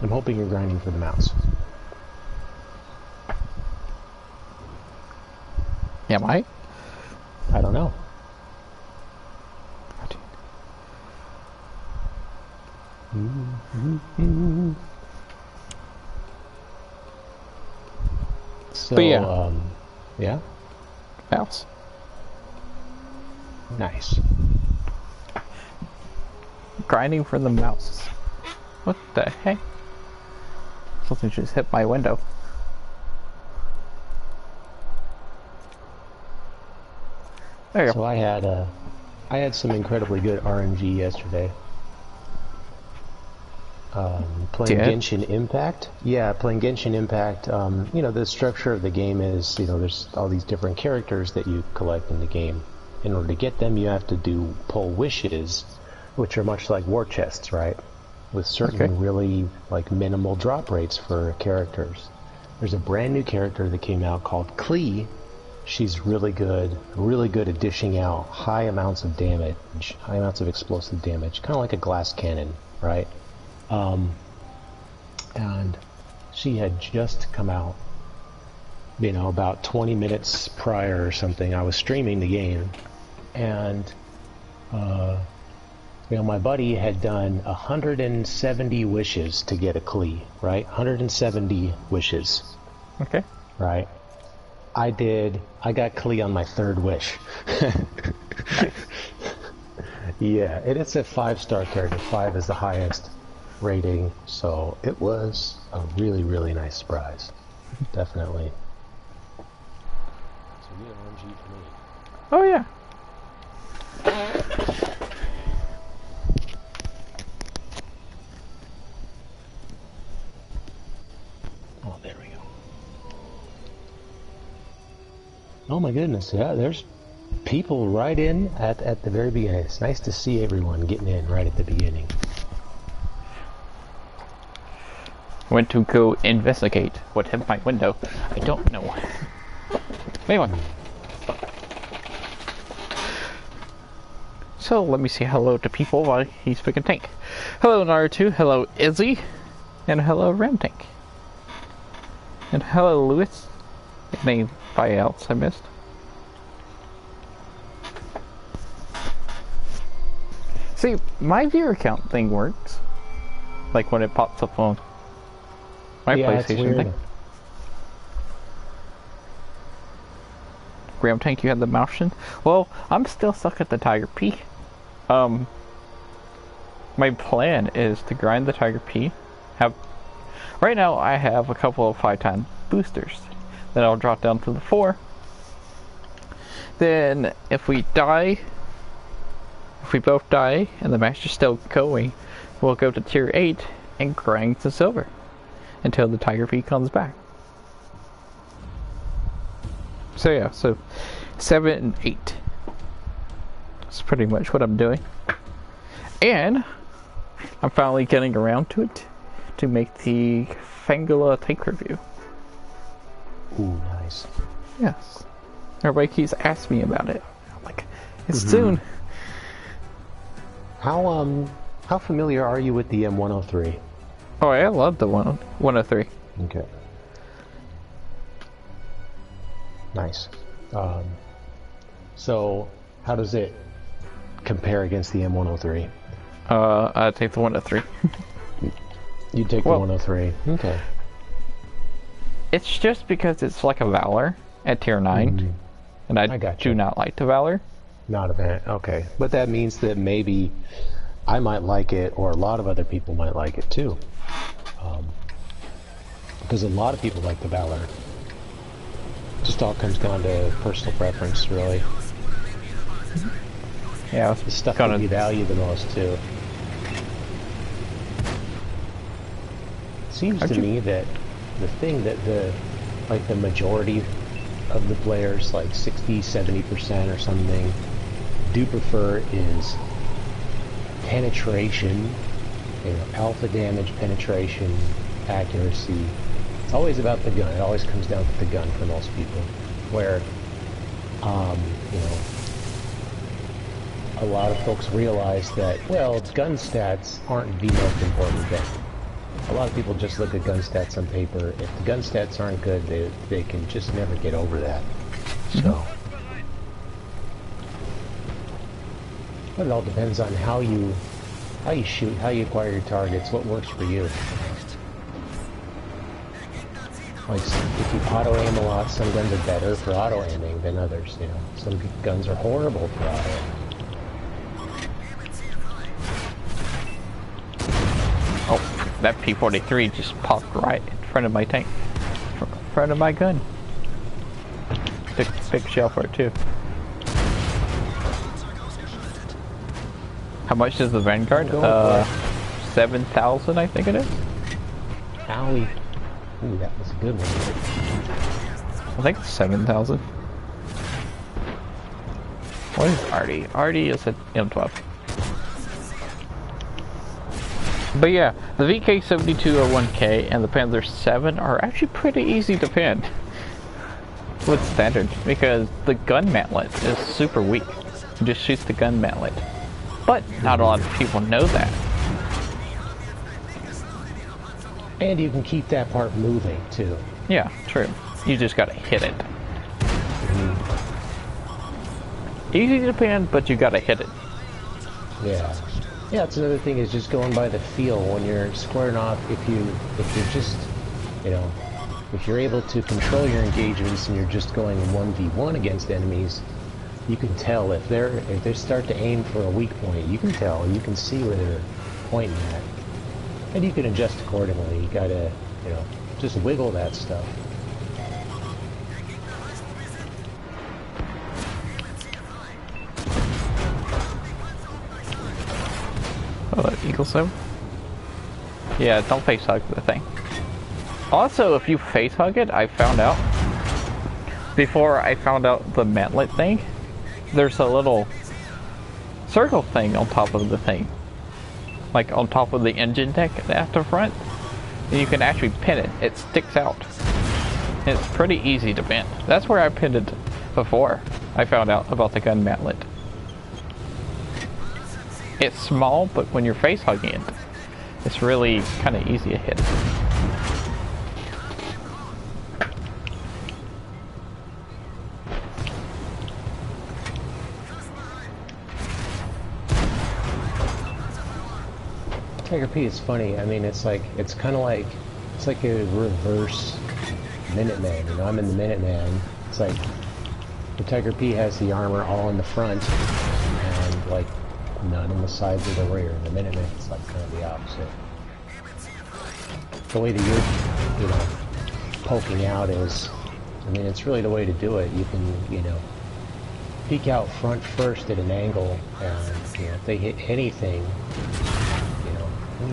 I'm hoping you're grinding for the mouse. Am I? I don't know. So, but yeah. Yeah? Mouse. Nice. Grinding for the mouse. What the heck? Something just hit my window. There you So go. I had some incredibly good RNG yesterday. Playing Genshin Impact. Yeah, playing Genshin Impact. You know, the structure of the game is, you know, there's all these different characters that you collect in the game. In order to get them, you have to pull wishes, which are much like war chests, right? With certain really, like, minimal drop rates for characters. There's a brand new character that came out called Klee. She's really good at dishing out high amounts of damage, high amounts of explosive damage, kind of like a glass cannon, right? And she had just come out, you know, about 20 minutes prior or something. I was streaming the game, and, you know, my buddy had done 170 wishes to get a Klee, right? 170 wishes. Okay. Right? I got Klee on my third wish. Yeah, and it's a 5-star character. 5 is the highest rating, so it was a really, really nice surprise. Definitely. So yeah, RNG for me. Oh yeah. Oh, there we go. Oh my goodness, yeah, there's people right in at the very beginning. It's nice to see everyone getting in right at the beginning. Went to go investigate what hit my window. I don't know. Anyway. So let me say hello to people while he's picking tank. Hello Naruto, hello Izzy, and hello Ramtank. And hello Lewis. And anybody else I missed. See, my viewer count thing works. Like when it pops up on my PlayStation thing. Graham Tank, you had the motion? Well, I'm still stuck at the Tiger P. My plan is to grind the Tiger P. Right now I have a couple of 5-time boosters. Then I'll drop down to the 4. Then if we both die and the match is still going, we'll go to tier 8 and grind to silver until the Tiger P comes back. So yeah, so 7 and 8. That's pretty much what I'm doing. And I'm finally getting around to it to make the Fangula tank review. Ooh, nice. Yes. Everybody keeps asking me about it. I'm like, it's soon. How familiar are you with the M103? Oh, I love the 103. Okay. Nice. So, how does it compare against the M103? I take the 103. You take the 103. Okay. It's just because it's like a Valor at tier 9, and I do not like the Valor. Not a fan. Okay, but that means that maybe I might like it, or a lot of other people might like it too. Because a lot of people like the Valor. Just all comes down to personal preference, really. Yeah, the stuff that you value the most too. It seems to me that the thing that the majority of the players, like 60-70% or something, do prefer is penetration, you know, alpha damage, penetration, accuracy. It's always about the gun. It always comes down to the gun for most people. Where, you know, a lot of folks realize that, well, gun stats aren't the most important thing. A lot of people just look at gun stats on paper. If the gun stats aren't good, they can just never get over that. So, but it all depends on how you shoot, how you acquire your targets, what works for you. Like, if you auto-aim a lot, some guns are better for auto-aiming than others, you know. Some guns are horrible for auto-aiming. Oh, that P-43 just popped right in front of my tank. In front of my gun. Big shell for it, too. How much is the Vanguard? 7,000, I think it is. Owie. Ooh, that was a good one. I think it's 7,000. What is Artie? Artie is at M12. But yeah, the VK7201K and the Panzer 7 are actually pretty easy to pin with standard because the gun mantlet is super weak. You just shoot the gun mantlet. But not a lot of people know that. And you can keep that part moving too. Yeah, true. You just gotta hit it. Easy to pin, but you gotta hit it. Yeah. Yeah, it's another thing is just going by the feel when you're squaring off. If you're just, you know, if you're able to control your engagements and you're just going 1v1 against enemies, you can tell if they start to aim for a weak point. You can tell. You can see where they're pointing at. And you can adjust accordingly. You gotta, you know, just wiggle that stuff. Oh, Eagle 7? Yeah, don't face hug the thing. Also, if you face hug it, I found out, before I found out the mantlet thing, there's a little circle thing on top of the thing. Like on top of the engine deck at the front, and you can actually pin it. It sticks out. And it's pretty easy to pin. That's where I pinned it before I found out about the gun mantlet. It's small, but when you're face hugging it, it's really kind of easy to hit. Tiger P is funny. I mean, it's kind of like, it's like a reverse Minuteman. You know, I'm in the Minuteman. It's like the Tiger P has the armor all in the front and like none on the sides or the rear. The Minuteman is like kind of the opposite. The way that you're, you know, poking out is, I mean, it's really the way to do it. You can, you know, peek out front first at an angle, and you know, if they hit anything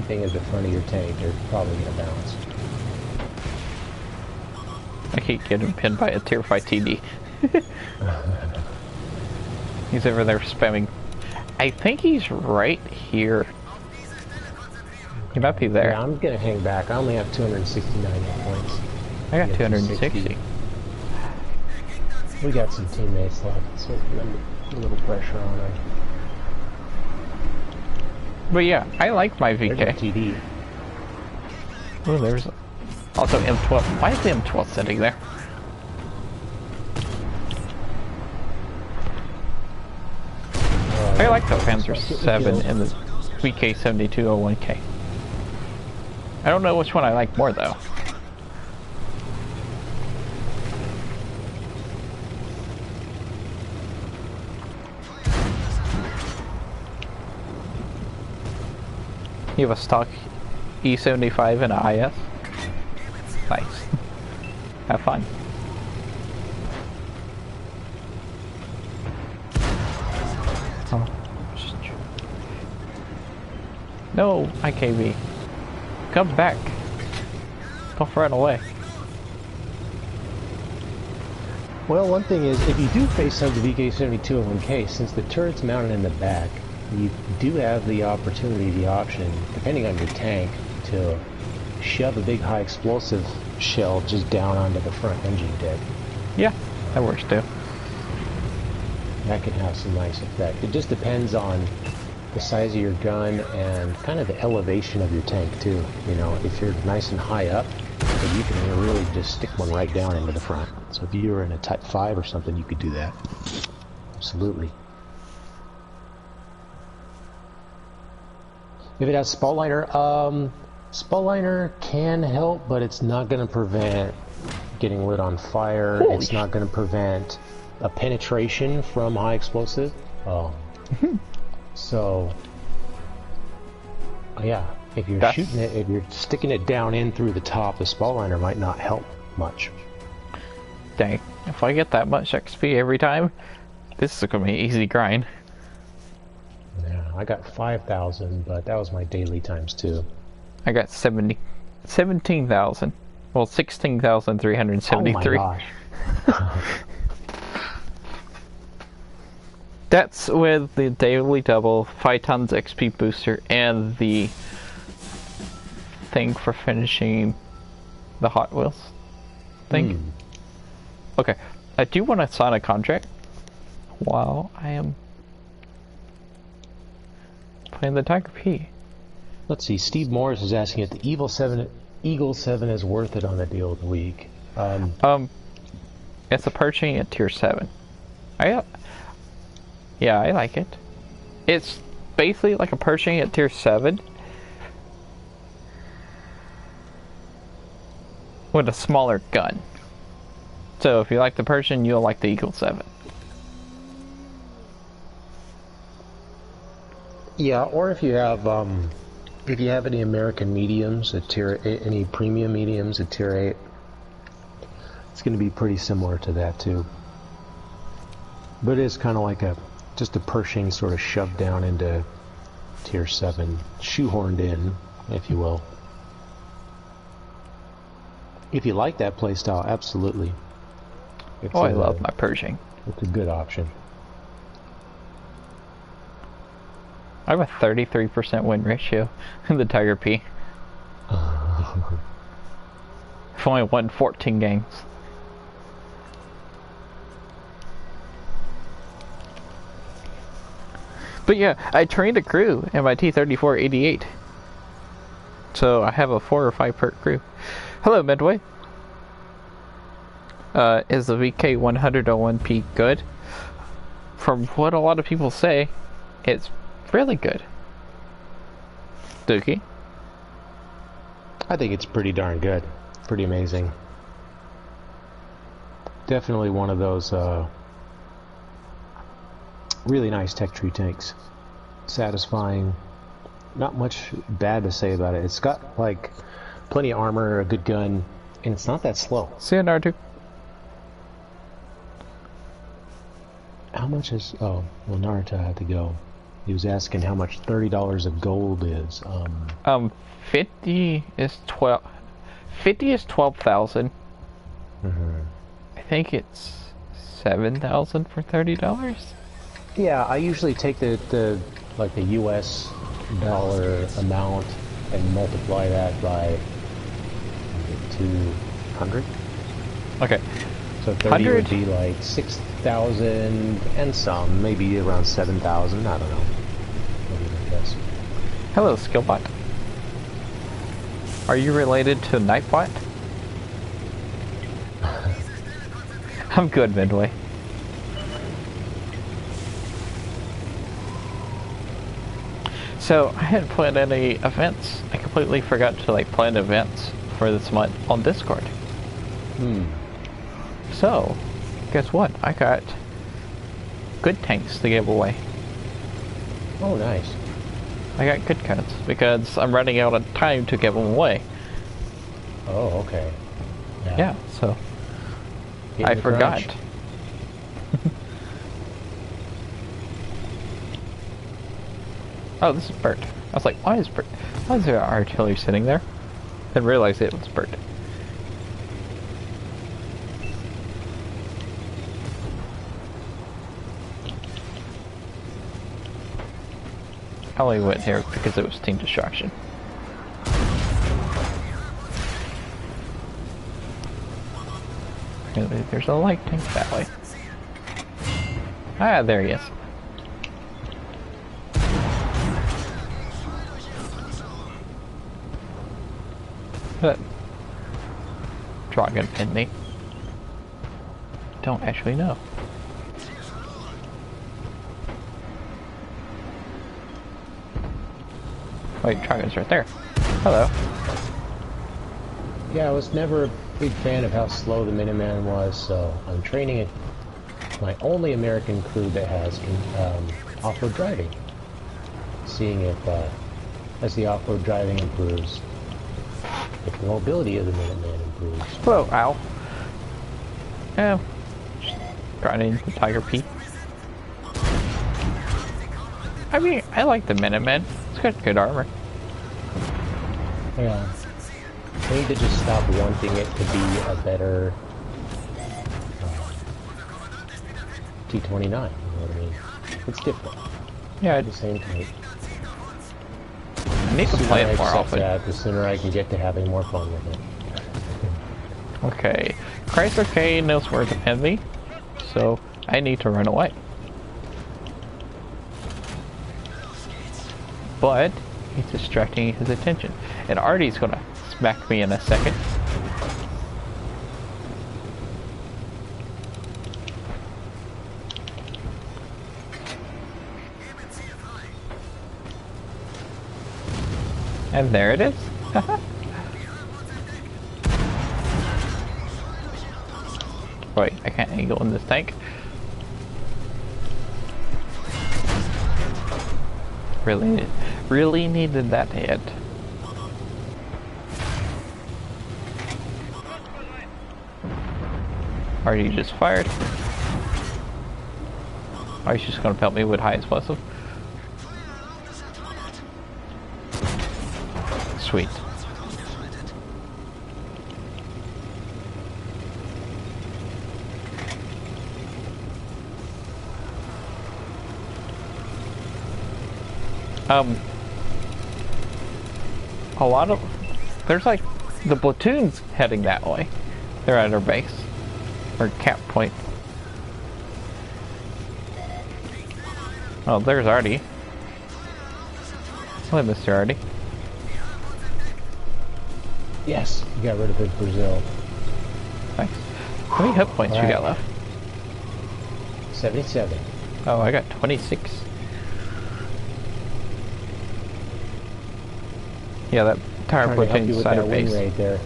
at the front of your tank, they're probably going to bounce. I keep getting pinned by a tier 5 TD. He's over there spamming. I think he's right here. He might be there. Yeah, I'm going to hang back. I only have 269 points. I got 260. We got some teammates left, so a little pressure on them. But yeah, I like my VK. There's a TD. Oh, there's also M12. Why is the M12 sitting there? I like the Panzer 7 and the VK7201K. I don't know which one I like more though. You have a stock E75 and an IS? Nice. Have fun. Oh. No, IKV. Come back. Don't run away. Well, one thing is, if you do face up the VK7201K, since the turret's mounted in the back, you do have the opportunity, the option, depending on your tank, to shove a big high explosive shell just down onto the front engine deck. Yeah, that works too. That can have some nice effect. It just depends on the size of your gun and kind of the elevation of your tank too. You know, if you're nice and high up, then you can really just stick one right down into the front. So if you were in a Type 5 or something, you could do that. Absolutely. If it has Spaltliner, Spaltliner can help, but it's not going to prevent getting lit on fire. Holy it's not going to prevent a penetration from high explosive. So, yeah, if you're shooting it, if you're sticking it down in through the top, the Spaltliner might not help much. Dang, if I get that much XP every time, this is going to be an easy grind. Yeah, I got 5,000, but that was my daily times 2. I got 17,000. Well, 16,373. Oh my gosh. That's with the daily double, 5 tons XP booster, and the thing for finishing the Hot Wheels thing. Okay, I do want to sign a contract while I am playing the Tiger P. Let's see, Steve Morris is asking if the Eagle 7 is worth it on the deal of the week. It's approaching at tier 7. Yeah, I like it. It's basically like approaching at tier 7 with a smaller gun. So if you like the Persian, you'll like the Eagle 7. Yeah, or if you have any American mediums at tier 8, any premium mediums at tier 8, it's going to be pretty similar to that too. But it's kind of like just a Pershing sort of shoved down into tier 7, shoehorned in, if you will. If you like that playstyle, absolutely. I love my Pershing. It's a good option. I have a 33% win ratio in the Tiger P. I've only won 14 games. But yeah, I trained a crew in my T-34-88. So I have a 4 or 5 per crew. Hello, Midway. Is the VK101P good? From what a lot of people say, it's really good. Dookie? I think it's pretty darn good. Pretty amazing. Definitely one of those really nice tech tree tanks. Satisfying. Not much bad to say about it. It's got like plenty of armor, a good gun, and it's not that slow. See you, Naruto. How much is... Oh, well, Naruto had to go. He was asking how much $30 of gold is. 50 is 12... 50 is 12,000. I think it's 7,000 for $30. Yeah, I usually take the US dollar amount and multiply that by 200. Okay. So 30 would be like 6,000 and some, maybe around 7,000. I don't know. Hello, Skillbot. Are you related to Nightbot? I'm good, Midway. So, I hadn't planned any events. I completely forgot to plan events for this month on Discord. So, guess what? I got good tanks to give away. Oh, nice. I got good cards because I'm running out of time to give them away. Oh, okay. Yeah, so I forgot. Oh, this is Bert. I was like, why is there artillery sitting there? Didn't realize it was Bert. I only went here because it was team destruction. There's a light tank that way. Ah, there he is. That dragon pinned me. Don't actually know. Wait, dragon's right there. Hello. Yeah, I was never a big fan of how slow the Minuteman was, so I'm training it. My only American crew that has off-road driving. Seeing if, as the off-road driving improves, if the mobility of the Minuteman improves. Whoa, ow. Yeah. Grinding the Tiger P. I mean, I like the Minuteman. It's got good armor. Yeah. I need to just stop wanting it to be a better T-29, you know what I mean? It's different. Yeah, At the same time. I need to play it more often. That, the sooner I can get to having more fun with it. Okay. Chrysler K knows where to pin me, so I need to run away. But he's distracting his attention. And Artie's gonna smack me in a second. And there it is. Wait, I can't angle in this tank. Really needed that hit. Are you just fired? Are you just gonna pelt me with high explosive? Sweet. A lot of... There's like... The platoon's heading that way. They're at our base. Or cap point. Oh, there's Artie. Hello, Mr. Artie. Yes, you got rid of it, Brazil. Nice. How many hit points you got left? 77. Oh, I got 26. Yeah, that entire platoon's side of base. Right there.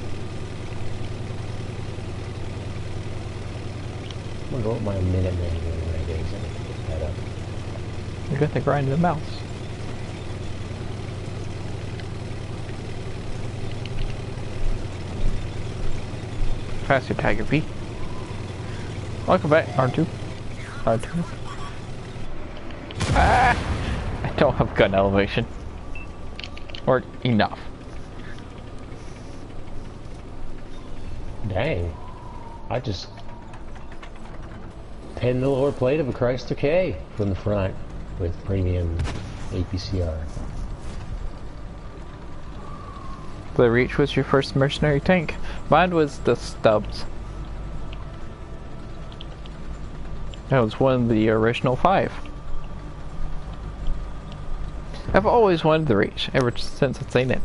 I wonder what my Minuteman doing right there. I need to get that up. You're going to grind the mouse. Faster, Tiger P. Welcome back, R2. R2. Ah! I don't have gun elevation. Or enough. Dang. I just pinned the lower plate of a Chrysler K from the front with premium APCR. The Reach was your first mercenary tank. Mine was the Stubbs. That was one of the original 5. I've always wanted the Reach, ever since I've seen it.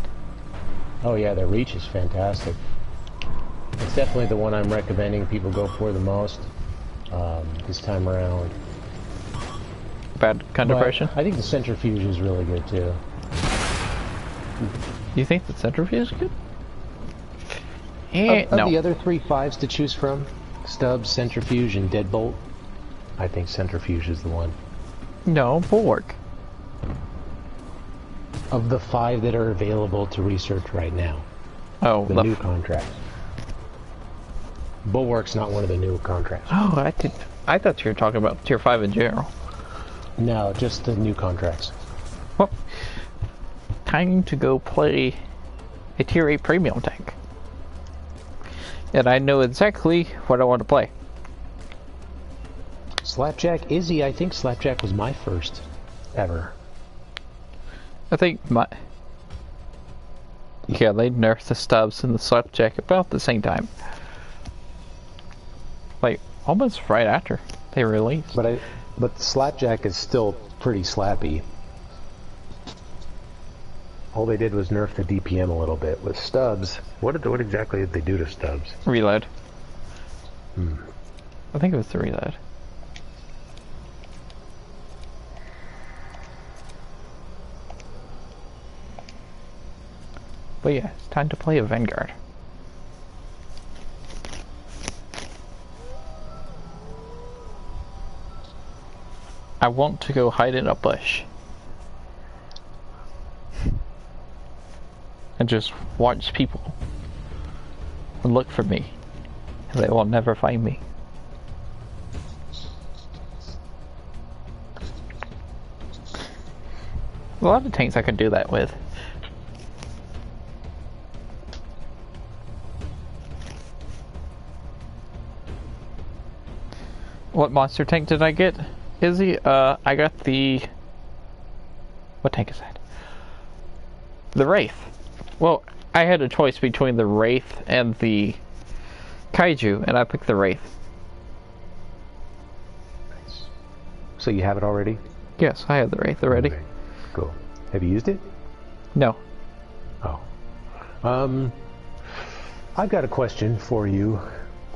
Oh yeah, the Reach is fantastic. It's definitely the one I'm recommending people go for the most this time around. Bad gun depression? I think the Centrifuge is really good too. You think the Centrifuge is good? Of the other 3 5s to choose from, Stubbs, Centrifuge, and Deadbolt, I think Centrifuge is the one. No, Bulwark. Of the 5 that are available to research right now. Oh, the new contract. Bulwark's not one of the new contracts. Oh, I thought you were talking about Tier 5 in general. No, just the new contracts. Well, time to go play a Tier 8 premium tank. And I know exactly what I want to play. Slapjack Izzy, I think Slapjack was my first ever. I think yeah, they nerfed the Stubbs and the Slapjack about the same time. Like, almost right after they released. But Slapjack is still pretty slappy. All they did was nerf the DPM a little bit. With Stubbs, what exactly did they do to Stubbs? Reload. Hmm. I think it was the reload. But yeah, it's time to play a Vanguard. I want to go hide in a bush. And just watch people. And look for me. And they will never find me. A lot of tanks I could do that with. What monster tank did I get, Izzy? I got the... What tank is that? The Wraith. Well, I had a choice between the Wraith and the Kaiju, and I picked the Wraith. Nice. So you have it already? Yes, I have the Wraith already. Okay. Cool. Have you used it? No. Oh. I've got a question for you.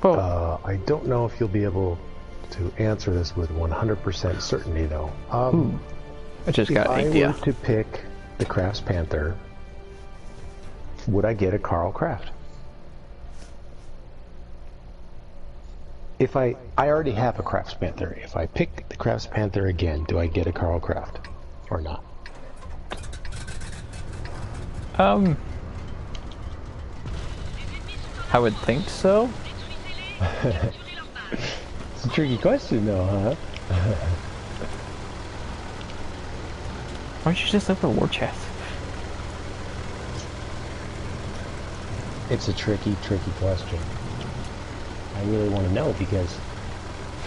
Whoa. I don't know if you'll be able to answer this with 100% certainty, though. I just got an idea. If I were to pick the Crafts Panther, would I get a Carl Craft? If I already have a Crafts Panther. If I pick the Crafts Panther again, do I get a Carl Craft or not? I would think so. It's a tricky question, though, huh? Why don't you just open a war chest? It's a tricky question. I really want to know because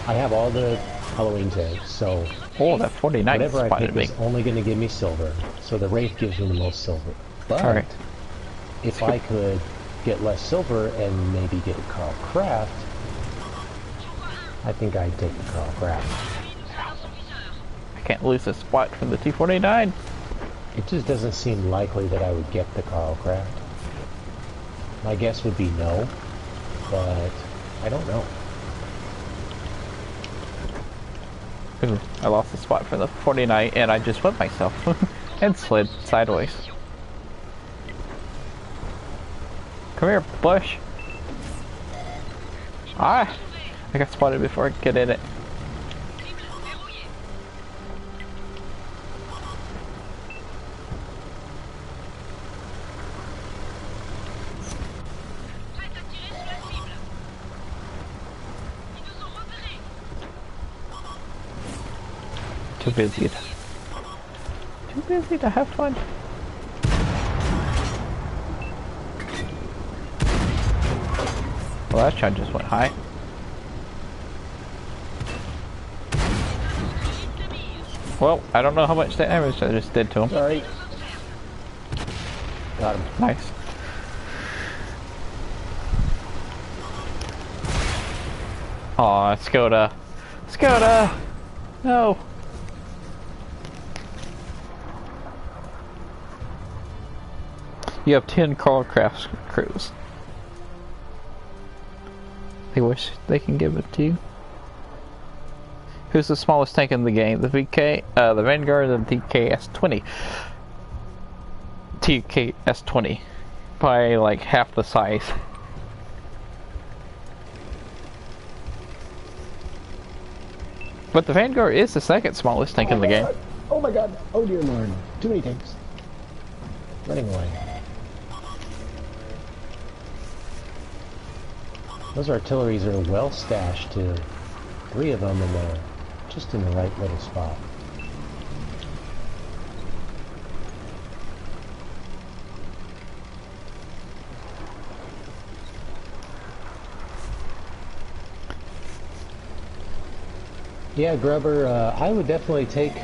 I have all the Halloween tags, so Oh, that 49 whatever I spotted pick me. is only going to give me silver. So the Wraith gives me the most silver. But Alright. if I could get less silver and maybe get a Carl Craft, I think I'd take the Carl Craft. I can't lose this spot from the T49. It just doesn't seem likely that I would get the Carl Craft. My guess would be no, but I don't know. Ooh, I lost the spot for the 49 and I just went myself and slid sideways. Come here, bush. Ah! I got spotted before I could get in it. Too busy to have fun. Well, that shot just went high. Well, I don't know how much damage I just did to him. Sorry. Got him. Nice. Aw, Skoda. Skoda! No! You have 10 Carlcraft crews. They wish they can give it to you. Who's the smallest tank in the game? The VK, the Vanguard, and the TKS-20. TKS-20 by like half the size. But the Vanguard is the second smallest tank in the game. Oh my god! Oh dear lord! Too many tanks. Running away. Those artilleries are well stashed too. 3 of them, and they're just in the right little spot. Yeah, Grubber, I would definitely take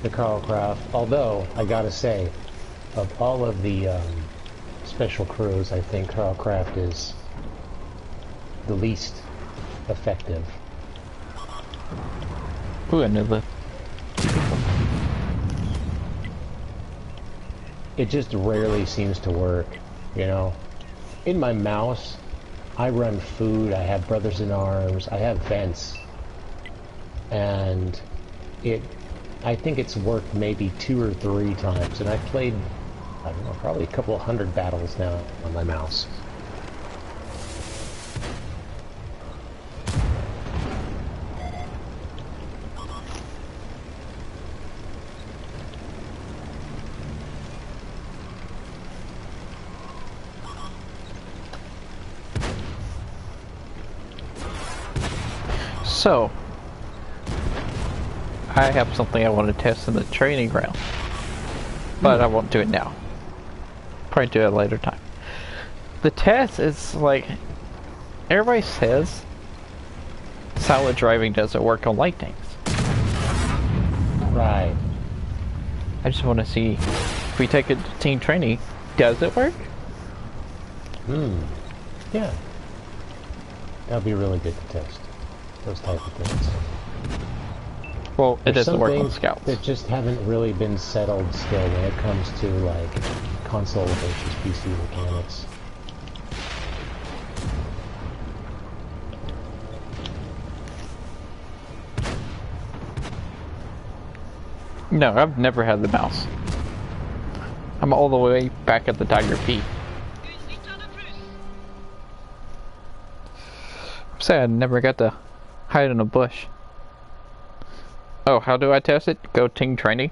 the Carlcraft, although, I gotta say, of all of the special crews, I think Carlcraft is the least effective. Ooh, another. it just rarely seems to work, you know. In my mouse, I run food, I have Brothers in Arms, I have vents, and I think it's worked maybe 2 or 3 times, and I've played, I don't know, probably a couple of 100 battles now on my mouse. So, I have something I want to test in the training ground, but I won't do it now. Probably do it at a later time. The test is like, everybody says silent driving doesn't work on light tanks. Right. I just want to see if we take it to team training, does it work? Yeah. That'd be really good to test. Those type of things. Well, it There's doesn't some work on things scouts. that just haven't really been settled still when it comes to like console versus PC mechanics. No, I've never had the mouse. I'm all the way back at the Tiger P. I'm sad I never got to hide in a bush. Oh, how do I test it? Go team training?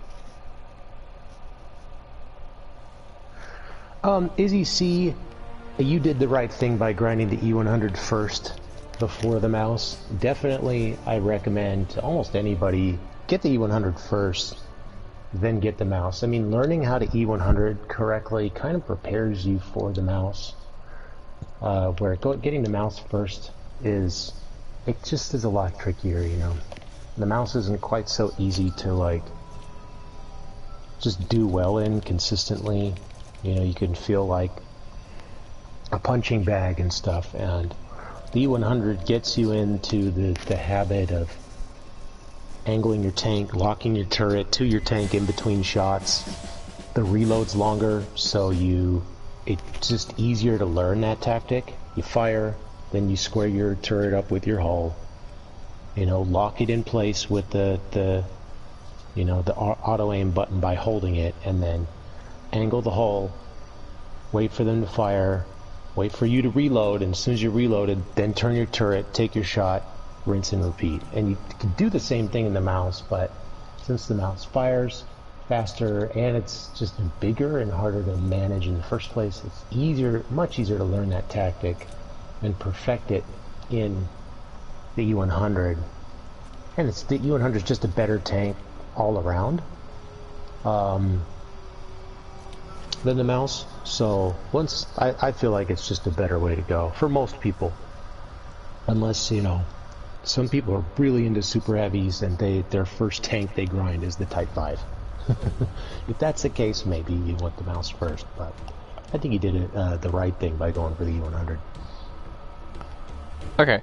Izzy C, you did the right thing by grinding the E100 first before the mouse. Definitely, I recommend to almost anybody, get the E100 first, then get the mouse. I mean, learning how to E100 correctly kind of prepares you for the mouse. Getting the mouse first is, it just is a lot trickier, you know. The mouse isn't quite so easy to like just do well in consistently. You know, you can feel like a punching bag and stuff, and the E100 gets you into the habit of angling your tank, locking your turret to your tank in between shots. The reload's longer, so it's just easier to learn that tactic. You fire, then you square your turret up with your hull. You know, lock it in place with the auto aim button by holding it, and then angle the hull, wait for them to fire, wait for you to reload, and as soon as you're reloaded, then turn your turret, take your shot, rinse and repeat. And you can do the same thing in the mouse, but since the mouse fires faster and it's just bigger and harder to manage in the first place, it's much easier to learn that tactic and perfect it in the E100. And the E100 is just a better tank all around than the mouse. So I feel like it's just a better way to go for most people, unless, you know, some people are really into super heavies and their first tank they grind is the Type 5. If that's the case, maybe you want the mouse first, but I think you did the right thing by going for the E100. Okay,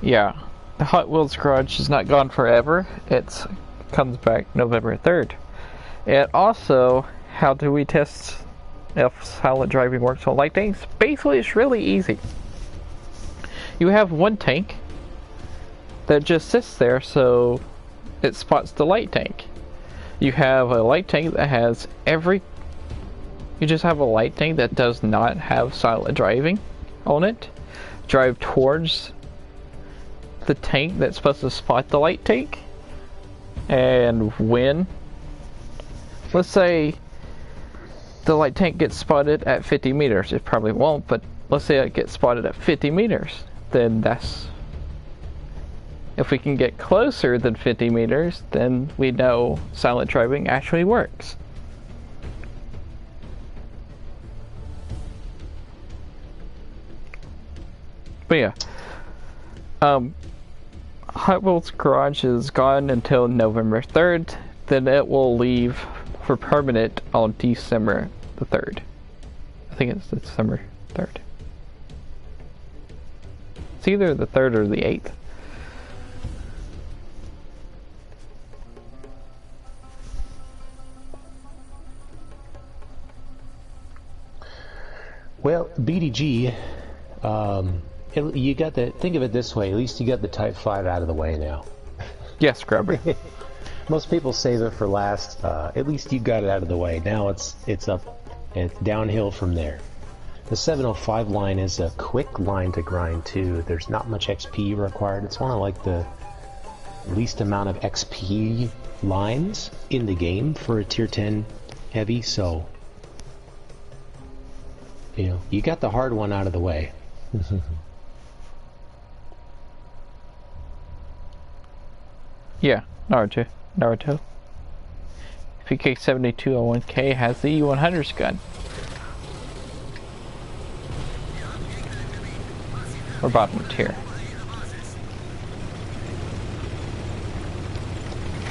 yeah, the Hot Wheels Garage is not gone forever. It comes back November 3rd. And also, how do we test if silent driving works on light tanks? Basically, it's really easy. You have one tank that just sits there, so it spots the light tank. You have a light tank that has you just have a light tank that does not have silent driving on it. Drive towards the tank that's supposed to spot the light tank, and when, let's say the light tank gets spotted at 50 meters, it probably won't, but let's say it gets spotted at 50 meters, then if we can get closer than 50 meters, then we know silent driving actually works. But yeah, Hot Wheels Garage is gone until November 3rd, then it will leave for permanent on December the 3rd. I think it's December 3rd. It's either the 3rd or the 8th. BDG, you got the, think of it this way, at least you got the Type 5 out of the way now. Yes, Scrubber. Most people save it for last, at least you got it out of the way. Now it's downhill from there. The 705 line is a quick line to grind too. There's not much XP required. It's one of like the least amount of XP lines in the game for a tier 10 heavy, so you know, you got the hard one out of the way. Yeah, Naruto. PK7201K has the E100's gun. We're bottom tier.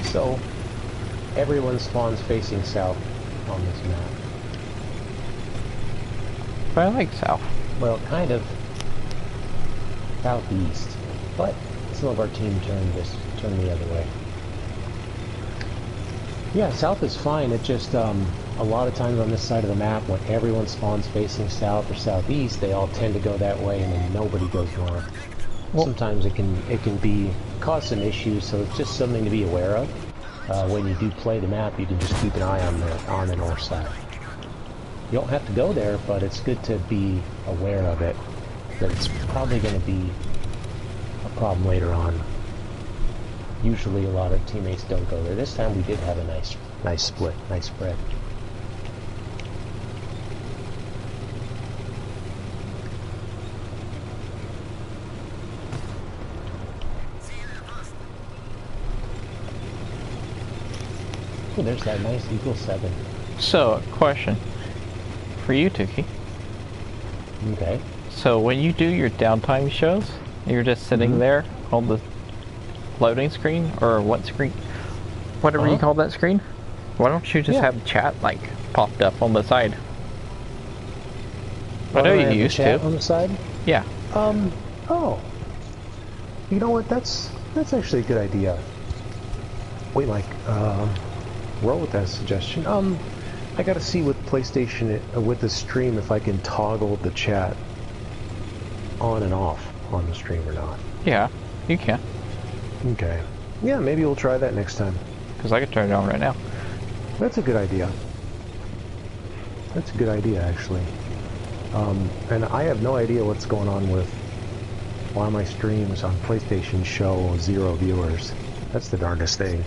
So, everyone spawns facing south on this map. But I like south. Well, kind of southeast, but some of our team turned the other way. Yeah, south is fine. It just a lot of times on this side of the map, when everyone spawns facing south or southeast, they all tend to go that way, and then nobody goes north. Well, sometimes it can cause some issues, so it's just something to be aware of. When you do play the map, you can just keep an eye on the north side. You don't have to go there, but it's good to be aware of it. That it's probably going to be a problem later on. Usually a lot of teammates don't go there. This time we did have a nice split, nice spread. Oh, there's that nice Eagle 7. So, question for you, Tuki. Okay. So when you do your downtime shows, you're just sitting there on the loading screen, or what screen? Whatever you call that screen. Why don't you just have chat like popped up on the side? I know you used to. On the side? Yeah. Oh. You know what? That's actually a good idea. Wait, Mike. Roll with that suggestion. I gotta see with PlayStation with the stream if I can toggle the chat on and off on the stream or not. Yeah, you can. Okay. Yeah, maybe we'll try that next time. Because I can turn it on right now. That's a good idea. That's a good idea, actually. And I have no idea what's going on with why my streams on PlayStation show 0 viewers. That's the darndest thing.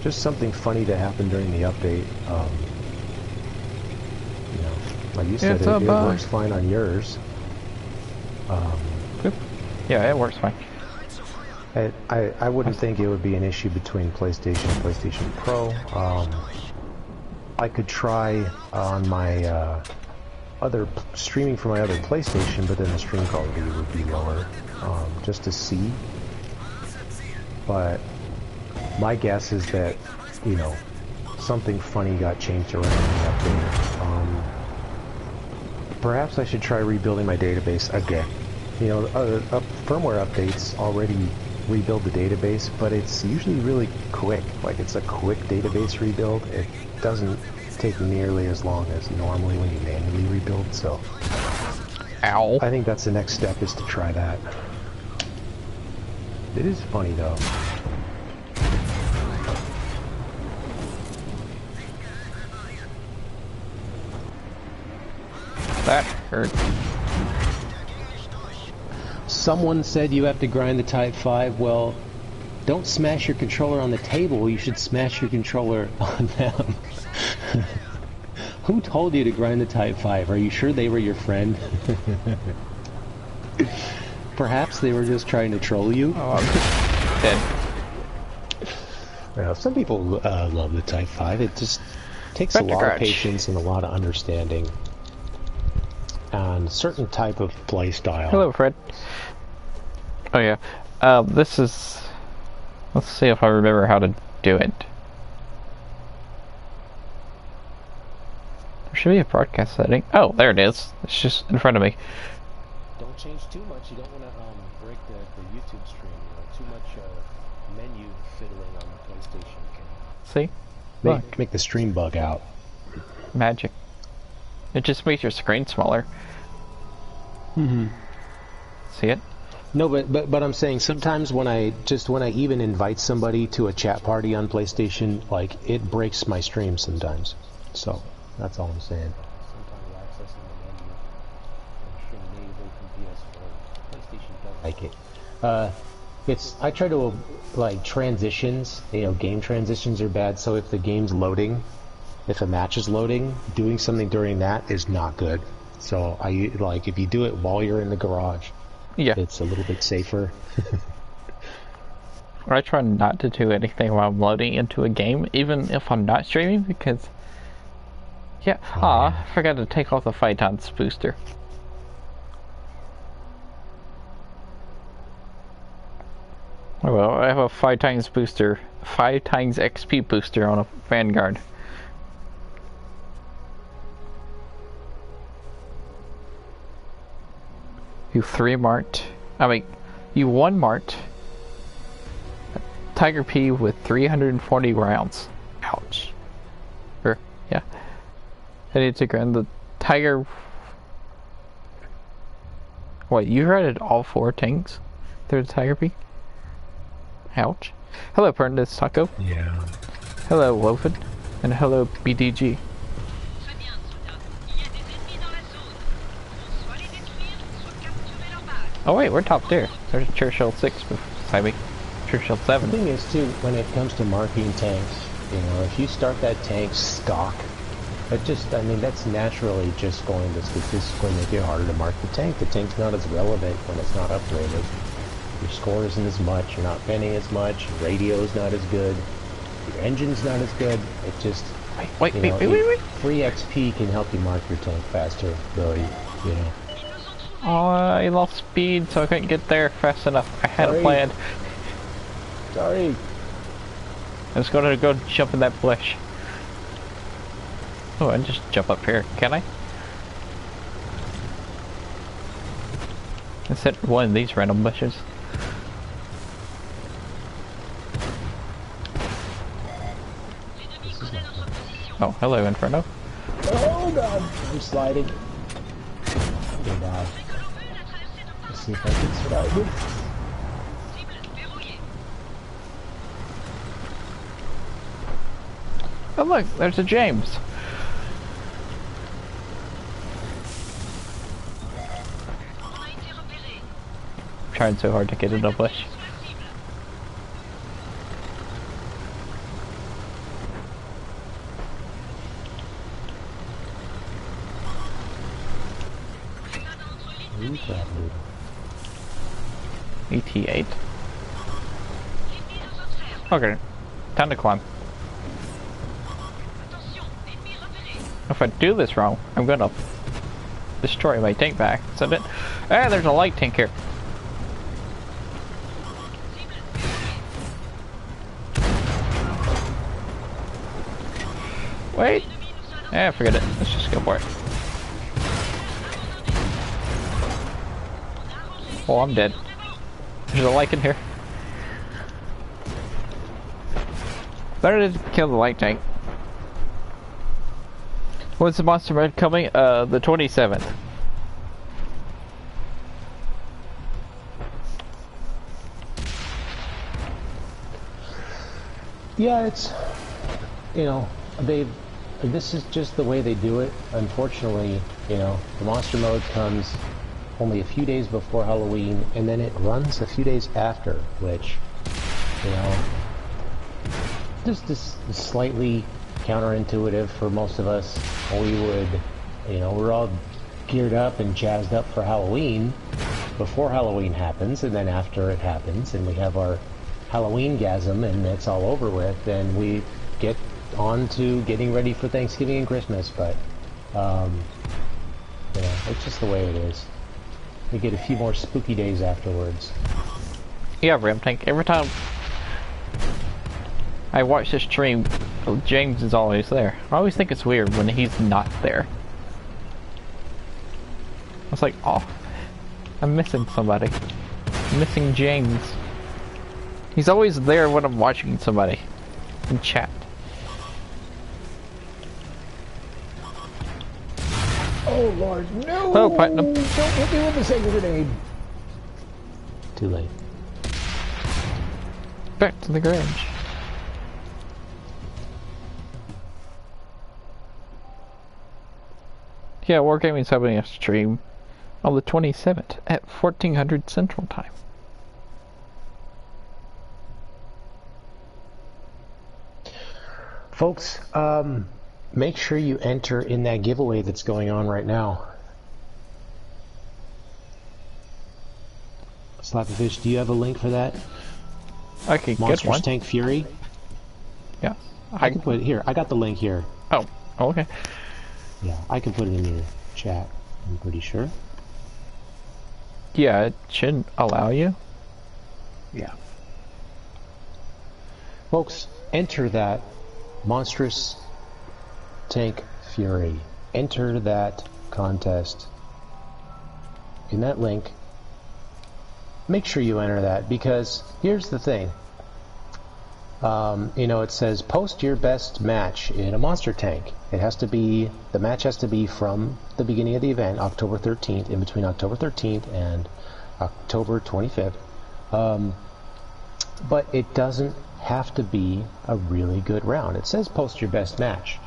Just something funny that happened during the update. You know, like you said, it works fine on yours. Yeah, it works fine. I wouldn't think it would be an issue between PlayStation and PlayStation Pro. I could try on my streaming from my other PlayStation, but then the stream quality would be lower, just to see. But my guess is that, you know, something funny got changed around in the update. Perhaps I should try rebuilding my database again. You know, firmware updates already rebuild the database, but it's usually really quick. Like, it's a quick database rebuild. It doesn't take nearly as long as normally when you manually rebuild, so... Ow. I think that's the next step, is to try that. It is funny, though. That hurt. Someone said you have to grind the Type 5. Well, don't smash your controller on the table. You should smash your controller on them. Who told you to grind the Type 5? Are you sure they were your friend? Perhaps they were just trying to troll you? Oh, I'm dead. Yeah, some people love the Type 5. It just takes a lot of patience and a lot of understanding on a certain type of play style. Hello, Fred. Oh yeah, this is... Let's see if I remember how to do it. There should be a broadcast setting. Oh, there it is. It's just in front of me. Don't change too much. You don't want to break the YouTube stream. You know, too much menu fiddling on the PlayStation can See? make the stream bug out. Magic. It just makes your screen smaller. Mm-hmm. See it? No, but I'm saying sometimes when I even invite somebody to a chat party on PlayStation, like it breaks my stream sometimes. So that's all I'm saying. Sometimes accessing the menu and stream natively from PS4, PlayStation doesn't like it. I try to like transitions. Game transitions are bad. So if the game's loading, if a match is loading, doing something during that is not good. So if you do it while you're in the garage. Yeah. It's a little bit safer. I try not to do anything while I'm loading into a game, even if I'm not streaming, because... Yeah, I forgot to take off the Phyton's booster. Oh well, I have a 5 times booster, 5 times XP booster on a Vanguard. You 3 marked. You 1 marked. Tiger P with 340 rounds. Ouch. Yeah. I need to grab the Tiger. Wait, you rated all 4 tanks through the Tiger P? Ouch. Hello, Pernus Taco. Yeah. Hello, Wofen. And hello, BDG. Oh wait, we're top tier. There's Churchill 6 beside me. Churchill 7. The thing is too, when it comes to marking tanks, if you start that tank stock, that's naturally just going to statistically make it harder to mark the tank. The tank's not as relevant when it's not upgraded. Your score isn't as much, you're not fending as much, your radio's not as good, your engine's not as good. It just... Wait. Free XP can help you mark your tank faster, really, Oh, I lost speed, so I couldn't get there fast enough. I had a plan. Sorry. I was going to go jump in that bush. Oh, I can just jump up here, can I? Let's hit one of these random bushes. Oh, hello, Inferno. Oh god, I'm sliding. Okay, now. Let's see if I can survive it. Oh look, there's a James. I'm trying so hard to get in a bush. ET8. Okay, time to climb. If I do this wrong, I'm gonna destroy my tank back. So that, there's a light tank here. Wait. Forget it. Let's just go for it. Oh, I'm dead. There's a light in here. Better to kill the light tank. When's the monster mode coming? The 27th. Yeah, it's, this is just the way they do it. Unfortunately, the monster mode comes only a few days before Halloween, and then it runs a few days after, which, just is slightly counterintuitive for most of us. We would, we're all geared up and jazzed up for Halloween before Halloween happens, and then after it happens, and we have our Halloween-gasm, and it's all over with, then we get on to getting ready for Thanksgiving and Christmas, but, it's just the way it is. We get a few more spooky days afterwards. Yeah, Ram Tank. Every time I watch this stream, James is always there. I always think it's weird when he's not there. I was like, oh, I'm missing somebody. I'm missing James. He's always there when I'm watching somebody in chat. Oh Lord, no! Oh, platinum. Don't hit me with the second grenade. Too late. Back to the garage. Yeah, Wargaming's having a stream on the 27th at 1400 Central Time. Folks, make sure you enter in that giveaway that's going on right now. SLAPAFISH, do you have a link for that? I can Monsters get one. Tank Fury? Yeah. I can put it here. I got the link here. Oh, okay. Yeah, I can put it in your chat, I'm pretty sure. Yeah, it should allow you. Yeah. Folks, enter that Monstrous Tank Fury. Enter that contest in that link. Make sure you enter that, because here's the thing. You know, it says post your best match in a monster tank. It has to be, the match has to be from the beginning of the event, October 13th, in between October 13th and October 25th. But it doesn't have to be a really good round. It says post your best match,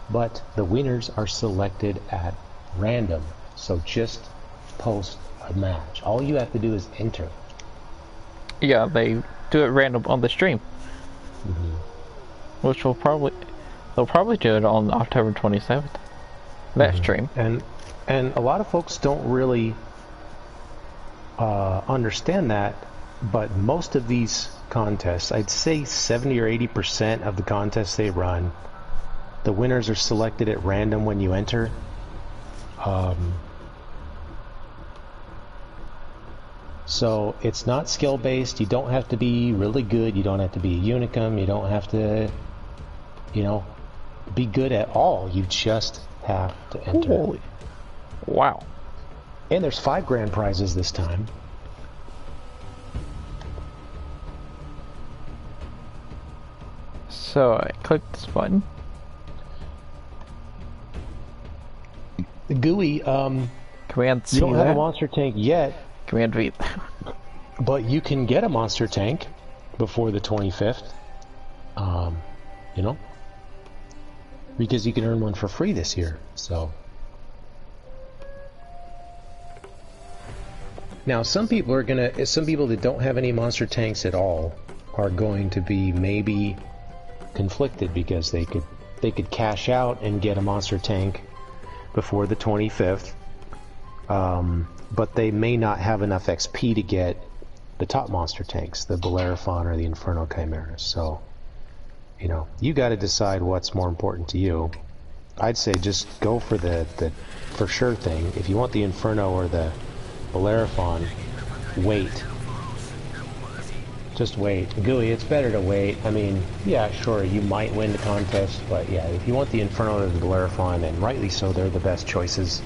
but the winners are selected at random. So just post a match. All you have to do is enter. Yeah, they do it random on the stream. Mm-hmm. Which they'll probably do it on October 27th. That stream. And a lot of folks don't really understand that, but most of these contests, I'd say 70 or 80% of the contests they run, the winners are selected at random when you enter. So it's not skill based. You don't have to be really good. You don't have to be a unicum. You don't have to, you know, be good at all. You just have to enter. Holy. Wow. And there's 5 grand prizes this time. So I click this button. The GUI, Command C. you don't have a monster tank yet. Command V. But you can get a monster tank before the 25th. You know, because you can earn one for free this year. So now some people that don't have any monster tanks at all are going to be maybe conflicted, because they could cash out and get a monster tank before the 25th. But they may not have enough XP to get the top monster tanks, the Bellerophon or the Inferno Chimeras. So, you know, you got to decide what's more important to you. I'd say just go for the for sure thing. If you want the Inferno or the Bellerophon, wait. Just wait. GUI, it's better to wait. I mean, yeah, sure, you might win the contest, but yeah, if you want the Inferno or the Bellerophon, and rightly so, they're the best choices.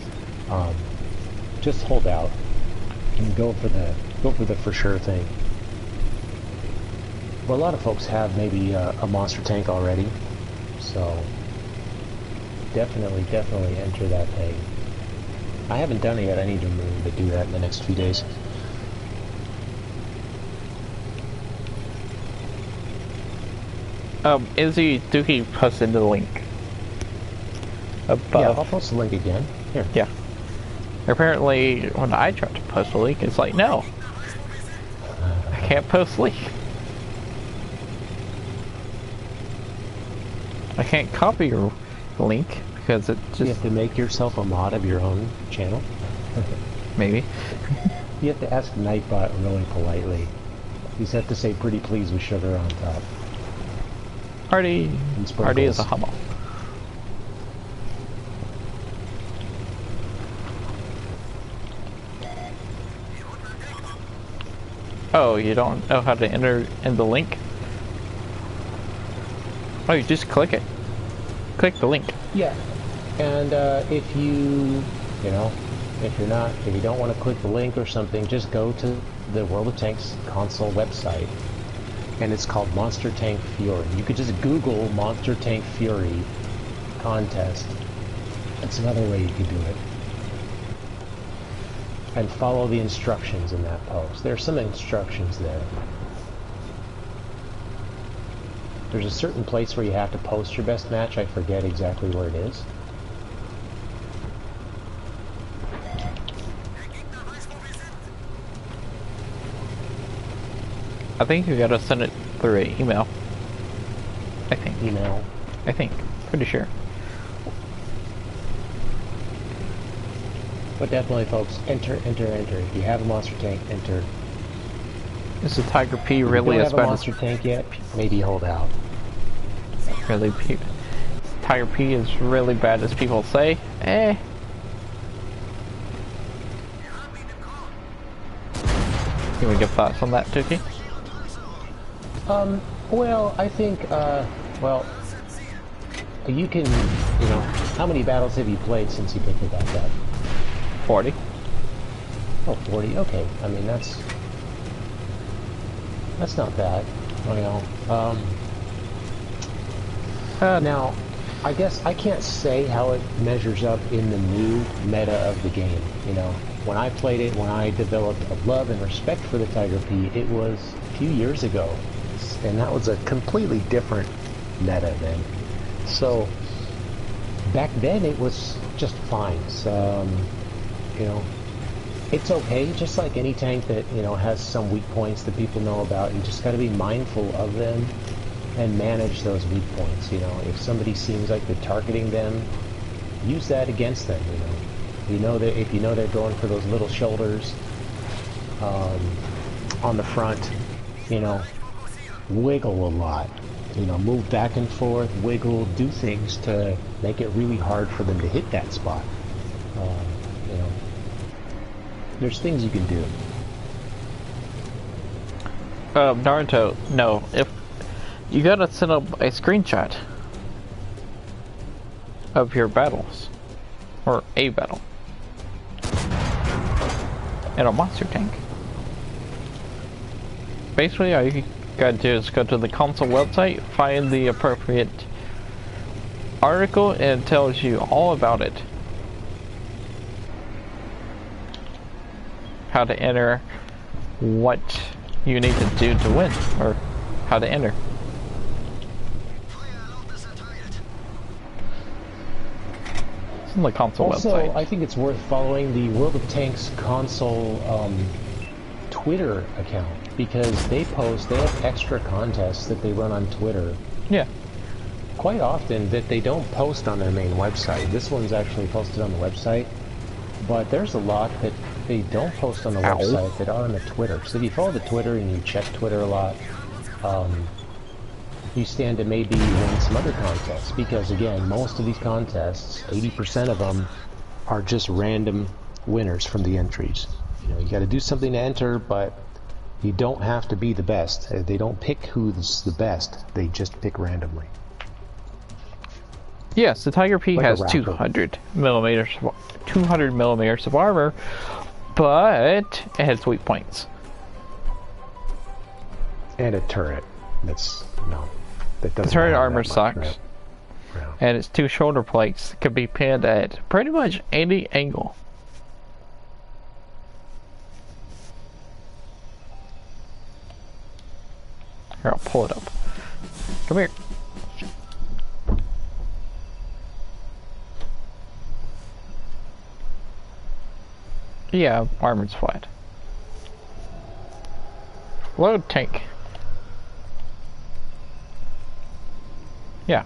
Just hold out and go for the for sure thing. Well, a lot of folks have maybe a monster tank already, so definitely enter that thing. I haven't done it yet. I need to remember to do that in the next few days. Izzy, do he post in the link? Above. Yeah, I'll post the link again. Here. Yeah. Apparently, when I tried to post a link, it's like, no. I can't post link. I can't copy your link because it just... You have to make yourself a mod of your own channel? Maybe. You have to ask Nightbot really politely. You just have to say pretty please with sugar on top. Hardy is a humble. Oh, you don't know how to enter in the link? Oh, you just click it. Click the link. Yeah, and if you don't want to click the link or something, just go to the World of Tanks console website, and it's called Monster Tank Fury. You could just Google Monster Tank Fury contest. That's another way you could do it. and follow the instructions in that post. There are some instructions there. There's a certain place where you have to post your best match. I forget exactly where it is. I think you gotta send it through an email. I think. Email? I think. Pretty sure. But definitely, folks, enter. If you have a monster tank, enter. Is the Tiger P really as bad as... If you don't have a monster tank yet, maybe hold out. Really, Tiger P is really bad as people say. Eh. Can we get thoughts on that, Tuki? Well, I think, well, you can, you know, how many battles have you played since you picked it back up? 40. Oh, 40, okay. I mean, that's not bad. Well, now, I guess I can't say how it measures up in the new meta of the game, you know. When I played it, when I developed a love and respect for the Tiger P, it was a few years ago. And that was a completely different meta then. So, back then it was just fine. So, you know, it's okay, just like any tank that, you know, has some weak points that people know about. You just gotta be mindful of them and manage those weak points, you know. If somebody seems like they're targeting them, use that against them, you know. You know that if you know they're going for those little shoulders on the front, you know, wiggle a lot. You know, move back and forth, wiggle, do things to make it really hard for them to hit that spot. You know, there's things you can do. Naruto, no. If you gotta set up a screenshot of your battles, or a battle, in a monster tank. Basically, all you gotta do is go to the console website, find the appropriate article, and it tells you all about it. How to enter, what you need to do to win, or how to enter. It's on the console website. Also, I think it's worth following the World of Tanks console Twitter account, because they have extra contests that they run on Twitter. Yeah. Quite often that they don't post on their main website. This one's actually posted on the website, but there's a lot that they don't post on the website that are on the Twitter. So if you follow the Twitter and you check Twitter a lot, you stand to maybe win some other contests, because again, most of these contests, 80% of them, are just random winners from the entries. You know, you got to do something to enter, but you don't have to be the best. They don't pick who's the best. They just pick randomly. Yes, the Tiger P like has 200 millimeters of armor, but it has weak points. And a turret. That doesn't. The turret armor sucks. Right. And its 2 shoulder plates can be pinned at pretty much any angle. Here, I'll pull it up. Come here. Yeah, armor's flat. Load tank. Yeah.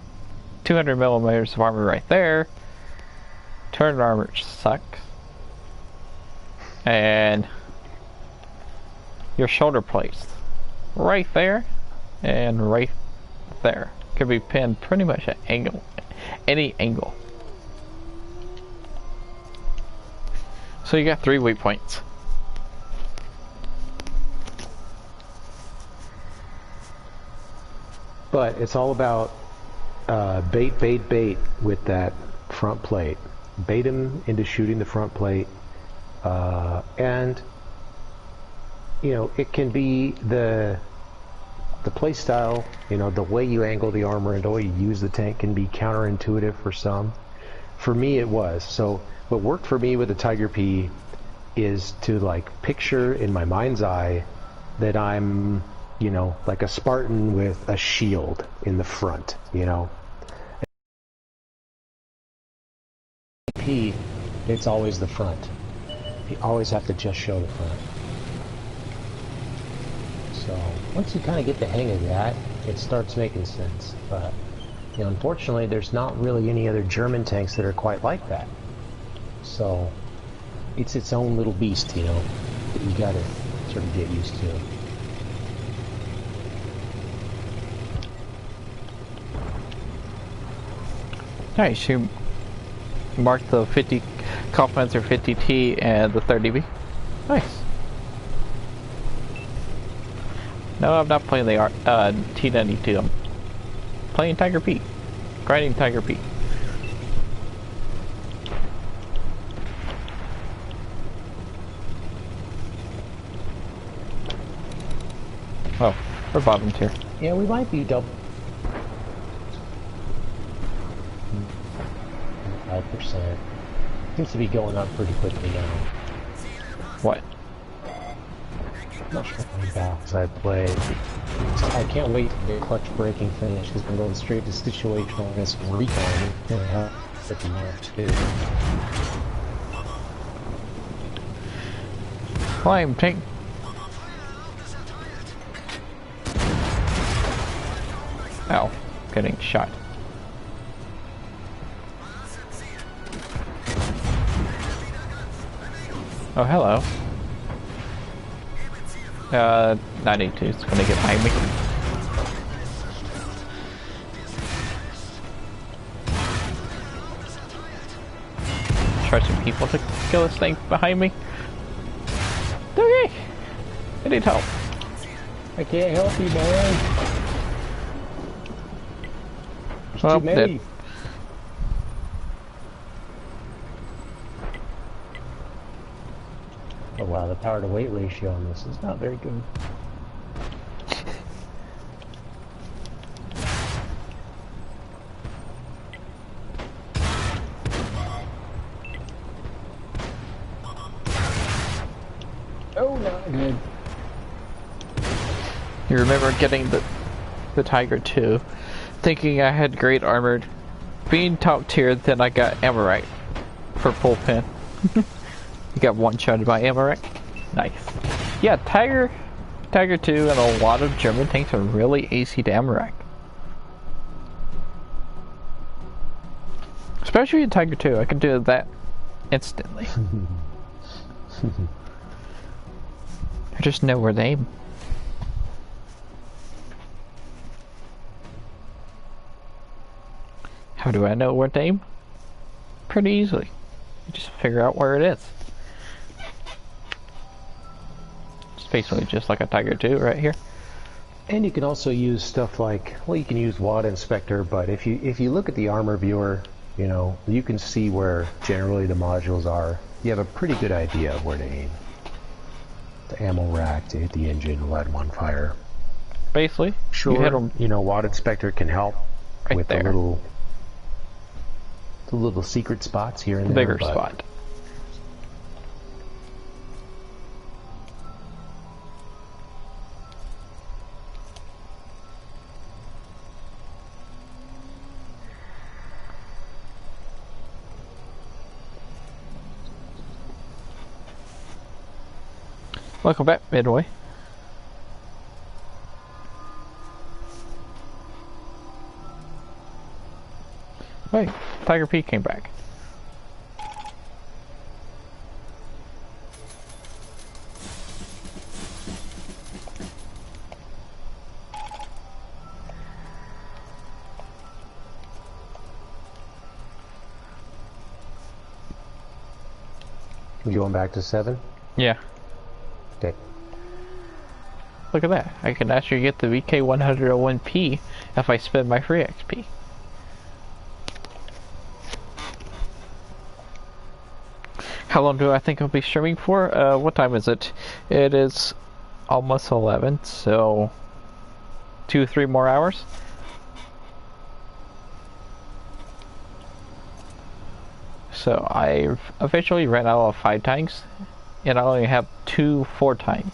200 millimeters of armor right there. Turret armor sucks. And your shoulder plates. Right there. And right there. Could be pinned pretty much at angle. Any angle. So you got 3 weak points. But it's all about bait with that front plate. Bait him into shooting the front plate. And, you know, it can be the play style, you know, the way you angle the armor and the way you use the tank can be counterintuitive for some. For me, it was. So what worked for me with the Tiger P is to like picture in my mind's eye that I'm, you know, like a Spartan with a shield in the front, you know. It's always the front. You always have to just show the front. So once you kind of get the hang of that, it starts making sense. But you know, unfortunately, there's not really any other German tanks that are quite like that. So it's its own little beast, you know, that you gotta sort of get used to. Nice. You marked the 50 Kampfpanzer 50T and the 30B. Nice. No, I'm not playing the T92. I'm playing Tiger P. Grinding Tiger P. Oh, we're bottom tier. Yeah, we might be double. 5%. Seems to be going up pretty quickly now. What? I'm not sure how many battles I played. I can't wait to get clutch breaking finish because I'm going straight to situational risk and recon. And I have freaking mark too. Climb, tank. Ow, getting shot. Oh, hello. 92 is gonna get behind me. Try some people to kill this thing behind me. Okay! I need help. I can't help you, man. There's Well, too many. dead. Oh wow, the power to weight ratio on this is not very good. Oh, not good. You remember getting the Tiger 2, thinking I had great armored, being top tier, then I got Amorite for pull pin. You got one-shotted by Amorite. Nice. Yeah, Tiger 2 and a lot of German tanks are really AC to Amorite. Especially in Tiger 2, I can do that instantly. I just know where to aim. How do I know where to aim? Pretty easily. You just figure out where it is. It's basically just like a Tiger 2 right here. And you can also use stuff like, well, you can use WAD Inspector, but if you look at the armor viewer, you know, you can see where generally the modules are. You have a pretty good idea of where to aim. The ammo rack to hit the engine, lead one fire. Basically, sure, you hit them, you know, WAD Inspector can help right with there. the little secret spots here and The there. bigger spot. Welcome back, Midway. Wait, Tiger P came back. You going back to 7? Yeah. Okay. Look at that. I can actually get the VK101P if I spend my free XP. How long do I think I'll be streaming for? What time is it? It is almost 11, so 2-3 more hours. So I've officially ran out of 5 tanks and I only have 2 4 times.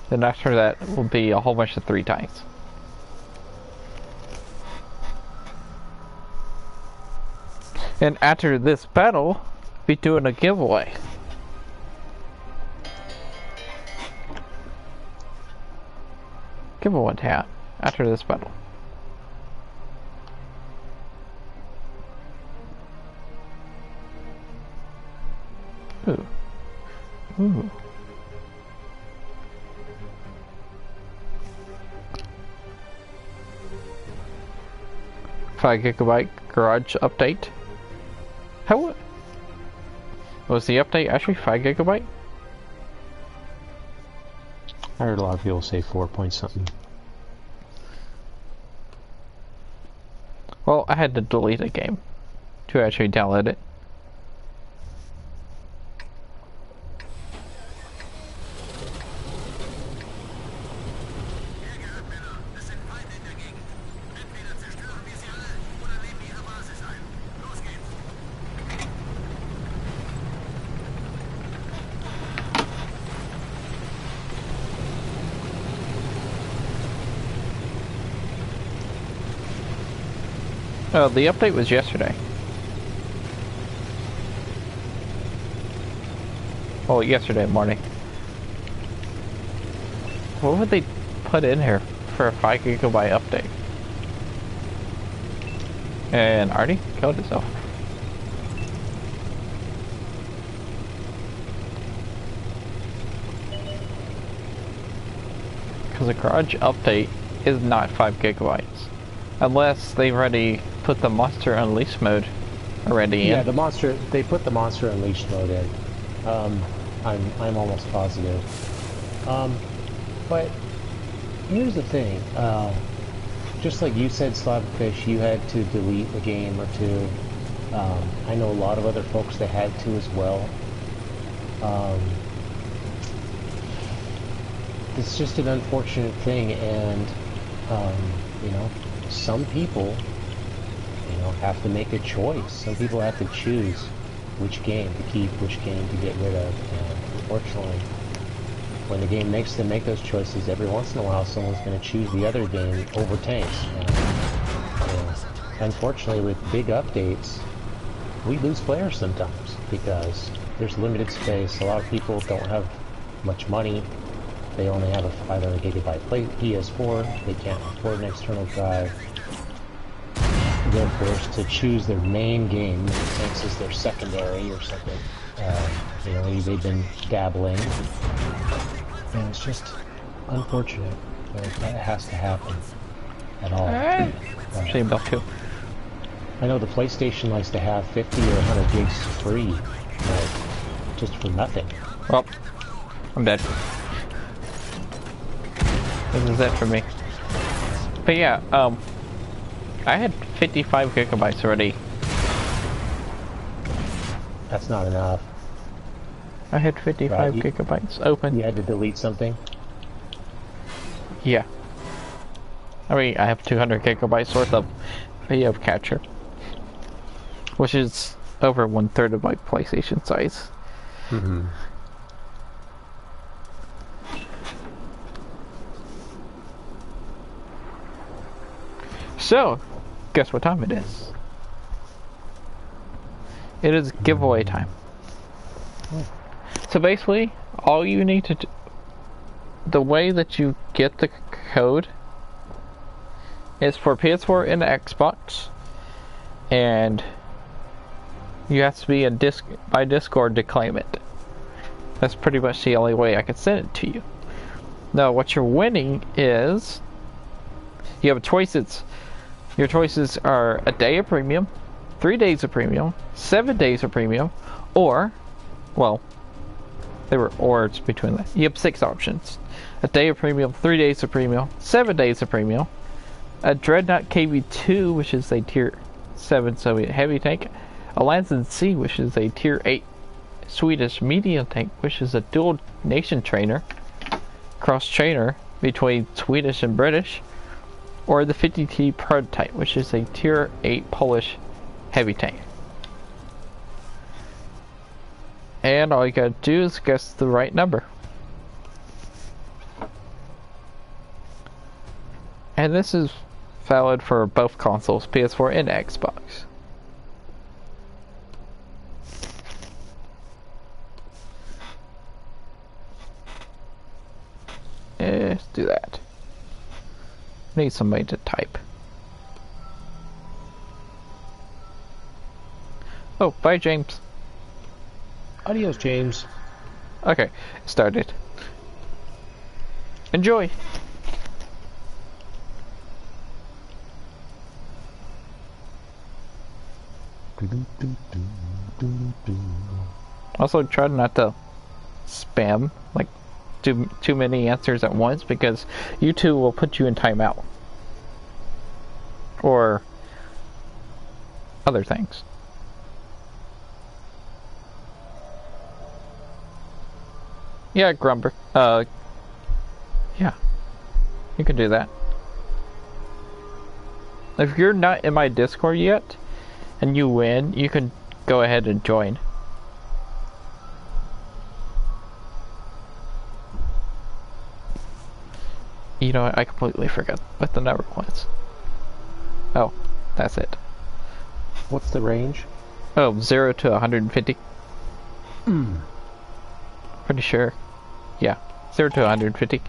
Then after that will be a whole bunch of 3 times. And after this battle, be doing a giveaway. Giveaway hat after this battle. Ooh. Ooh. 5 GB garage update. How was the update actually 5 GB? I heard a lot of people say 4 point something. Well, I had to delete a game to actually download it. Oh, the update was yesterday. Well, yesterday morning. What would they put in here for a 5 GB update? And Artie killed himself. Because the garage update is not 5 GB. Unless they've already put the Monster Unleashed mode already in. Yeah, they put the Monster Unleashed mode in. I'm almost positive. But here's the thing. Just like you said, SLAPAFISH, you had to delete a game or two. I know a lot of other folks that had to as well. It's just an unfortunate thing, and you know, some people, you know, have to make a choice. Some people have to choose which game to keep, which game to get rid of, and unfortunately, when the game makes them make those choices, every once in a while someone's going to choose the other game over tanks. And, you know, unfortunately, with big updates, we lose players sometimes because there's limited space. A lot of people don't have much money. They only have a 500 gigabyte PS4. They can't afford an external drive. They're forced to choose their main game, since it's their secondary or something. You know, they've been dabbling, and it's just unfortunate. But it has to happen at all. Shame about too. I know the PlayStation likes to have 50 or 100 gigs free, like, just for nothing. Well, I'm dead. This is it for me. But yeah, I had 55 gigabytes already. That's not enough. I had 55 gigabytes open. You had to delete something? Yeah. I mean, I have 200 gigabytes worth of video capture, which is over 1/3 of my PlayStation size. Mm-hmm. So, guess what time it is? It is giveaway time. So basically, all you need to do, the way that you get the code is for PS4 and Xbox, and you have to be in by Discord to claim it. That's pretty much the only way I can send it to you. Now, what you're winning is you have choices. Your choices are a day of premium, 3 days of premium, 7 days of premium, or, well, there were ors between that. You have 6 options. A day of premium, 3 days of premium, 7 days of premium, a Dreadnought KV2, which is a tier 7 Soviet heavy tank, a Lansen C, which is a tier 8 Swedish medium tank, which is a dual nation trainer, cross trainer between Swedish and British, or the 50T prototype, which is a tier 8 Polish heavy tank. And all you gotta do is guess the right number. And this is valid for both consoles, PS4 and Xbox. Let's do that. Need somebody to type. Oh, bye, James. Adios, James. Okay, started. Enjoy. Also, try not to spam like too many answers at once, because YouTube will put you in timeout or other things. Yeah, Grumber. Yeah, you can do that. If you're not in my Discord yet and you win, you can go ahead and join. You know what? I completely forgot what the number was. Oh, that's it. What's the range? Oh, 0 to 150. Pretty sure. Yeah, 0 to 150.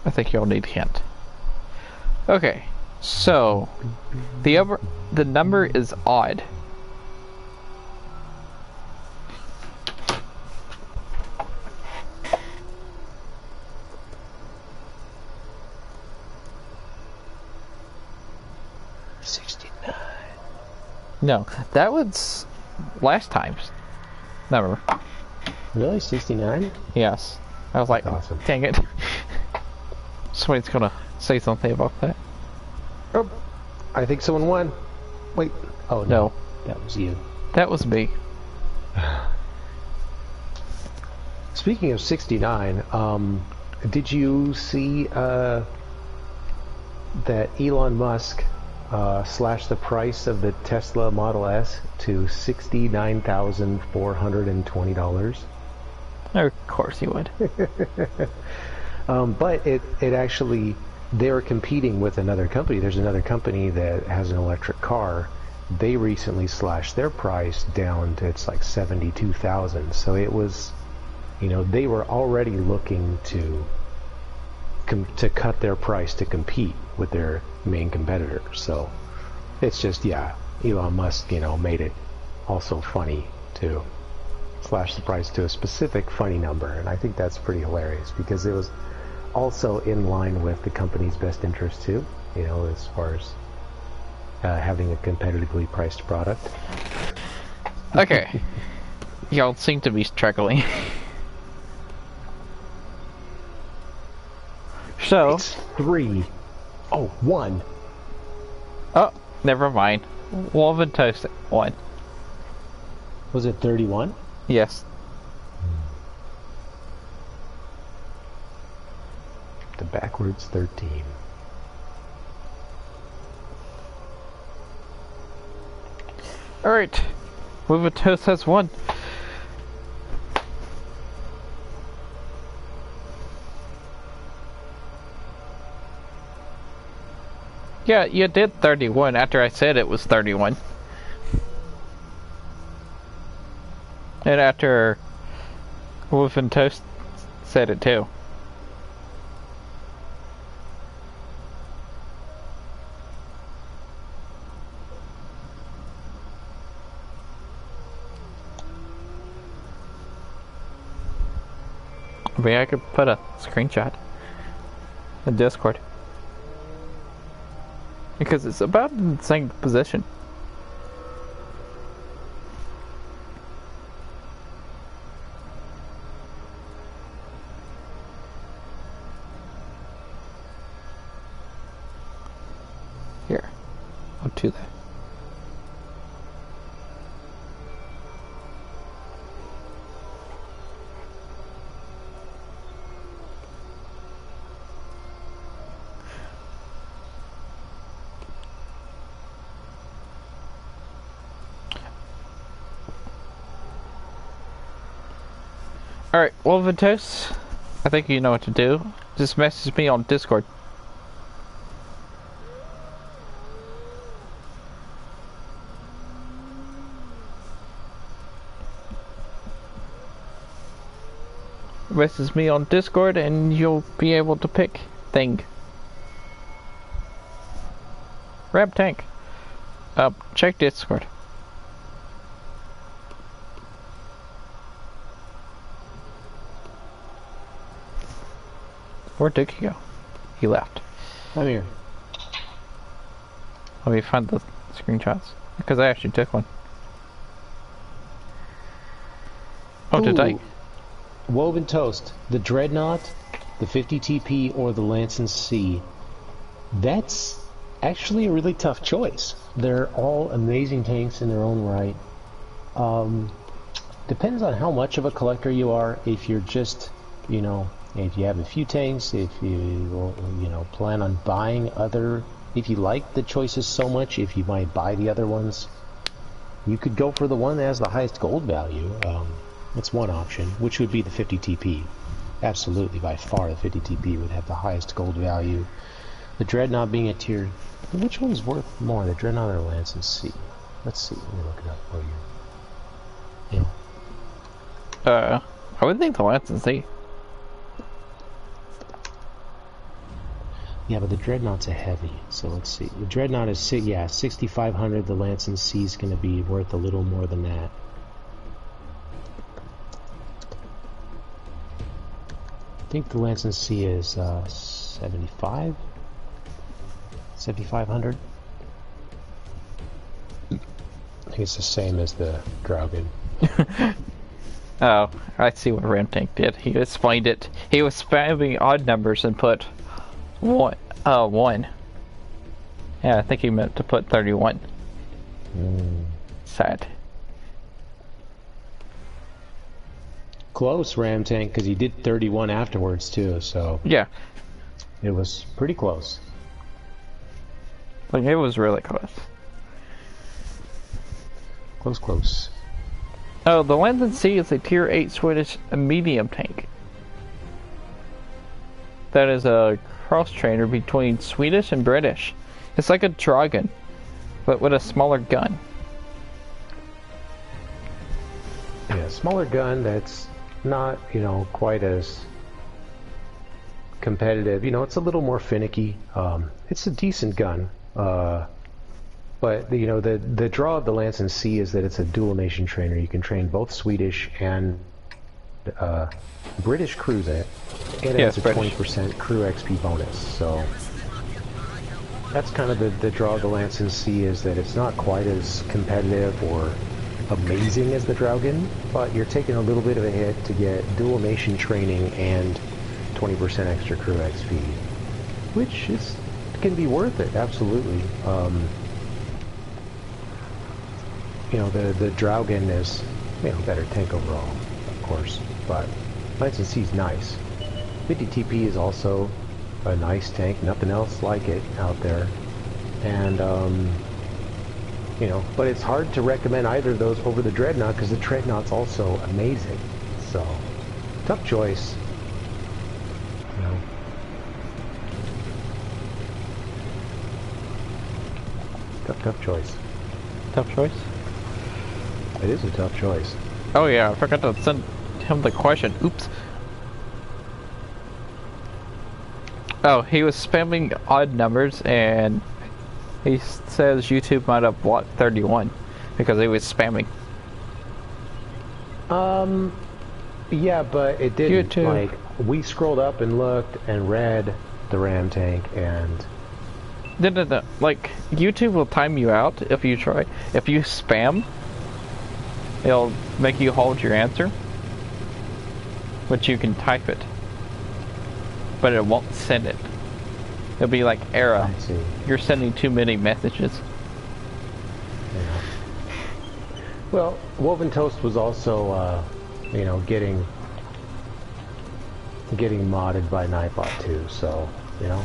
I think you'll need a hint. Okay, so the number is odd. No, that was last time's number. Really? 69? Yes. I was like, awesome. Dang it. Somebody's gonna say something about that. Oh, I think someone won. Wait. Oh, no. That was you. That was me. Speaking of 69, did you see that Elon Musk slashed the price of the Tesla Model S to $69,420? Of course you would. But it actually, they were competing with another company. There's another company that has an electric car. They recently slashed their price down to, it's like 72,000. So it was, you know, they were already looking to cut their price to compete with their main competitor. So it's just, yeah, Elon Musk, you know, made it also funny to slash the price to a specific funny number, and I think that's pretty hilarious because it was also in line with the company's best interest too, you know, as far as having a competitively priced product. Okay. Y'all seem to be struggling. So it's 3. Oh, 1. Oh, never mind. Wolf and Toast 1. Was it 31? Yes. The backwards 13. Alright. Wolf and Toast has 1. Yeah, you did 31 after I said it was 31. And after Wolf and Toast said it too. Maybe I could put a screenshot in Discord. Because it's about in the same position. Here, I'll do that. Alright, well, Vitos, I think you know what to do. Just message me on Discord. Message me on Discord and you'll be able to pick thing. Grab tank. Check Discord. Where did he go? He left. I'm here. Let me find the screenshots. Because I actually took one. Oh, did I? Woven Toast, the Dreadnought, the 50 TP, or the Lance and Sea. That's actually a really tough choice. They're all amazing tanks in their own right. Depends on how much of a collector you are. If you're just, you know, if you have a few tanks, if you plan on buying other, if you like the choices so much, if you might buy the other ones, you could go for the one that has the highest gold value. That's one option, which would be the 50 TP. Absolutely, by far, the 50 TP would have the highest gold value. The Dreadnought being a tier, which one's worth more, the Dreadnought or Lance and Sea? Let's see. Let me look it up for you. Yeah. I would think the Lance and Sea. Yeah, but the Dreadnought's a heavy, so let's see. The Dreadnought is 6,500. The Lance and Sea is going to be worth a little more than that. I think the Lance and Sea is 75? 7,500? I think it's the same as the Dragon. Oh, I see what Ramtank did. He explained it. He was spamming odd numbers and put one. Yeah, I think he meant to put 31. Sad. Close, Ramtank, because he did 31 afterwards too, so... Yeah. It was pretty close. Like, it was really close. Close. Oh, the Lance and Sea is a tier 8 Swedish medium tank. That is a cross-trainer between Swedish and British. It's like a Dragon, but with a smaller gun. Yeah, smaller gun that's not, quite as competitive. It's a little more finicky. It's a decent gun. But the draw of the Lance and Sea is that it's a dual nation trainer. You can train both Swedish and British crews and it has a 20% crew XP bonus. So that's kind of the draw of the Lance and Sea, is that it's not quite as competitive or amazing as the Dragon, but you're taking a little bit of a hit to get dual nation training and 20% extra crew XP, which can be worth it, absolutely. The Dragon is, better tank overall, of course, but Lance and Sea's nice. 50 TP is also a nice tank, nothing else like it out there, and but it's hard to recommend either of those over the Dreadnought, because the Dreadnought's also amazing. So, tough choice. Tough choice. Tough choice? It is a tough choice. Oh yeah, I forgot to send him the question. Oops. Oh, he was spamming odd numbers, and he says YouTube might have blocked 31 because he was spamming. Yeah, but it didn't. YouTube. Like, we scrolled up and looked and read the Ram tank, and No. Like, YouTube will time you out if you try. If you spam, it'll make you hold your answer, but you can type it, but it won't send it. It'll be like, error. I see. You're sending too many messages. Yeah. Well, Woven Toast was also, getting modded by Nightbot too. So, Yeah.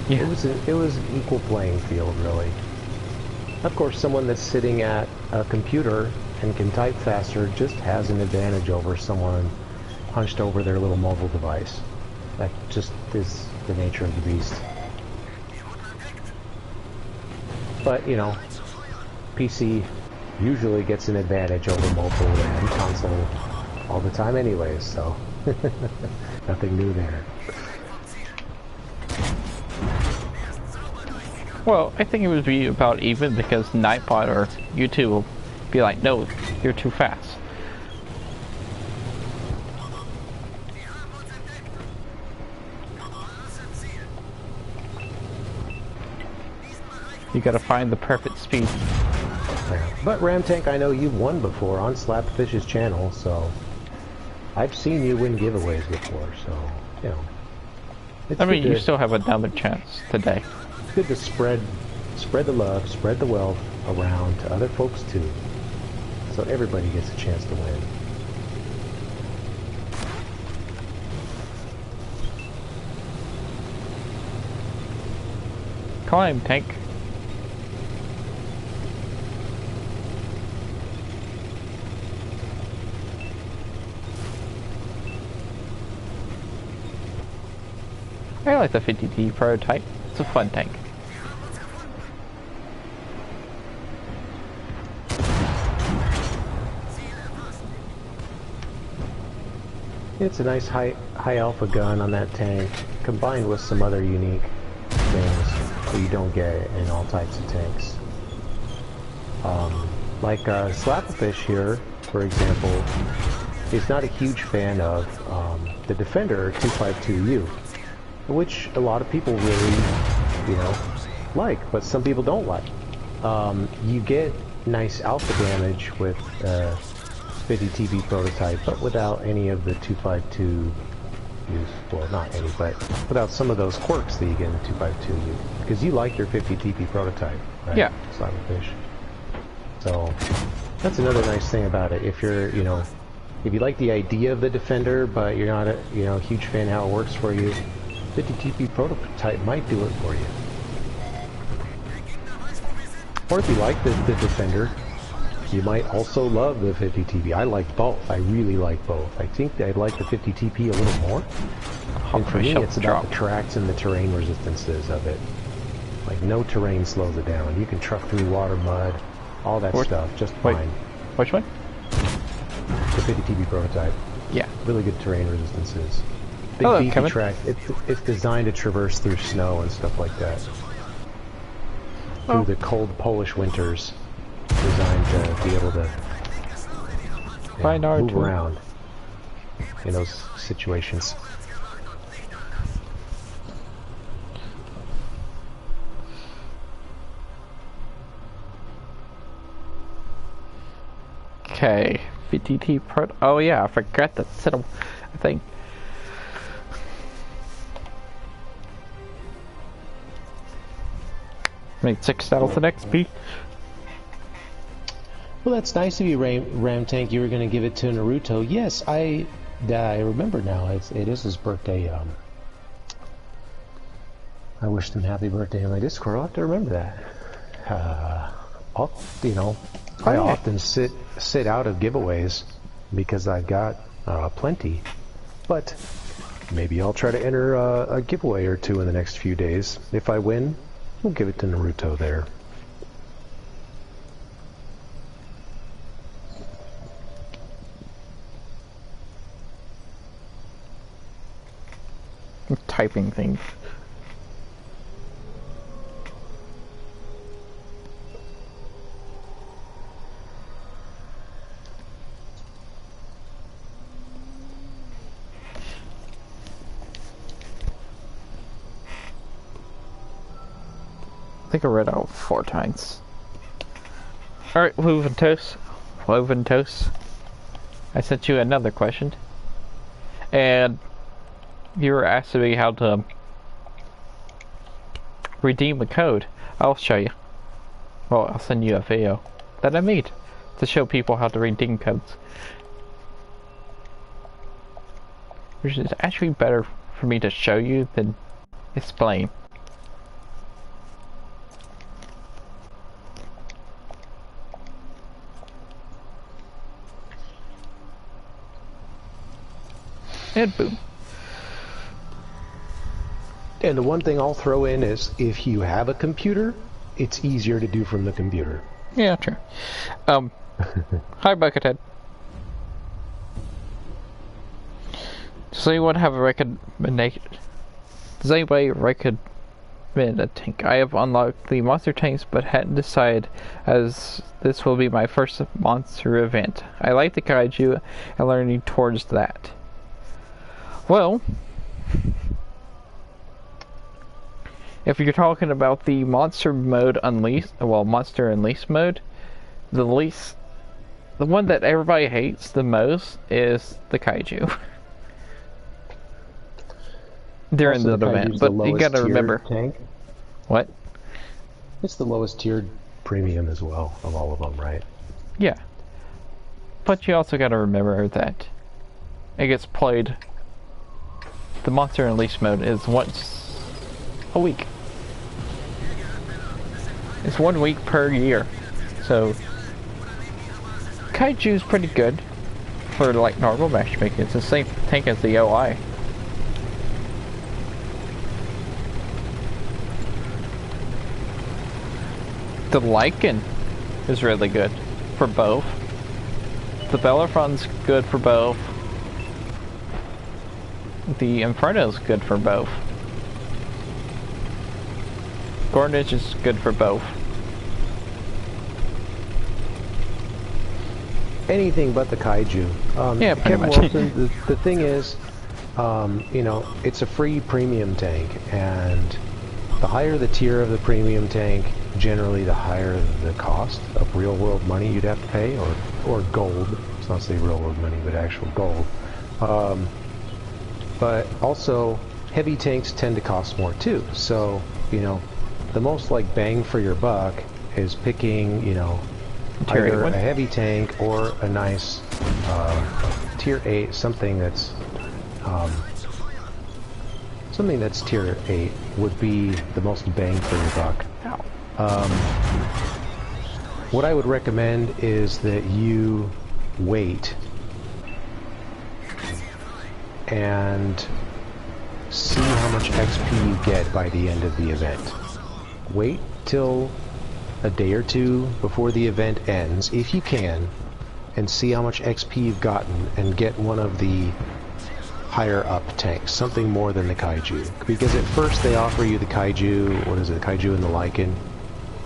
it was an equal playing field, really. Of course, someone that's sitting at a computer and can type faster just has an advantage over someone hunched over their little mobile device. That just is the nature of the beast. But, you know, PC usually gets an advantage over mobile and console all the time anyways, so nothing new there. Well, I think it would be about even because Nightbot or YouTube will be like, no, you're too fast. You gotta find the perfect speed. But Ramtank, I know you've won before on SLAPAFISH's channel, so I've seen you win giveaways before, so, you know. I mean, you still have another chance today. It's good to spread the love, spread the wealth around to other folks too, so everybody gets a chance to win. Climb, tank. I like the 50T prototype. It's a fun tank. It's a nice high alpha gun on that tank, combined with some other unique things that you don't get in all types of tanks. Like SLAPAFISH here, for example, is not a huge fan of the Defender 252U. Which a lot of people really, you know, like, but some people don't like. You get nice alpha damage with 50 TP prototype, but without any of the 252 use. Well, not any, but without some of those quirks that you get in the 252U. Because you like your 50 TP prototype, right? Yeah. SLAPAFISH. So that's another nice thing about it. If you're, you know, if you like the idea of the Defender, but you're not a, you know, huge fan of how it works for you, 50 TP prototype might do it for you. Or if you like the Defender, you might also love the 50 TP. I like both. I really like both. I think I like the 50 TP a little more. And for me, it's about the tracks and the terrain resistances of it. Like, no terrain slows it down. You can truck through water, mud, all that stuff just fine. Which one? The 50 TP prototype. Yeah. Really good terrain resistances. Big beefy track. It's designed to traverse through snow and stuff like that. Through the cold Polish winters. Designed to be able to move around in those situations. Okay, 50T Pro. Oh yeah, I forgot that set of. I think. Made 6,000 XP. Well, that's nice of you, Ramtank. You were going to give it to Naruto. Yes, I remember now. It is his birthday. I wished him happy birthday on my Discord. I'll have to remember that. You know, I often sit out of giveaways because I've got plenty. But maybe I'll try to enter a giveaway or two in the next few days. If I win, we'll give it to Naruto there. Typing things. I think I read out 4 times. Alright, Woven Toast. I sent you another question. And you were asking me how to redeem a code. I'll show you. Well, I'll send you a video that I made to show people how to redeem codes. Which is actually better for me to show you than explain. And boom. And the one thing I'll throw in is, if you have a computer, it's easier to do from the computer. Yeah, true. Hi, Buckethead. Does anyone have a recommendation? Does anybody recommend a tank? I have unlocked the monster tanks, but hadn't decided, as this will be my first monster event. I like the kaiju and learning towards that. Well, if you're talking about the monster mode unleashed, well, monster unleashed mode, the one that everybody hates the most is the kaiju. During the event, but you gotta remember. Tank. What? It's the lowest tiered premium as well of all of them, right? Yeah. But you also gotta remember that it gets played. The monster unleashed mode is once a week. It's 1 week per year, so kaiju's pretty good for like normal matchmaking. It's the same tank as the OI. The Lycan is really good for both. The Bellerophon's good for both. The Inferno's good for both. Gornage is good for both. Anything but the kaiju. Yeah, pretty Kevin much. Wilson, the thing is, you know, it's a free premium tank, and the higher the tier of the premium tank, generally the higher the cost of real world money you'd have to pay, or gold. Let's not say real world money, but actual gold. But also, heavy tanks tend to cost more too. So, you know, the most like bang for your buck is picking, you know, either a heavy tank or a nice tier 8, something that's tier 8 would be the most bang for your buck. What I would recommend is that you wait and see how much XP you get by the end of the event. Wait till a day or two before the event ends, if you can, and see how much XP you've gotten, and get one of the higher up tanks, something more than the kaiju. Because at first they offer you the kaiju, what is it, the kaiju and the Lycan,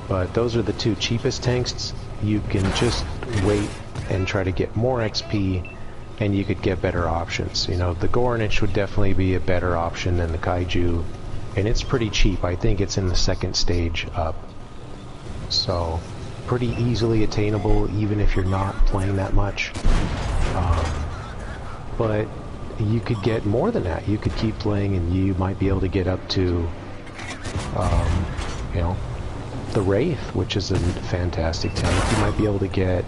but those are the two cheapest tanks. You can just wait and try to get more XP, and you could get better options. You know, the Gornich would definitely be a better option than the kaiju, and it's pretty cheap. I think it's in the second stage up. So, pretty easily attainable, even if you're not playing that much. But you could get more than that. You could keep playing, and you might be able to get up to, you know, the Wraith, which is a fantastic tank. You might be able to get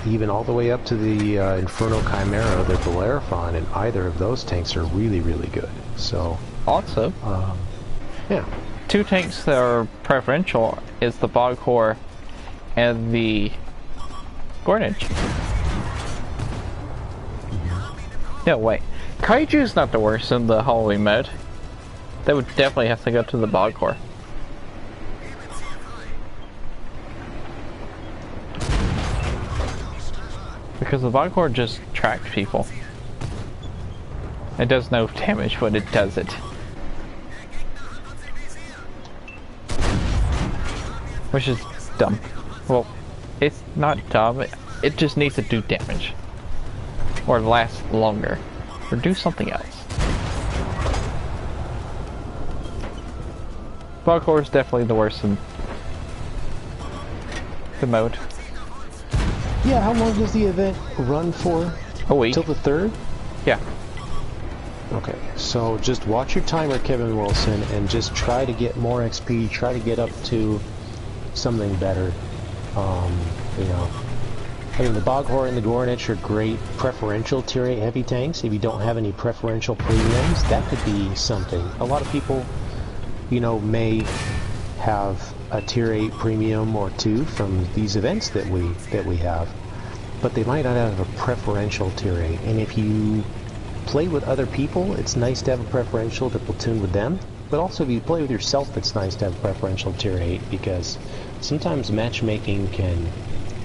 even all the way up to the Inferno Chimera, the Bellerophon, and either of those tanks are really, really good. So, also, yeah. Two tanks that are preferential is the Boghor and the Gornage. No, wait. Kaiju's not the worst in the Halloween mode. They would definitely have to go to the Boghor. Because the Boghor just tracks people. It does no damage when it does it. Which is dumb. Well, it's not dumb, it just needs to do damage. Or last longer. Or do something else. Boghor is definitely the worst in the mode. Yeah, how long does the event run for? A week. Till the 3rd? Yeah. Okay, so just watch your timer, Kevin Wilson, and just try to get more XP, try to get up to something better. You know, I mean, the Boghor and the Gornich are great preferential tier 8 heavy tanks. If you don't have any preferential premiums, that could be something. A lot of people, you know, may have a tier 8 premium or two from these events that we have, but they might not have a preferential tier 8. And if you play with other people, it's nice to have a preferential to platoon with them. But also, if you play with yourself, it's nice to have a preferential tier 8, because sometimes matchmaking can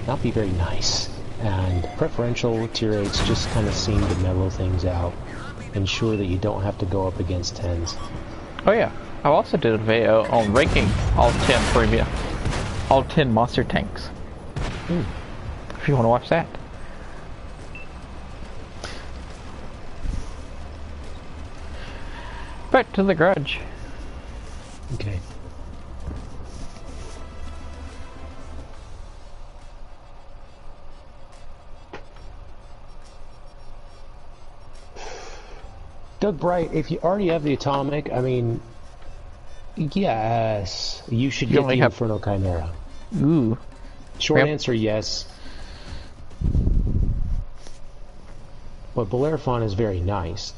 not be very nice. And preferential tier 8s just kind of seem to mellow things out, ensure that you don't have to go up against 10s. Oh yeah, I also did a video on ranking all 10 monster tanks. If you want to watch that. Back to the Grudge. Okay. Doug Bright, if you already have the atomic, I mean, yes, you should get the Inferno Chimera. Ooh. Short answer, yes. But Bellerophon is very nice.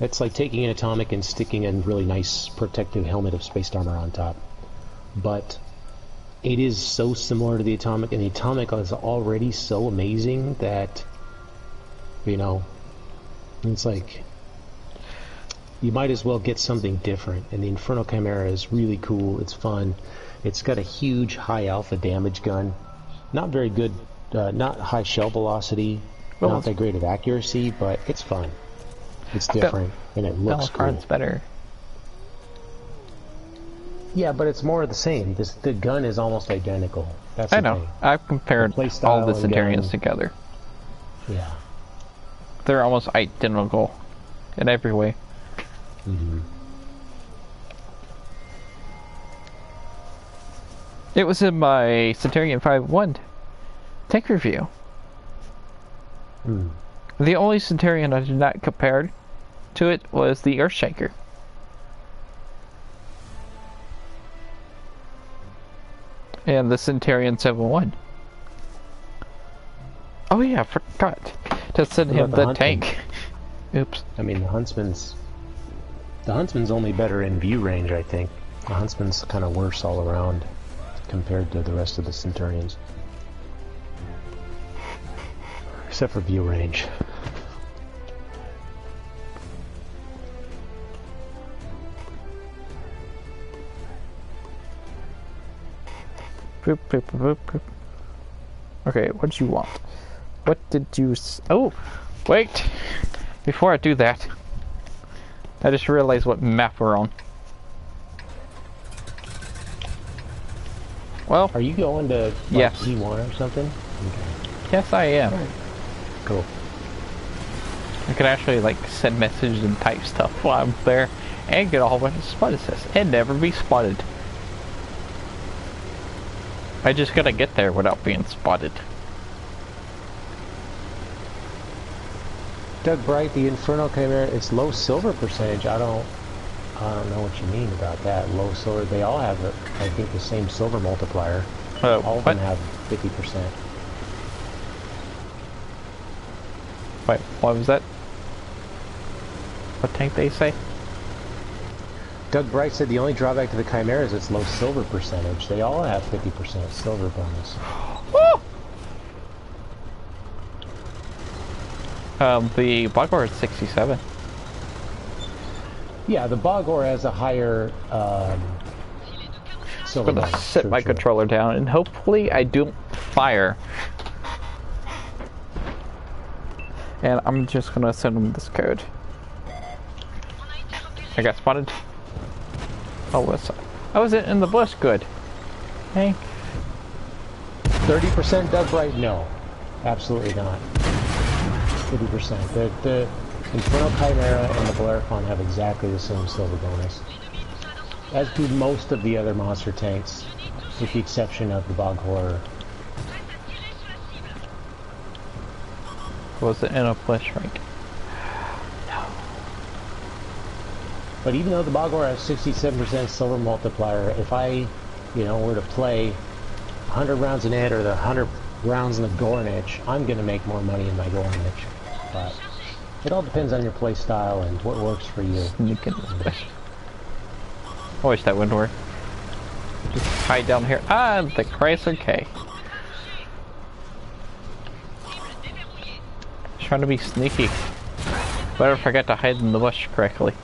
It's like taking an atomic and sticking a really nice protective helmet of spaced armor on top. But it is so similar to the atomic, and the atomic is already so amazing that, you know, it's like you might as well get something different. And the Inferno Chimera is really cool. It's fun. It's got a huge high alpha damage gun. Not very good, not high shell velocity, not that great of accuracy, but it's fun. It's different, and it looks cool. It's better. Yeah, but it's more of the same. The gun is almost identical. That's I know. I've compared all the Centurions together. Yeah. They're almost identical in every way. Mm-hmm. It was in my Centurion 5-1 tank review. The only Centurion I did not compare to it was the Earthshaker. And the Centurion 7-1. Oh yeah, I forgot to send him the tank. Oops. I mean, the Huntsman's only better in view range, I think. The Huntsman's kind of worse all around compared to the rest of the Centurions. Except for view range. Boop, boop, boop, boop. Okay, what do you want? What did you oh, wait! Before I do that, I just realized what map we're on. Well, are you going to yes. P1 or something? Okay. Yes, I am. Right. Cool. I can actually like send messages and type stuff while I'm there, and get a whole bunch of spot assists, and never be spotted. I just gotta get there without being spotted. Doug Bright, the Inferno Chimera, it's low silver percentage. I don't know what you mean about that. Low silver. They all have, I think, the same silver multiplier. All of them have 50%. Wait, what was that? What tank they say? Doug Bright said the only drawback to the Chimera is its low silver percentage. They all have 50% silver bonus. Woo! The Bogor is 67. Yeah, the Bogor has a higher silver bonus. I'm gonna set my controller down, and hopefully I don't fire. And I'm just gonna send them this code. I got spotted. Oh, was it in the bush? Good. Hey. 30% Doug Bright? No, absolutely not. 50%. The Inferno Chimera and the Bellerophon have exactly the same silver bonus, as do most of the other monster tanks, with the exception of the Bog Horror. Was it in a flesh rank? No. But even though the Bog Horror has 67% silver multiplier, if I, were to play 100 rounds in it or the 100 rounds in the Gornich, I'm going to make more money in my Gornich. But it all depends on your play style and what works for you. I wish that wouldn't work. Just hide down here. Ah, the Chrysler K. Trying to be sneaky. But I forgot to hide in the bush correctly.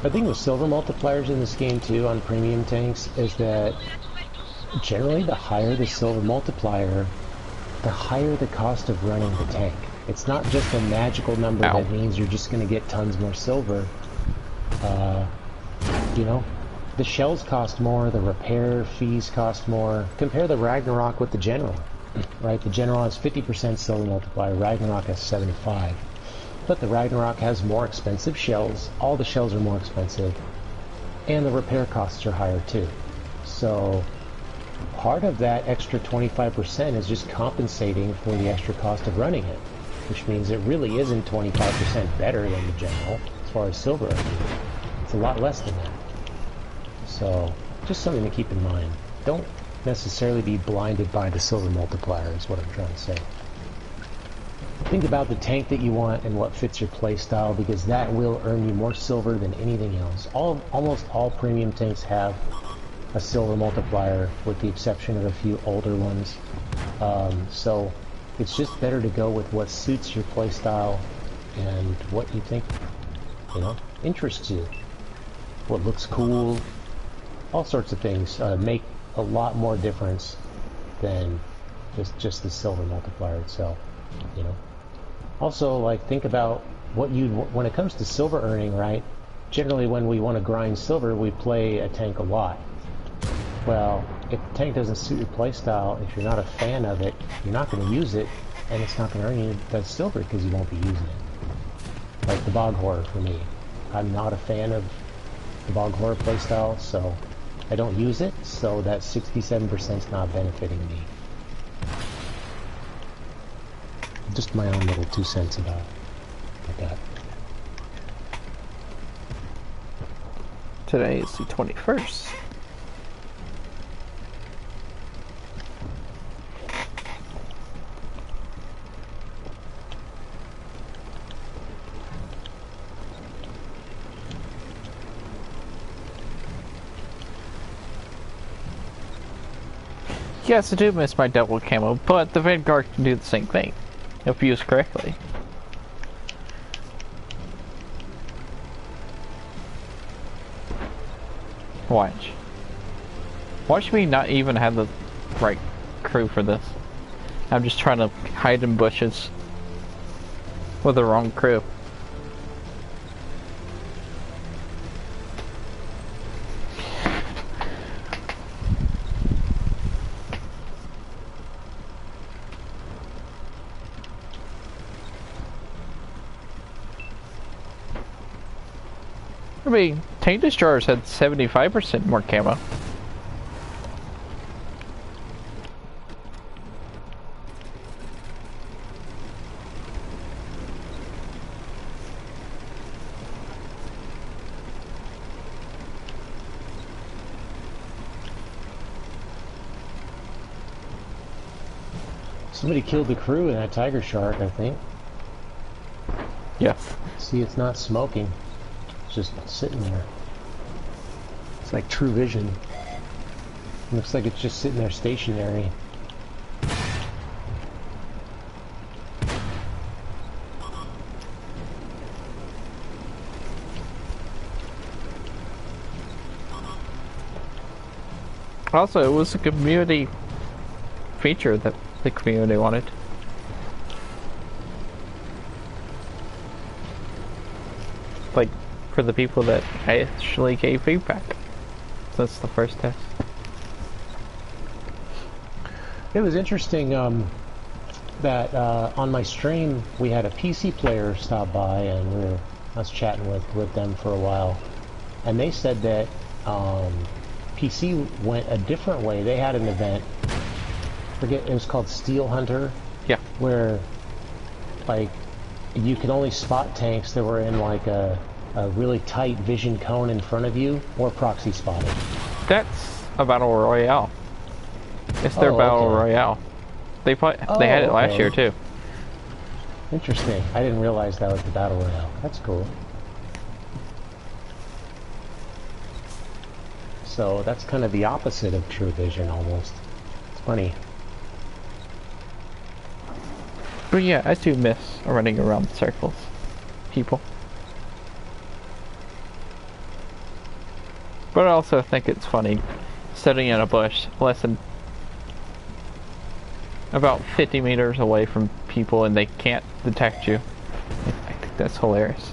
I think with silver multipliers in this game too on premium tanks is that generally the higher the silver multiplier, the higher the cost of running the tank. It's not just a magical number that means you're just going to get tons more silver. You know, the shells cost more, the repair fees cost more. Compare the Ragnarok with the General, right? The General has 50% silver multiplier, Ragnarok has 75. But the Ragnarok has more expensive shells, all the shells are more expensive, and the repair costs are higher too. So part of that extra 25% is just compensating for the extra cost of running it, which means it really isn't 25% better than the General as far as silver. It's a lot less than that. So just something to keep in mind. Don't necessarily be blinded by the silver multiplier is what I'm trying to say. Think about the tank that you want and what fits your playstyle, because that will earn you more silver than anything else. Almost all premium tanks have a silver multiplier, with the exception of a few older ones. So it's just better to go with what suits your playstyle and what you think, you know, interests you. What looks cool, all sorts of things make a lot more difference than just the silver multiplier itself, you know. Also, like, think about what when it comes to silver earning, right? Generally, when we want to grind silver, we play a tank a lot. Well, if the tank doesn't suit your playstyle, if you're not a fan of it, you're not going to use it, and it's not going to earn you that silver because you won't be using it. Like the Bog Horror for me. I'm not a fan of the Bog Horror playstyle, so I don't use it, so that 67% is not benefiting me. Just my own little 2 cents about that. Today is the 21st. Yes, I do miss my double camo, but the Vanguard can do the same thing, if used correctly. Watch. Watch me not even have the right crew for this. I'm just trying to hide in bushes with the wrong crew. I mean, tank destroyers had 75% more camo. Somebody killed the crew in that tiger shark, I think. Yes. See, it's not smoking. Just sitting there. It's like true vision. Looks like it's just sitting there stationary. Also, it was a community feature that the community wanted. Like, for the people that actually gave feedback. That's the first test. It was interesting that on my stream we had a PC player stop by, and I was chatting with them for a while, and they said that PC went a different way. They had an event, it was called Steel Hunter. Yeah. Where, like, you could only spot tanks that were in like a really tight vision cone in front of you, or proxy spotted. That's a battle royale. It's their battle royale. They had it last year too. Interesting. I didn't realize that was the battle royale. That's cool. So that's kind of the opposite of true vision almost. It's funny. But yeah, I do miss running around in circles. People. But I also think it's funny sitting in a bush less than about 50 meters away from people and they can't detect you. I think that's hilarious.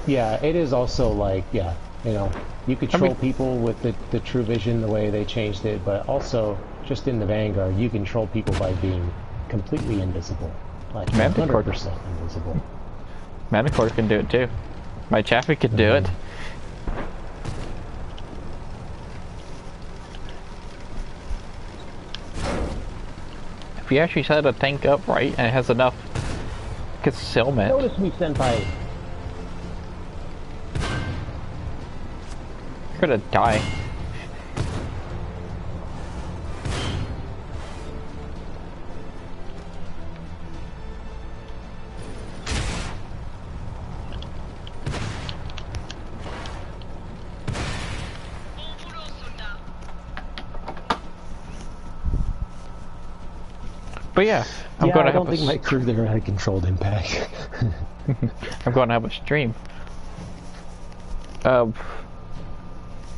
Yeah, it is also like, yeah, you know, you could troll people with the True Vision the way they changed it, but also just in the Vanguard, you can troll people by being completely invisible. Like 100% invisible. Manicord can do it too. My Chaffee can do it. If you actually set a tank up right and it has enough concealment. Notice me, Senpai. You're gonna die. But yeah, I'm gonna I don't think my crew there had controlled impact. I'm gonna have a stream.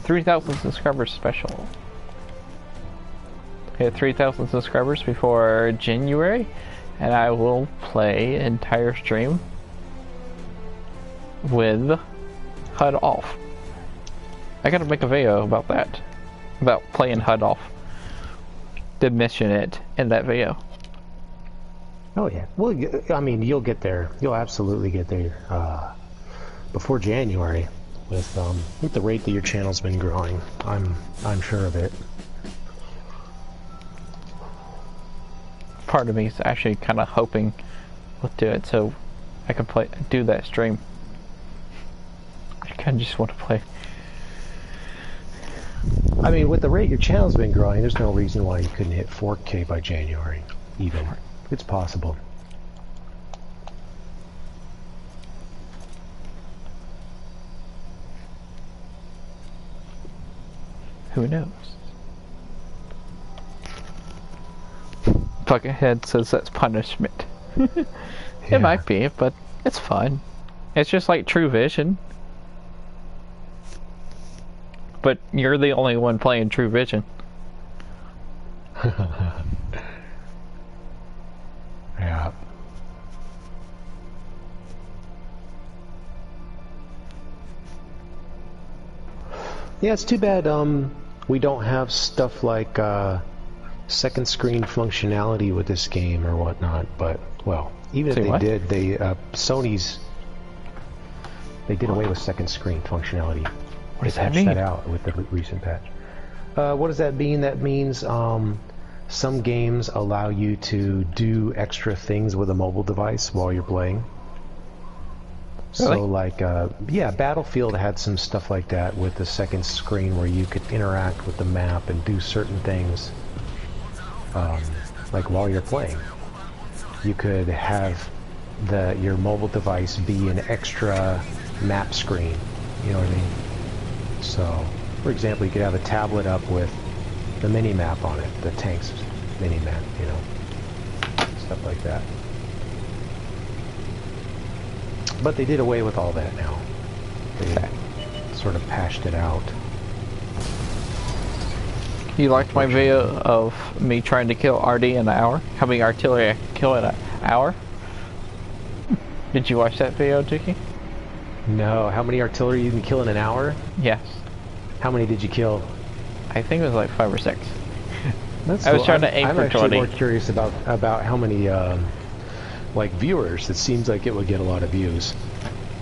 3,000 subscribers special. Hit 3,000 subscribers before January, and I will play entire stream with HUD off. I gotta make a video about that, about playing HUD off. Did mention it in that video. Oh yeah, well, I mean, you'll get there. You'll absolutely get there before January with the rate that your channel's been growing. I'm sure of it. Part of me is actually kind of hoping we'll do it so I can do that stream. I kind of just want to play. I mean, with the rate your channel's been growing, there's no reason why you couldn't hit 4K by January, even. It's possible. Who knows? Buckethead says that's punishment. It might be, but it's fun. It's just like True Vision. But you're the only one playing True Vision. Yeah. Yeah, it's too bad we don't have stuff like second screen functionality with this game or whatnot, but well, even if they did, Sony's did away with second screen functionality. What does that mean? That out with the recent patch. What does that mean? That means some games allow you to do extra things with a mobile device while you're playing. Really? So like, yeah, Battlefield had some stuff like that with the second screen where you could interact with the map and do certain things, like while you're playing. You could have your mobile device be an extra map screen, you know what I mean? So, for example, you could have a tablet up with the mini-map on it, the tank's mini-map, you know, stuff like that. But they did away with all that now. They sort of patched it out. You liked my video of me trying to kill RD in an hour? How many artillery I could kill in an hour? Did you watch that video, Dookie? No, how many artillery you can kill in an hour? Yes. How many did you kill? I think it was like 5 or 6. That's I was trying to aim for 20. I'm actually more curious about how many like viewers. It seems like it would get a lot of views.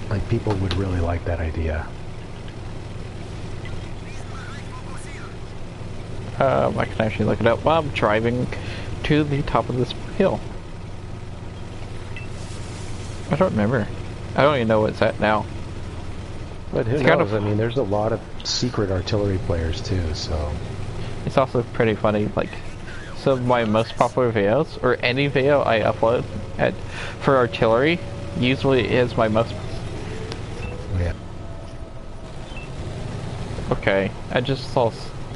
Like people would really like that idea. I can actually look it up while I'm driving to the top of this hill. I don't remember. I don't even know what's at now. But who knows? I mean, there's a lot of secret artillery players too, so... It's also pretty funny, like, some of my most popular videos, or any video I upload for artillery, usually is my most... Yeah. Okay, I just saw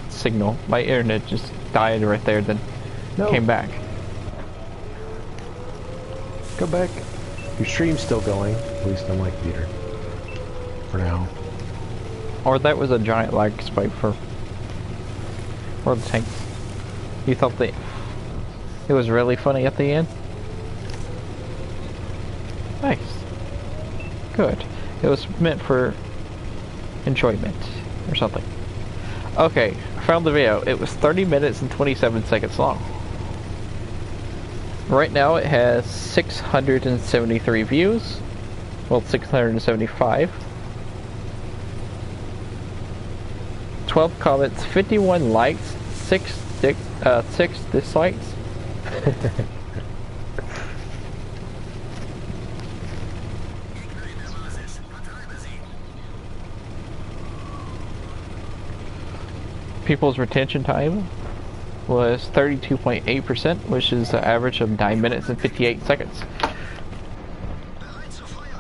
signal. My internet just died right there, then came back. Go back. Your stream's still going, at least on my computer. For now. Or that was a giant lag spike for the tanks. You thought that it was really funny at the end? Nice. Good. It was meant for enjoyment or something. Okay, I found the video. It was 30 minutes and 27 seconds long. Right now it has 673 views. Well, 675. 12 comments, 51 likes, 6 dislikes. People's retention time was 32.8%, which is an average of 9 minutes and 58 seconds.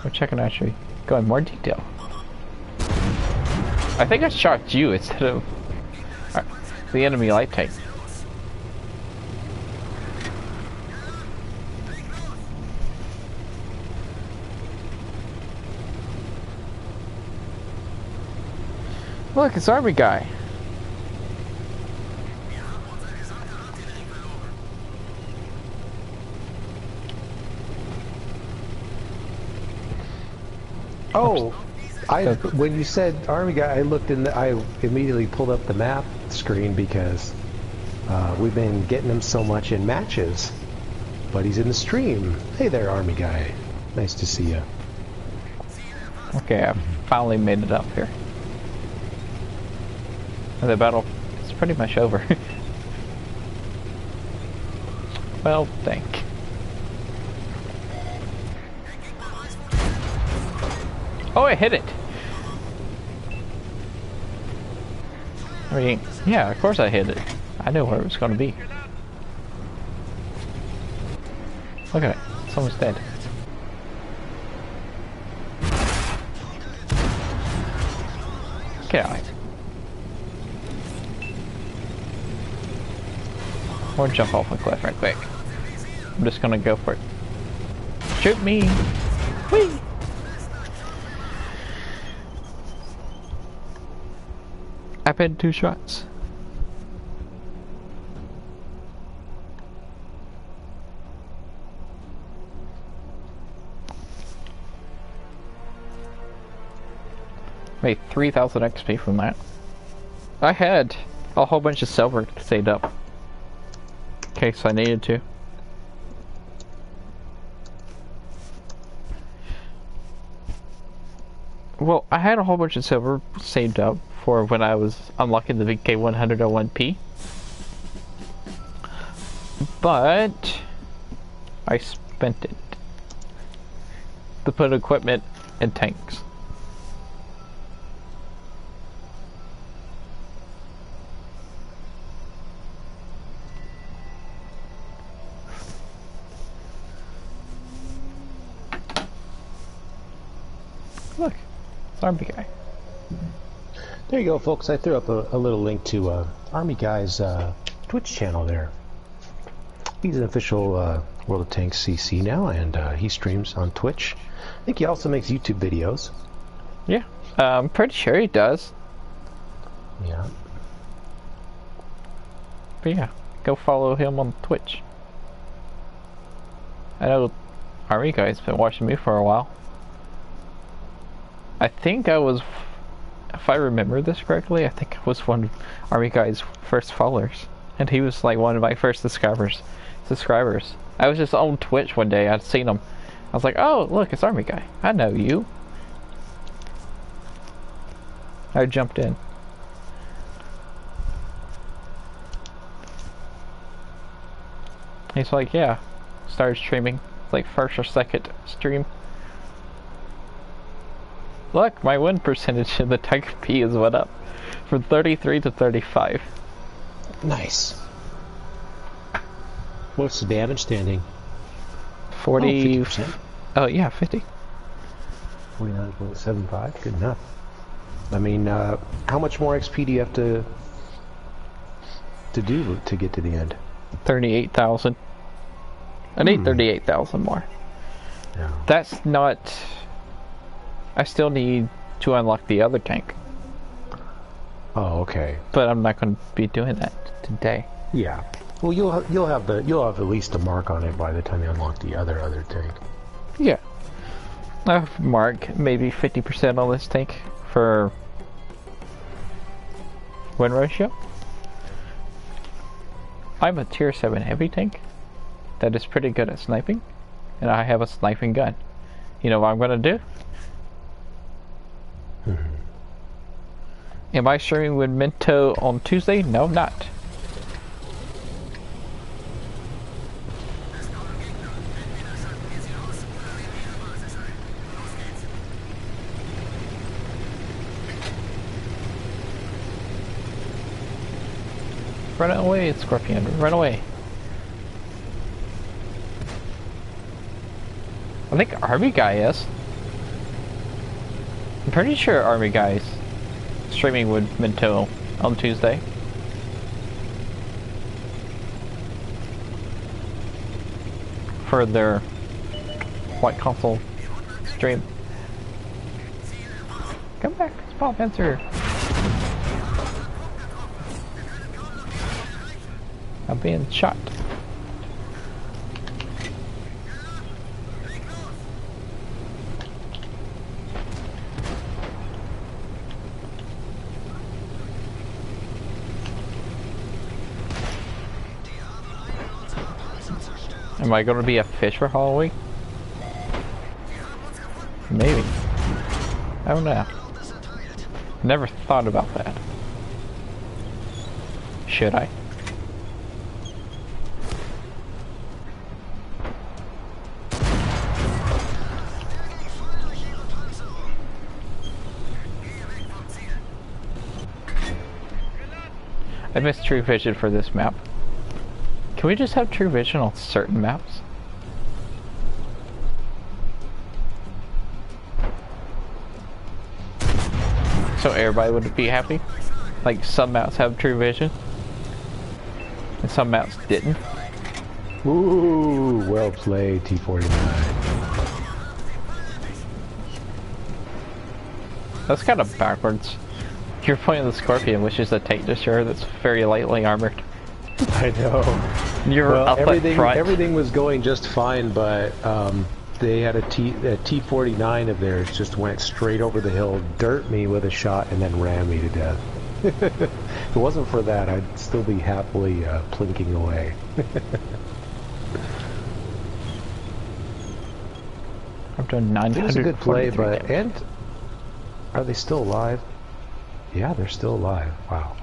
Which I can actually go in more detail. I think I shot you instead of the enemy light tank. Look, it's Army Guy. Oh, when you said Army Guy, I looked in. I immediately pulled up the map screen because we've been getting him so much in matches. But he's in the stream. Hey there, Army Guy. Nice to see you. Okay, I finally made it up here. And the battle is pretty much over. Well, thank. Oh, I hit it! I mean, yeah, of course I hit it. I knew where it was going to be. Look at it. Someone's dead. Get out. Or jump off a cliff right quick. I'm just gonna go for it. Shoot me! Whee! I've had 2 shots. Made 3,000 XP from that. I had a whole bunch of silver saved up. In case I needed to. Well, I had a whole bunch of silver saved up for when I was unlocking the VK101P. But I spent it to put equipment in tanks. Look, it's Army Guy. There you go, folks. I threw up a little link to Army Guy's Twitch channel there. He's an official World of Tanks CC now, and he streams on Twitch. I think he also makes YouTube videos. Yeah, I'm pretty sure he does. Yeah. But yeah, go follow him on Twitch. I know Army Guy's been watching me for a while. I think I was, if I remember this correctly, I think I was one of Army Guy's first followers. And he was like one of my first subscribers. I was just on Twitch one day, I'd seen him. I was like, oh, look, it's Army Guy. I know you. I jumped in. He's like, yeah, started streaming. Like first or second stream. Look, my win percentage in the Tiger P is went up from 33 to 35. Nice. What's the damage standing? 40. Oh, 50%. Oh yeah, 50. 49.75. Good enough. I mean, how much more XP do you have to do to get to the end? 38,000. I need 38,000 more. Yeah. That's not... I still need to unlock the other tank. Oh, okay. But I'm not going to be doing that today. Yeah. Well, you'll have at least a mark on it by the time you unlock the other tank. Yeah. I'll mark maybe 50% on this tank for win ratio. I'm a tier 7 heavy tank that is pretty good at sniping, and I have a sniping gun. You know what I'm gonna do? Am I streaming with Minto on Tuesday? No, I'm not. Run away, Scorpion. Run away. I think Army Guy is. I'm pretty sure Army Guy is streaming with Minto on Tuesday. For their White Console stream. Come back, Spot Fencer. I'm being shot. Am I going to be a fish for Halloween? Maybe. I don't know. Never thought about that. Should I? I missed True Vision for this map. Can we just have True Vision on certain maps? So everybody would be happy? Like some maps have True Vision and some maps didn't? Ooh, well played, T49. That's kind of backwards. You're playing the Scorpion, which is a tank destroyer that's very lightly armored. I know. You're up at front. Everything was going just fine, but they had a T49 of theirs just went straight over the hill, dirt me with a shot, and then ran me to death. If it wasn't for that, I'd still be happily plinking away. I've done 900. It was a good play, but and are they still alive? Yeah, they're still alive. Wow.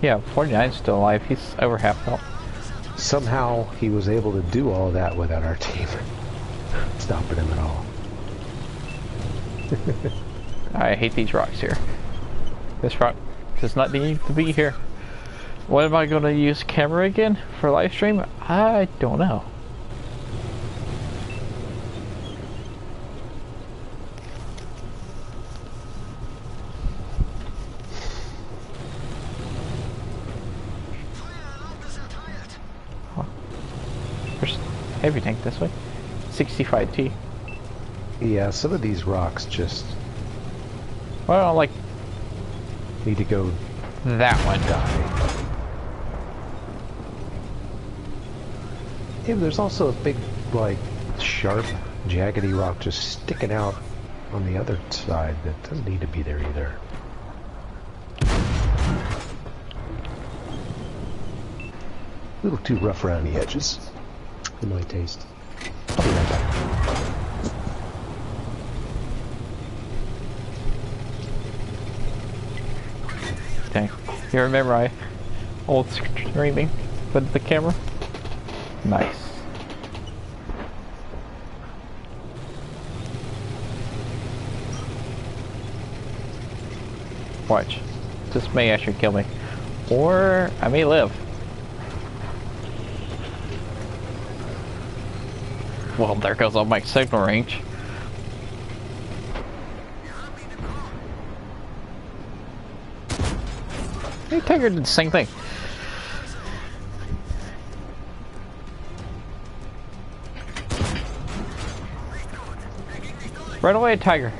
Yeah, 49's still alive. He's over half health. Somehow he was able to do all that without our team stopping him at all. I hate these rocks here. This rock does not need to be here. What am I going to use camera again for live stream? I don't know. There's heavy tank this way. 65T. Yeah, some of these rocks just... Well, like... need to go... that one. Die. Yeah, but there's also a big, like, sharp, jaggedy rock just sticking out on the other side that doesn't need to be there either. A little too rough around the edges, for my taste. I'll be right back. Okay, you remember I old streaming with the camera? Nice. Watch. This may actually kill me. Or I may live. Well, there goes all my signal range. Hey, Tiger did the same thing. Run away, tiger.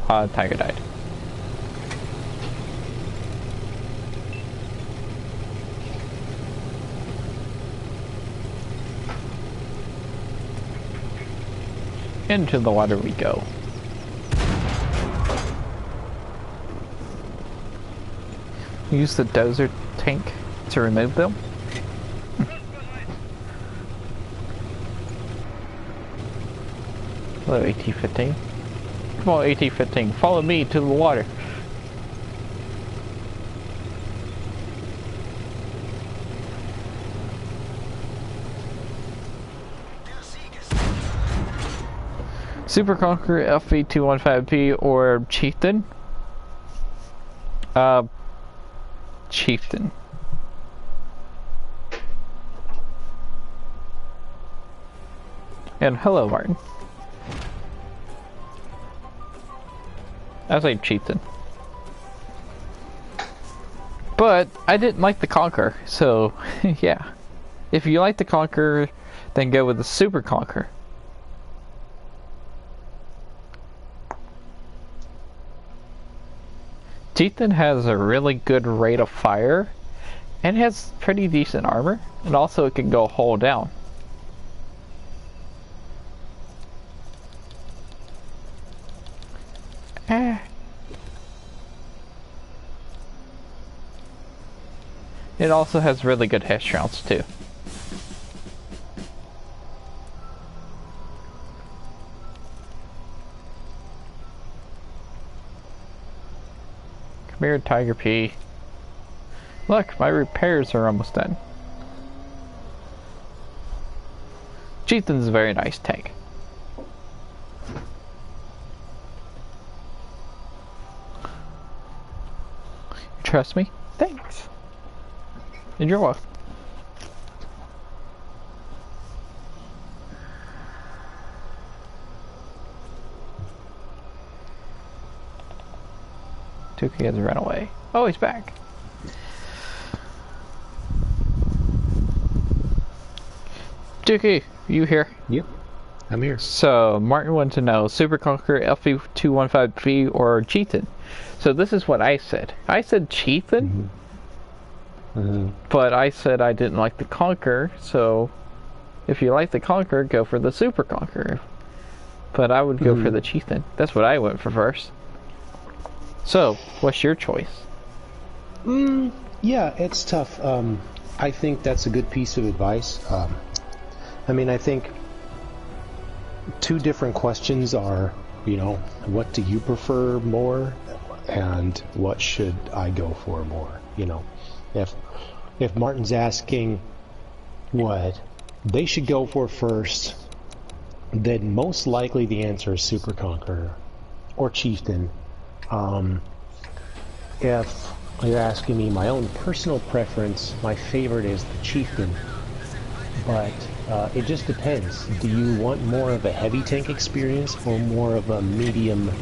Tiger died. Into the water we go. Use the dozer tank to remove them. Hello, AT-15. Come on, AT-15, follow me to the water. Super Conqueror, FV215P, or Chieftain? Chieftain. And hello, Martin. I say Chieftain. But I didn't like the Conqueror, so yeah. If you like the Conqueror, then go with the Super Conqueror. Chieftain has a really good rate of fire and has pretty decent armor, and also it can go hull down. It also has really good head rounds too. Come here, Tiger P. Look, my repairs are almost done. Chieftain's a very nice tank. Trust me? Thanks. And you're welcome. Tuki has run away. Oh, he's back. Tuki, you here? Yep, I'm here. So, Martin wanted to know, Super Conqueror, FV215P, or Chieftain? So this is what I said. I said Chieftain, but I said I didn't like the Conqueror, so if you like the Conqueror, go for the Super Conqueror. But I would go for the Chieftain. That's what I went for first. So, what's your choice? Yeah, it's tough. I think that's a good piece of advice. I mean, I think two different questions are, you know, what do you prefer more, and what should I go for more? You know, if Martin's asking what they should go for first, then most likely the answer is Super Conqueror or Chieftain. If you're asking me my own personal preference, my favorite is the Chieftain, but it just depends. Do you want more of a heavy tank experience or more of a medium-esque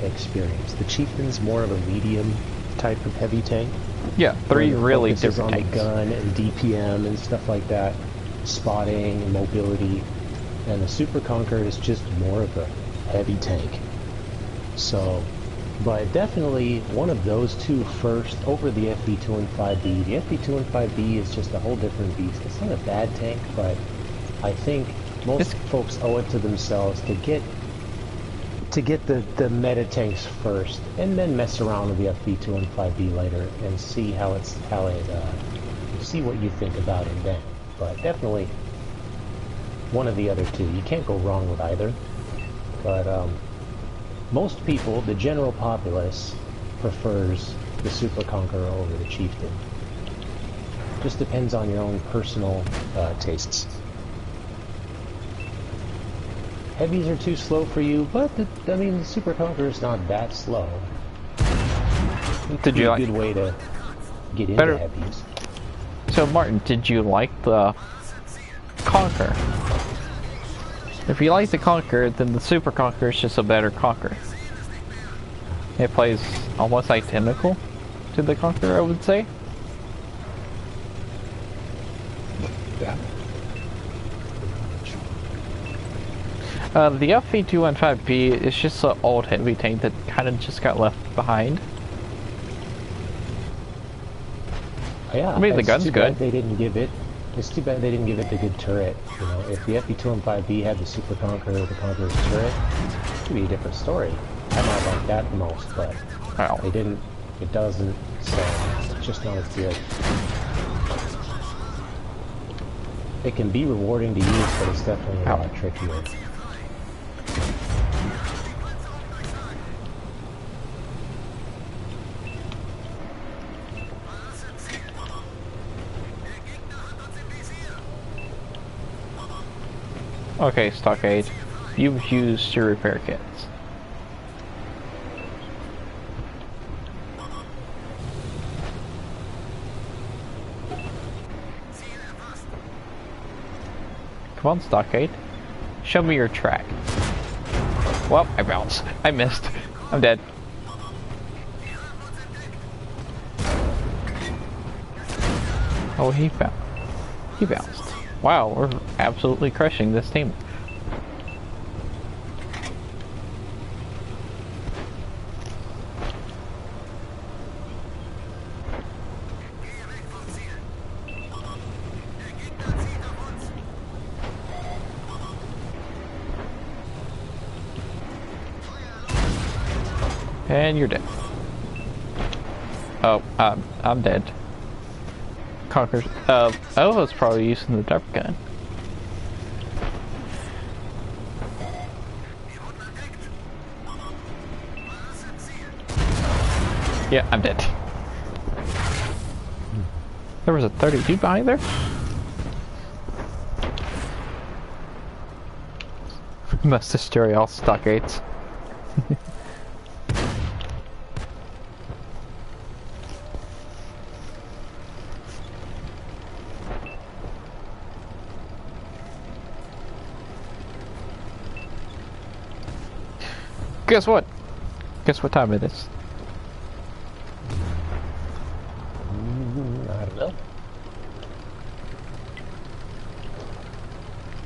experience? The Chieftain's more of a medium type of heavy tank. Yeah, three really different on tanks. The gun and DPM and stuff like that, spotting and mobility, and the Super Conqueror is just more of a heavy tank. So, but definitely one of those two first over the FV215B. The FV215B is just a whole different beast. It's not a bad tank, but I think most folks owe it to themselves to get the meta tanks first, and then mess around with the FV215B later and see see what you think about it then. But definitely one of the other two. You can't go wrong with either. But most people, the general populace, prefers the Super Conqueror over the Chieftain. Just depends on your own personal tastes. Heavies are too slow for you, but I mean, the Super Conqueror is not that slow. Did you like a good way to get into heavies? So, Martin, did you like the Conqueror? If you like the Conqueror, then the Super Conqueror is just a better Conqueror. It plays almost identical to the Conqueror, I would say. Yeah. The FV215B is just an old heavy tank that kind of just got left behind. Yeah, I mean, the gun's good. They didn't give it. It's too bad they didn't give it the good turret. You know, if the FV215B had the Super Conqueror, the Conqueror's turret, it would be a different story. I might like that the most, but they didn't. It doesn't, so it's just not as good. It can be rewarding to use, but it's definitely a lot trickier. Okay, Stockade, you've used your repair kits. Come on, Stockade. Show me your track. Well, I bounced. I missed. I'm dead. Oh, he bounced. He bounced. Wow, we're absolutely crushing this team. And you're dead. Oh, I'm dead. Conquers. Elva's probably using the dart gun. Yeah, I'm dead. There was a 32 behind there? We must destroy all stockades. Guess what? Guess what time it is? I don't know.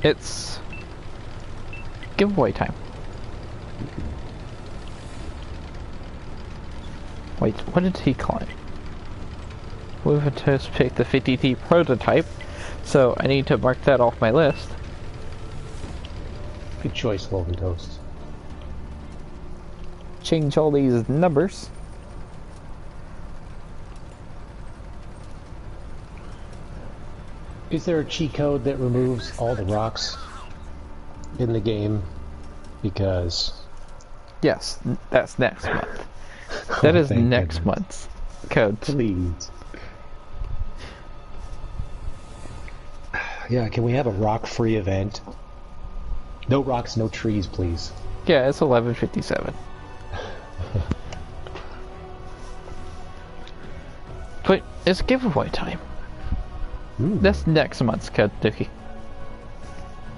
It's giveaway time. Wait, what did he call it? We've just picked the 50T prototype, so I need to mark that off my list. Good choice, Wolven Toast. Change all these numbers. Is there a cheat code that removes all the rocks in the game? Because... Yes, that's next month. That is next month's code. Please. Yeah, can we have a rock-free event? No rocks, no trees, please. Yeah, it's 11:57. But it's giveaway time. That's next month's code, Dookie.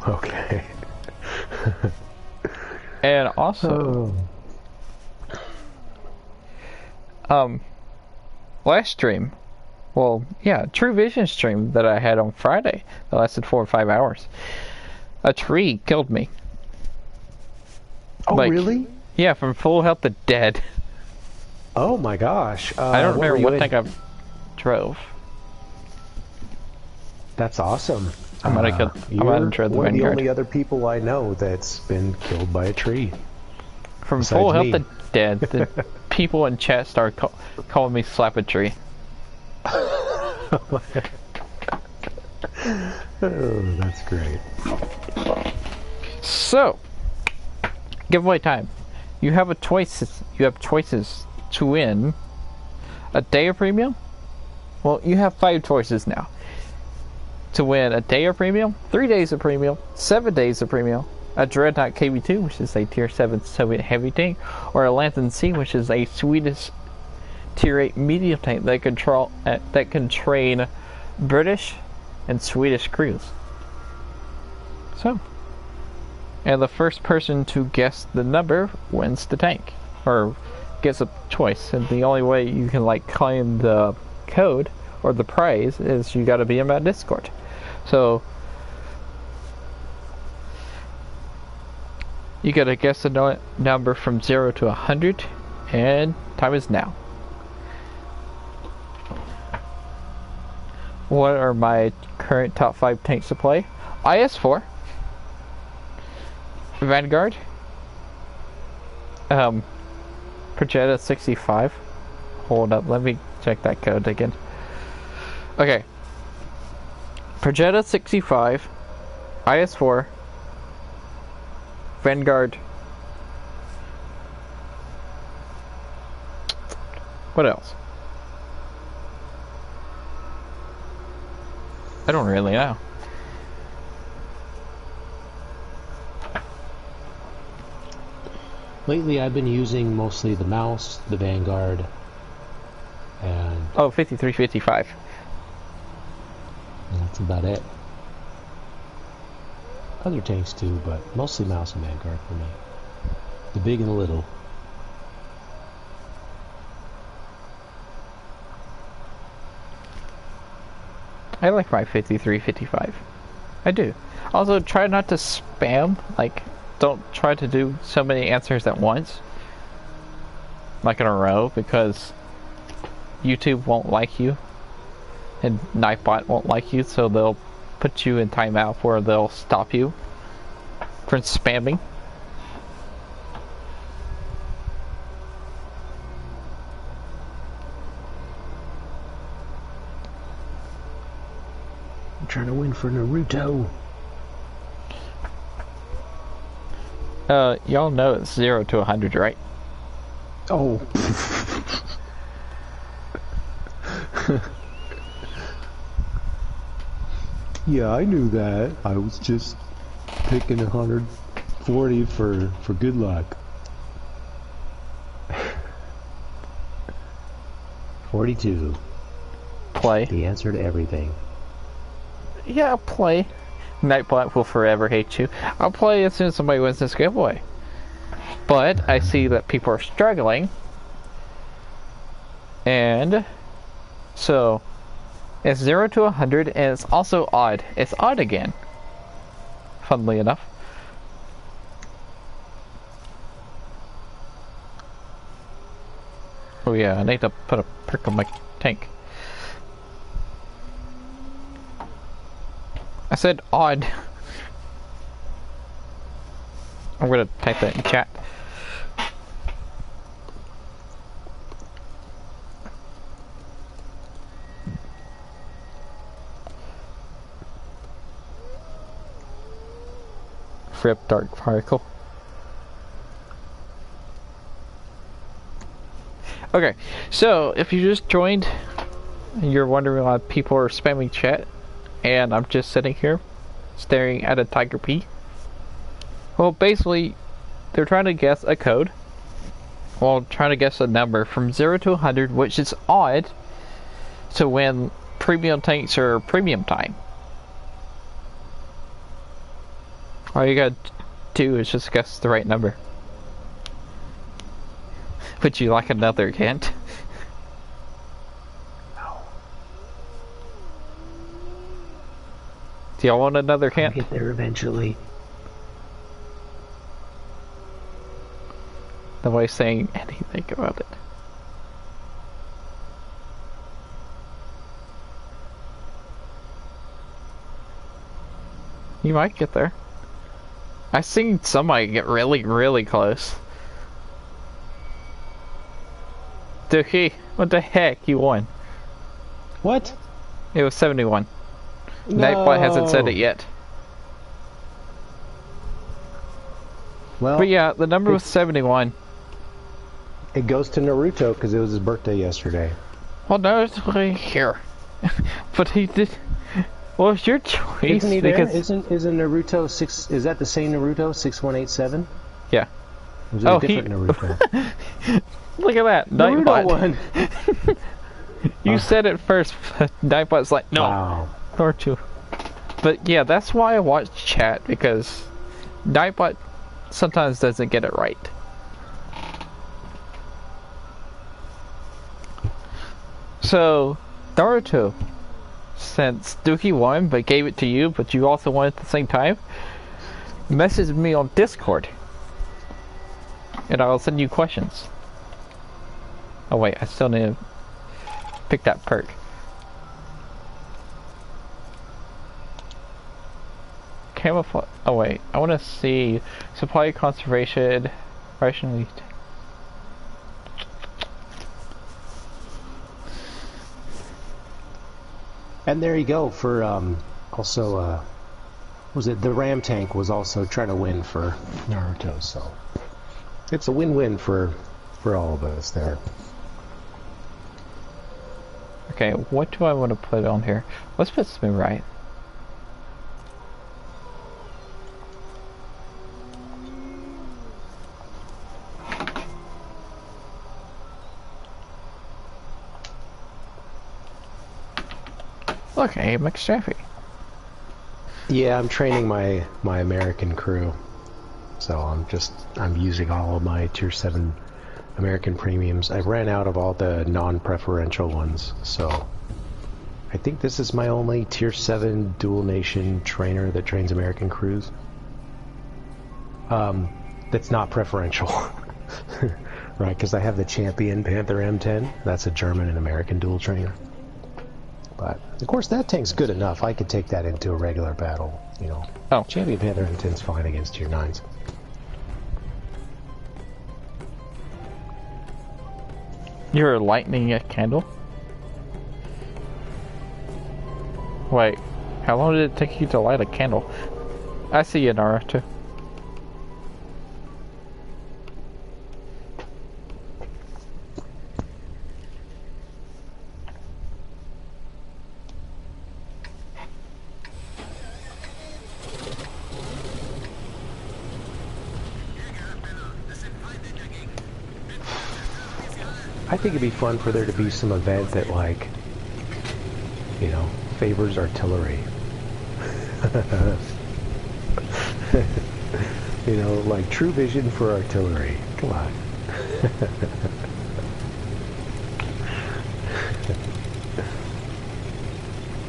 Okay. And also, last stream, well, yeah, True Vision stream that I had on Friday that lasted 4 or 5 hours. A tree killed me. Oh, like, really? Yeah, from full health to dead. Oh my gosh. I don't remember what thing I drove. That's awesome. I might have killed one of the only other people I know that's been killed by a tree. From full health to dead, the people in chat started calling me Slap a Tree. Oh, that's great. So, giveaway time. You have choices to win a day of premium. Well, you have 5 choices now to win a day of premium, 3 days of premium, 7 days of premium, a Dreadnought KV2, which is a tier 7 Soviet heavy tank, or a Lantern C, which is a Swedish tier 8 medium tank that can train British and Swedish crews. So, and the first person to guess the number wins the tank, or gets a choice, and the only way you can like claim the code or the prize is you got to be in my Discord. So you got to guess the number from 0 to 100, and time is now. What are my current top 5 tanks to play? IS-4, Vanguard, Progetta 65. Hold up, let me check that code again. Okay. Progetta 65, IS-4, Vanguard. What else? I don't really know. Lately, I've been using mostly the MAUS, the Vanguard, and... Oh, 5355. That's about it. Other tanks too, but mostly MAUS and Vanguard for me. The big and the little. I like my 5355. I do. Also, try not to spam. Like, don't try to do so many answers at once, like in a row, because YouTube won't like you, and Nightbot won't like you, so they'll put you in timeout where they'll stop you from spamming. I'm trying to win for Naruto. Y'all know it's 0 to 100, right? Oh. Yeah, I knew that. I was just picking 140 for good luck. 42. Play. The answer to everything. Yeah, I'll play. Nightbot will forever hate you. I'll play as soon as somebody wins this giveaway. But I see that people are struggling. And so it's 0 to 100, and it's also odd. It's odd again. Funnily enough. Oh yeah, I need to put a perk on my tank. I said odd. I'm gonna type that in chat. Rip dark particle. Okay, so if you just joined and you're wondering why people are spamming chat and I'm just sitting here staring at a tiger pea, well, basically they're trying to guess a code, well, trying to guess a number from 0 to 100, which is odd to win premium tanks or premium time. All you gotta do is just guess the right number. Would you like another hint? No. Do y'all want another hint? I'll get there eventually. Nobody's saying anything about it. You might get there. I seen somebody get really, really close. Dookie, what the heck? You won. What? It was 71. No. Nightbot hasn't said it yet. Well, But yeah, the number was 71. it goes to Naruto because it was his birthday yesterday. Well, no, it's right here. But he did. Well, it's your choice. Isn't he there? Because Isn't Naruto 6? Is that the same Naruto 6187? yeah. Or is it a different Naruto? Look at that. Naruto Nightbot. won. You said it first. Nightbot's like, no. Wow. Or two. But yeah, that's why I watch chat, because Nightbot sometimes doesn't get it right. So, Naruto, since Dookie won but gave it to you, but you also won at the same time, message me on Discord. And I'll send you questions. Oh wait, I still need to pick that perk. Camouflage. Oh wait, I want to see supply conservation, rationally. And there you go for also was it the Ram tank was also trying to win for Naruto, so it's a win-win for all of us there. Okay, what do I want to put on here? Let's put something right. Look, hey, McStaffy. Yeah, I'm training my American crew, so I'm using all of my tier 7 American premiums. I ran out of all the non-preferential ones, so I think this is my only tier 7 dual nation trainer that trains American crews. That's not preferential, right? Because I have the champion Panther M10. That's a German and American dual trainer. But, of course, that tank's good enough. I could take that into a regular battle, you know. Oh. Champion Panther M10's fine against tier 9s. You're lighting a candle? Wait, how long did it take you to light a candle? I see you, Naruto. I think it'd be fun for there to be some event that, like, you know, favors artillery. You know, like true vision for artillery. Come on.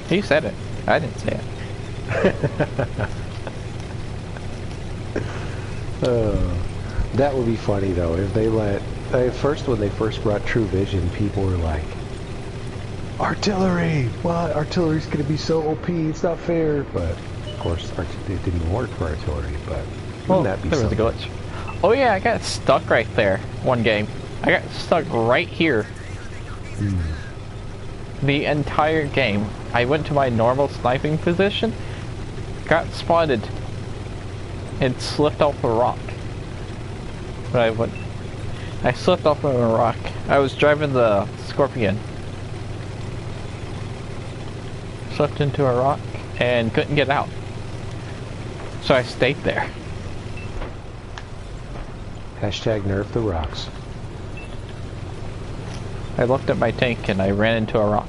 He said it. I didn't say it. That would be funny though if they let. First, when they first brought True Vision, people were like, "Artillery! What? Artillery's gonna be so OP. It's not fair." But of course, it didn't work for artillery. But wouldn't that be there was a glitch. Oh yeah, I got stuck right there. One game, I got stuck right here. The entire game. I went to my normal sniping position, got spotted, and slipped off a rock. But I slipped off of a rock. I was driving the Scorpion. Slipped into a rock and couldn't get out. So I stayed there. Hashtag nerf the rocks. I looked at my tank and I ran into a rock.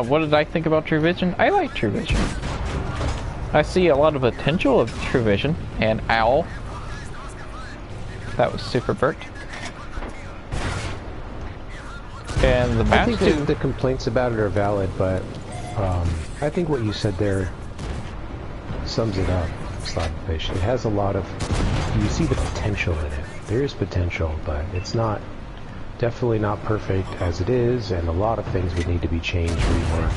What did I think about True Vision? I like True Vision. I see a lot of potential of True Vision and Owl. That was super Bert. And the I think the complaints about it are valid, but I think what you said there sums it up, SLAPAFISH. It has a lot of... You see the potential in it. There is potential, but it's not... Definitely not perfect as it is, and a lot of things would need to be changed. We were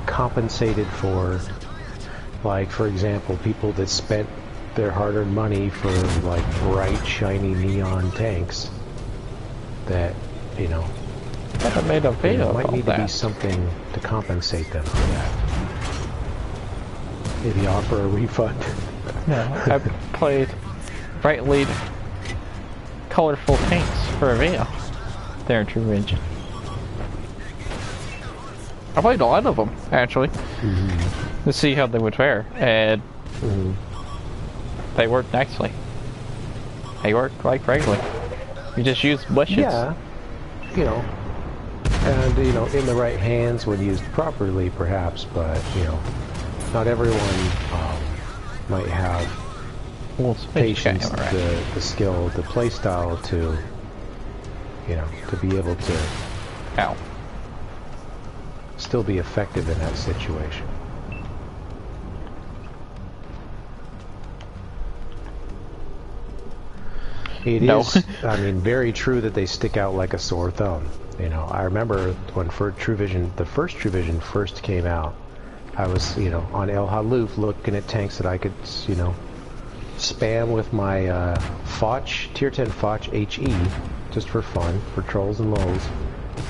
compensated for, like, for example, people that spent their hard-earned money for, like, bright, shiny neon tanks that, you know... I made a video might need to that. Be something to compensate them for that. Maybe offer a refund. Yeah, I played brightly colorful tanks for a video. There in True Vision. I played a lot of them, actually, to see how they would fare, and they worked nicely. They work like regularly. You just use bushes. Yeah, you know, and you know, in the right hands when used properly, perhaps. But you know, not everyone might have patience, the skill, the play style to, you know, to be able to Ow. still be effective in that situation. It is, I mean, very true that they stick out like a sore thumb. You know, I remember when the first True Vision first came out, I was, you know, on El Haluf looking at tanks that I could, you know, spam with my Foch, Tier 10 Foch HE, just for fun, for trolls and lulz.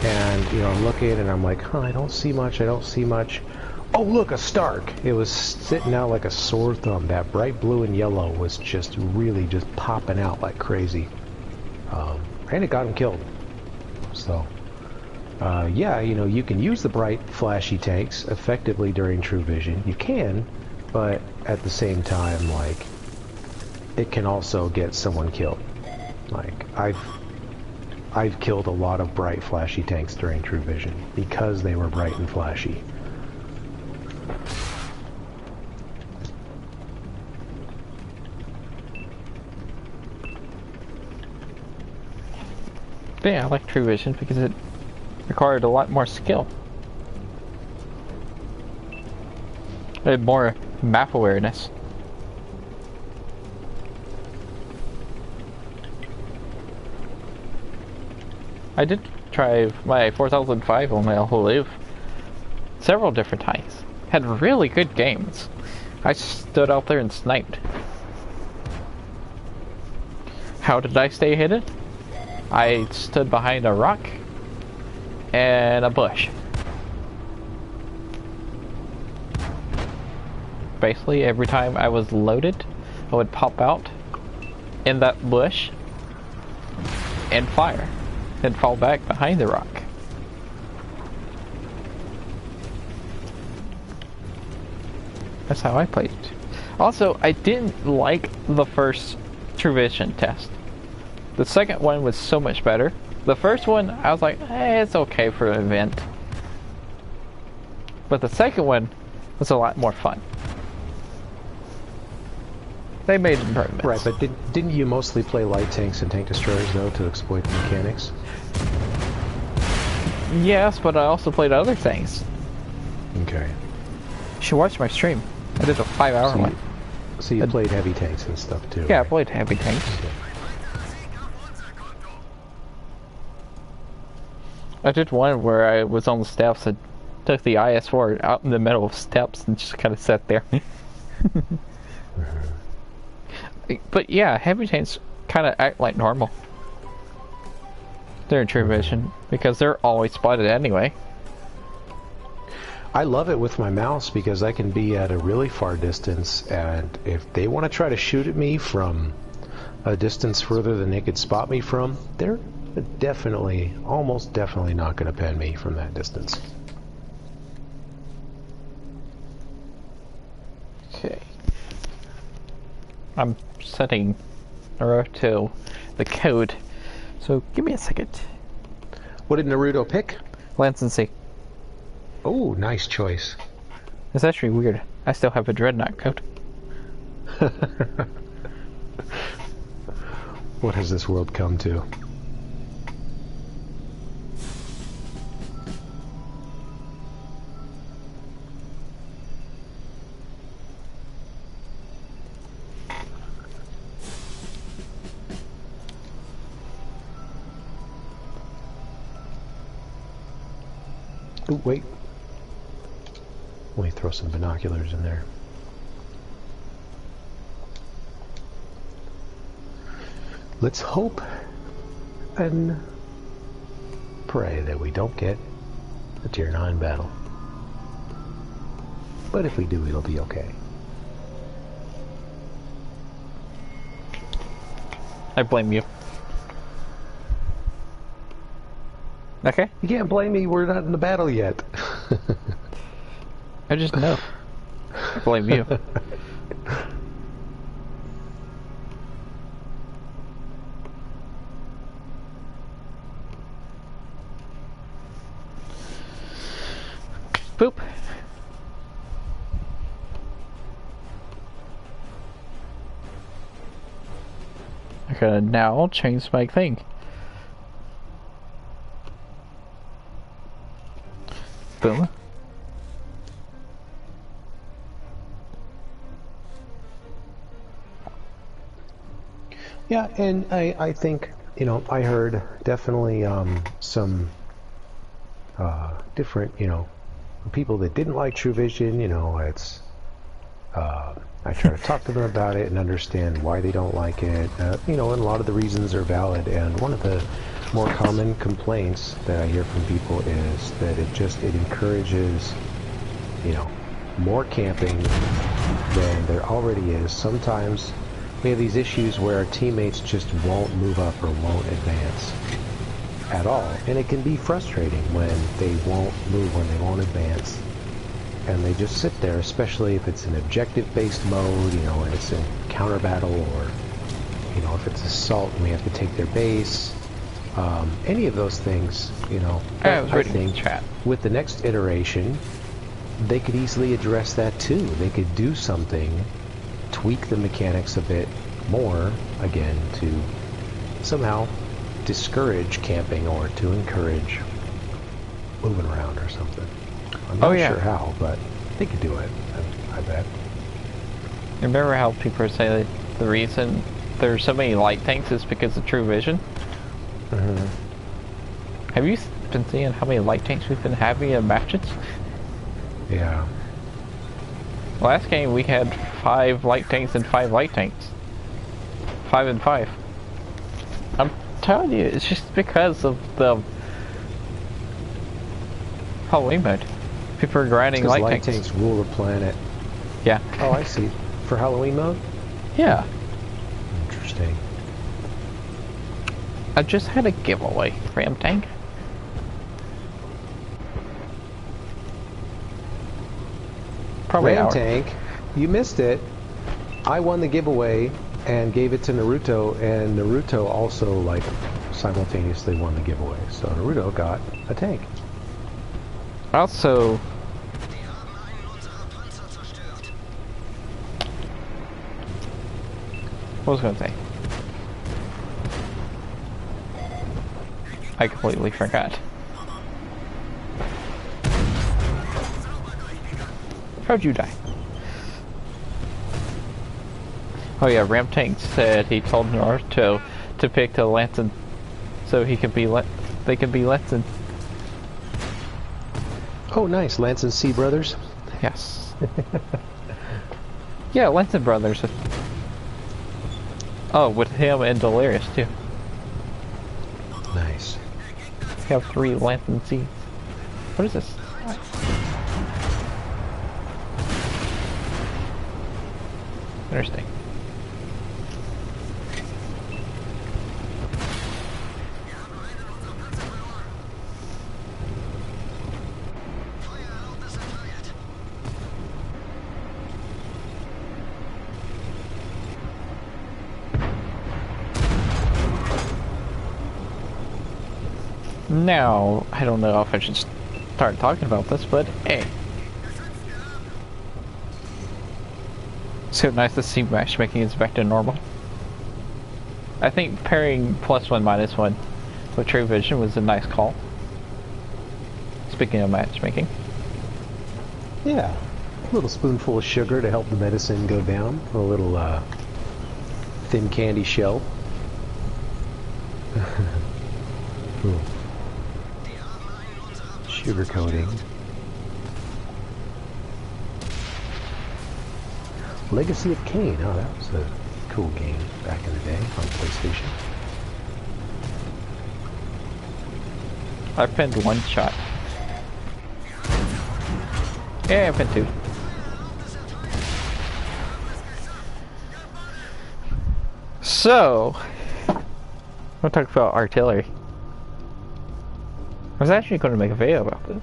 And, you know, I'm looking and I'm like, huh, I don't see much. Oh, look, a Stark! It was sitting out like a sore thumb. That bright blue and yellow was just really just popping out like crazy. And it got him killed. So, yeah, you know, you can use the bright, flashy tanks effectively during True Vision. You can, but at the same time, like, it can also get someone killed. Like, I've killed a lot of bright, flashy tanks during True Vision because they were bright and flashy. But yeah, I like True Vision because it required a lot more skill. It had more map awareness. I did try my 4005 on my Haluf several different times. Had really good games. I stood out there and sniped. How did I stay hidden? I stood behind a rock and a bush. Basically, every time I was loaded, I would pop out in that bush and fire, and fall back behind the rock. That's how I played it. Also, I didn't like the first True Vision test. The second one was so much better. The first one, I was like, it's okay for an event. But the second one was a lot more fun. They made improvements. Right, but didn't you mostly play light tanks and tank destroyers, though, to exploit the mechanics? Yes, but I also played other things. Okay. You should watch my stream. I did a 5-hour one. So you played heavy tanks and stuff, too? Yeah, right? I played heavy tanks. Okay. I did one where I was on the steps and took the IS-4 out in the middle of steps and just kind of sat there. But yeah, heavy tanks kind of act like normal. They're in True Vision because they're always spotted anyway. I love it with my mouse because I can be at a really far distance, and if they want to try to shoot at me from a distance further than they could spot me from, they're definitely, almost definitely not going to pen me from that distance. Okay. I'm setting Naruto the code, so give me a second. What did Naruto pick? Lance and see. Oh, nice choice. It's actually weird. I still have a Dreadnought code. What has this world come to? Oh, wait. Let me throw some binoculars in there. Let's hope and pray that we don't get a Tier 9 battle. But if we do, it'll be okay. I blame you. Okay? You can't blame me, we're not in the battle yet. I just know. I blame you. Boop. I gotta now change my thing. Boom. Yeah, and I think, you know, I heard definitely some different, you know, people that didn't like True Vision, you know, it's I try to talk to them about it and understand why they don't like it, you know, and a lot of the reasons are valid. And one of the more common complaints that I hear from people is that it encourages, you know, more camping than there already is. Sometimes we have these issues where our teammates just won't move up or won't advance at all, and it can be frustrating when they won't move, when they won't advance, and they just sit there, especially if it's an objective-based mode, you know, and it's in counter battle, or, you know, if it's assault and we have to take their base, any of those things, you know. I think with the next iteration, they could easily address that too. They could do something, tweak the mechanics a bit more, again, to somehow discourage camping or to encourage moving around or something. I'm not sure how, but they could do it, I bet. Remember how people say that the reason there's so many light tanks is because of True Vision? Mm-hmm. Have you been seeing how many light tanks we've been having in matches? Yeah. Last game we had 5 light tanks and 5 light tanks. 5 and 5. I'm telling you, it's just because of the Halloween mode. People are grinding light tanks. Light tanks rule the planet. Yeah. Oh, I see. For Halloween mode? Yeah. Interesting. I just had a giveaway. Ram tank. Probably Ram tank. You missed it. I won the giveaway and gave it to Naruto, and Naruto also, like, simultaneously won the giveaway. So Naruto got a tank. Also, what was I gonna say? I completely forgot. How'd you die? Oh yeah, Ram Tank said he told Naruto to pick the Lanson so he could be they could be Lanson. Oh nice, Lance and C brothers? Yes. Yeah, Lanson brothers. Oh, with him and Delirious too. Nice. We have 3 Lanson C's. What is this? Interesting. Now, I don't know if I should start talking about this, but hey. So nice to see matchmaking is back to normal. I think pairing +1 -1 with True Vision was a nice call. Speaking of matchmaking. Yeah. A little spoonful of sugar to help the medicine go down. A little thin candy shell. Sugar coating. Legacy of Kain. Oh, that was a cool game back in the day on PlayStation. I pinned 1 shot. Yeah, I pinned 2. So, we'll talk about artillery. I was actually going to make a video about this.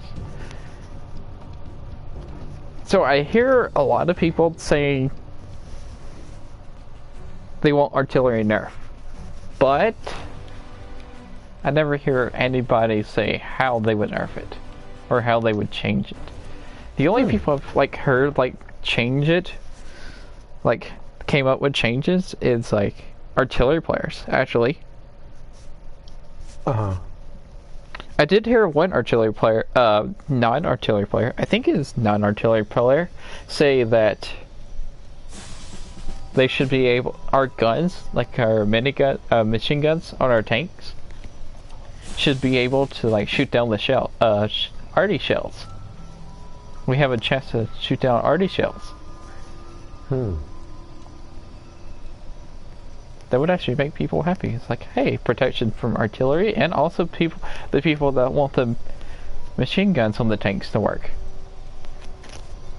So I hear a lot of people saying they want artillery nerf, but I never hear anybody say how they would nerf it or how they would change it. The only people I've like heard like change it, like came up with changes, is like artillery players actually. I did hear one artillery player, non-artillery player, I think it is non-artillery player, say that they should be able, our guns, like our machine guns on our tanks, should be able to like shoot down the arty shells. We have a chance to shoot down arty shells. That would actually make people happy. It's like, hey, protection from artillery, and also the people that want the machine guns on the tanks to work.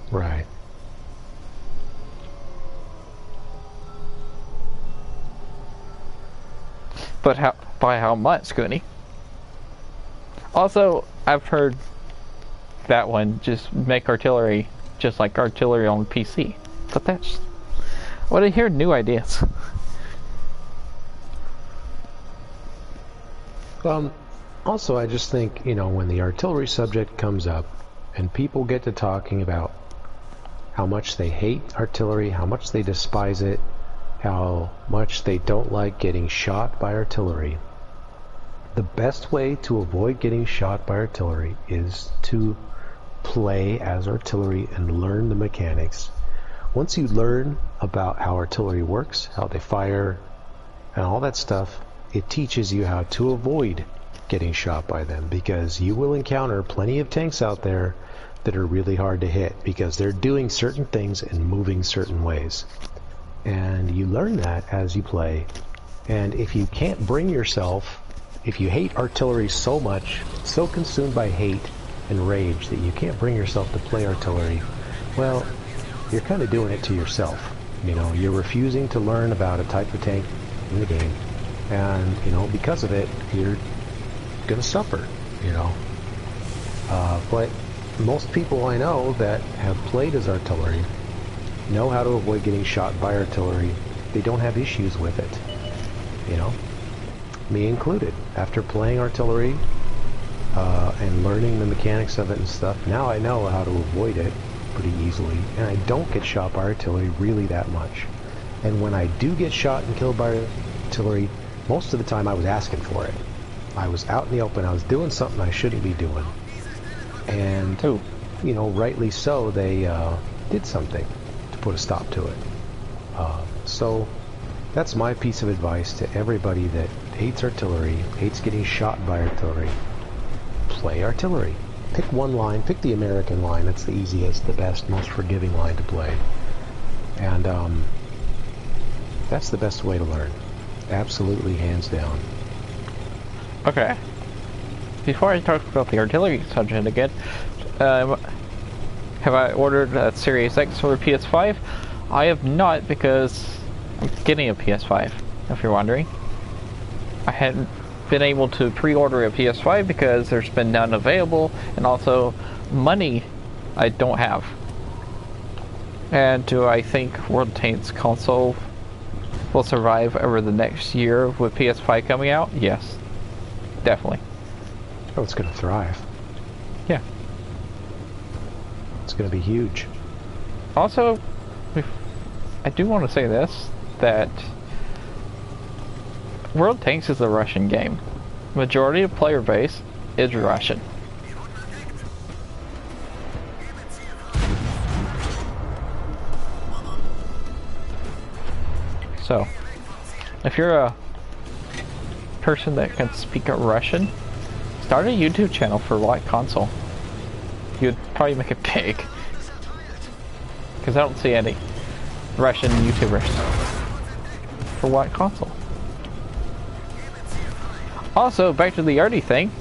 Right. But by how much, Goody? Also, I've heard that one just make artillery just like artillery on PC. But that's... I want to hear new ideas. Also, I just think, you know, when the artillery subject comes up and people get to talking about how much they hate artillery, how much they despise it, how much they don't like getting shot by artillery, the best way to avoid getting shot by artillery is to play as artillery and learn the mechanics. Once you learn about how artillery works, how they fire, and all that stuff, it teaches you how to avoid getting shot by them, because you will encounter plenty of tanks out there that are really hard to hit because they're doing certain things and moving certain ways. And you learn that as you play. And if you can't bring yourself, if you hate artillery so much, so consumed by hate and rage that you can't bring yourself to play artillery, well, you're kind of doing it to yourself. You know, you're refusing to learn about a type of tank in the game. And, you know, because of it, you're going to suffer, you know. But most people I know that have played as artillery know how to avoid getting shot by artillery. They don't have issues with it, you know. Me included. After playing artillery and learning the mechanics of it and stuff, now I know how to avoid it pretty easily. And I don't get shot by artillery really that much. And when I do get shot and killed by artillery, most of the time I was asking for it. I was out in the open, I was doing something I shouldn't be doing. And, you know, rightly so, they did something to put a stop to it. So, that's my piece of advice to everybody that hates artillery, hates getting shot by artillery. Play artillery. Pick one line, pick the American line, that's the easiest, the best, most forgiving line to play. And, that's the best way to learn. Absolutely, hands down. Okay. Before I talk about the artillery subject again, have I ordered a Series X for PS5? I have not, because I'm getting a PS5, if you're wondering. I hadn't been able to pre-order a PS5 because there's been none available, and also money I don't have. And do I think World Tank's console will survive over the next year with PS5 coming out? Yes, definitely. Oh, it's going to thrive. Yeah. It's going to be huge. Also, I do want to say this, that World Tanks is a Russian game. Majority of player base is Russian. So, if you're a person that can speak Russian, start a YouTube channel for White Console. You'd probably make it big. Because I don't see any Russian YouTubers for White Console. Also, back to the arty thing.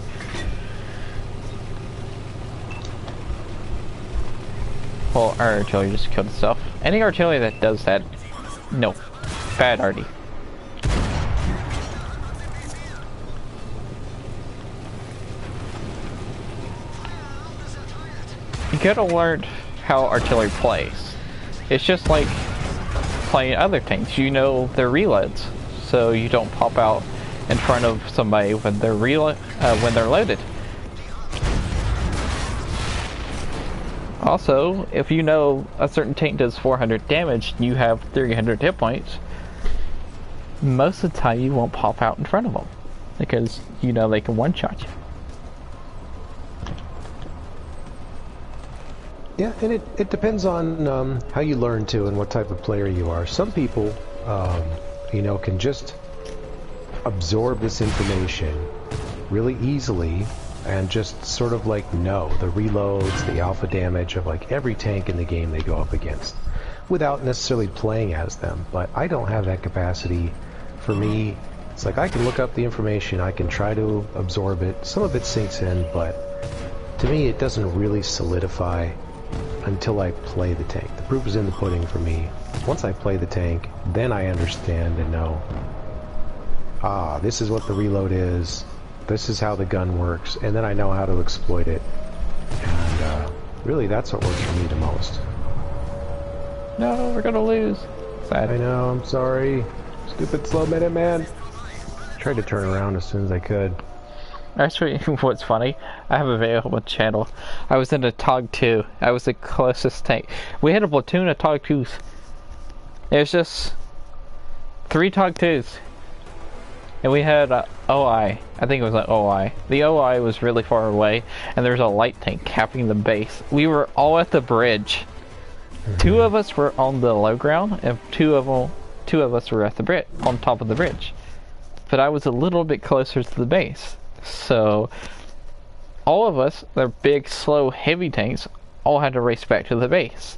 Well, our artillery just killed itself. Any artillery that does that, no. Bad arty. You gotta learn how artillery plays. It's just like playing other tanks. You know their reloads, so you don't pop out in front of somebody when they're when they're loaded. Also, if you know a certain tank does 400 damage and you have 300 hit points, most of the time you won't pop out in front of them because you know they can one-shot you. Yeah, and it depends on how you learn to and what type of player you are. Some people, you know, can just absorb this information really easily and just sort of like know the reloads, the alpha damage of like every tank in the game they go up against without necessarily playing as them. But I don't have that capacity. For me, it's like I can look up the information, I can try to absorb it, some of it sinks in, but to me it doesn't really solidify until I play the tank. The proof is in the pudding for me. Once I play the tank, then I understand and know, ah, this is what the reload is, this is how the gun works, and then I know how to exploit it. And really that's what works for me the most. No, we're gonna lose. Sad. I know, I'm sorry. Stupid slow minute man. Tried to turn around as soon as I could. Actually, what's funny, I have a video on my channel. I was in a TOG 2. I was the closest tank. We had a platoon of TOG 2s. It was just 3 TOG 2s. And we had OI. I think it was an OI. The OI was really far away, and there was a light tank capping the base. We were all at the bridge. 2 of us were on the low ground, and two of us were at the bridge, on top of the bridge. But I was a little bit closer to the base. So, all of us, the big, slow, heavy tanks, all had to race back to the base.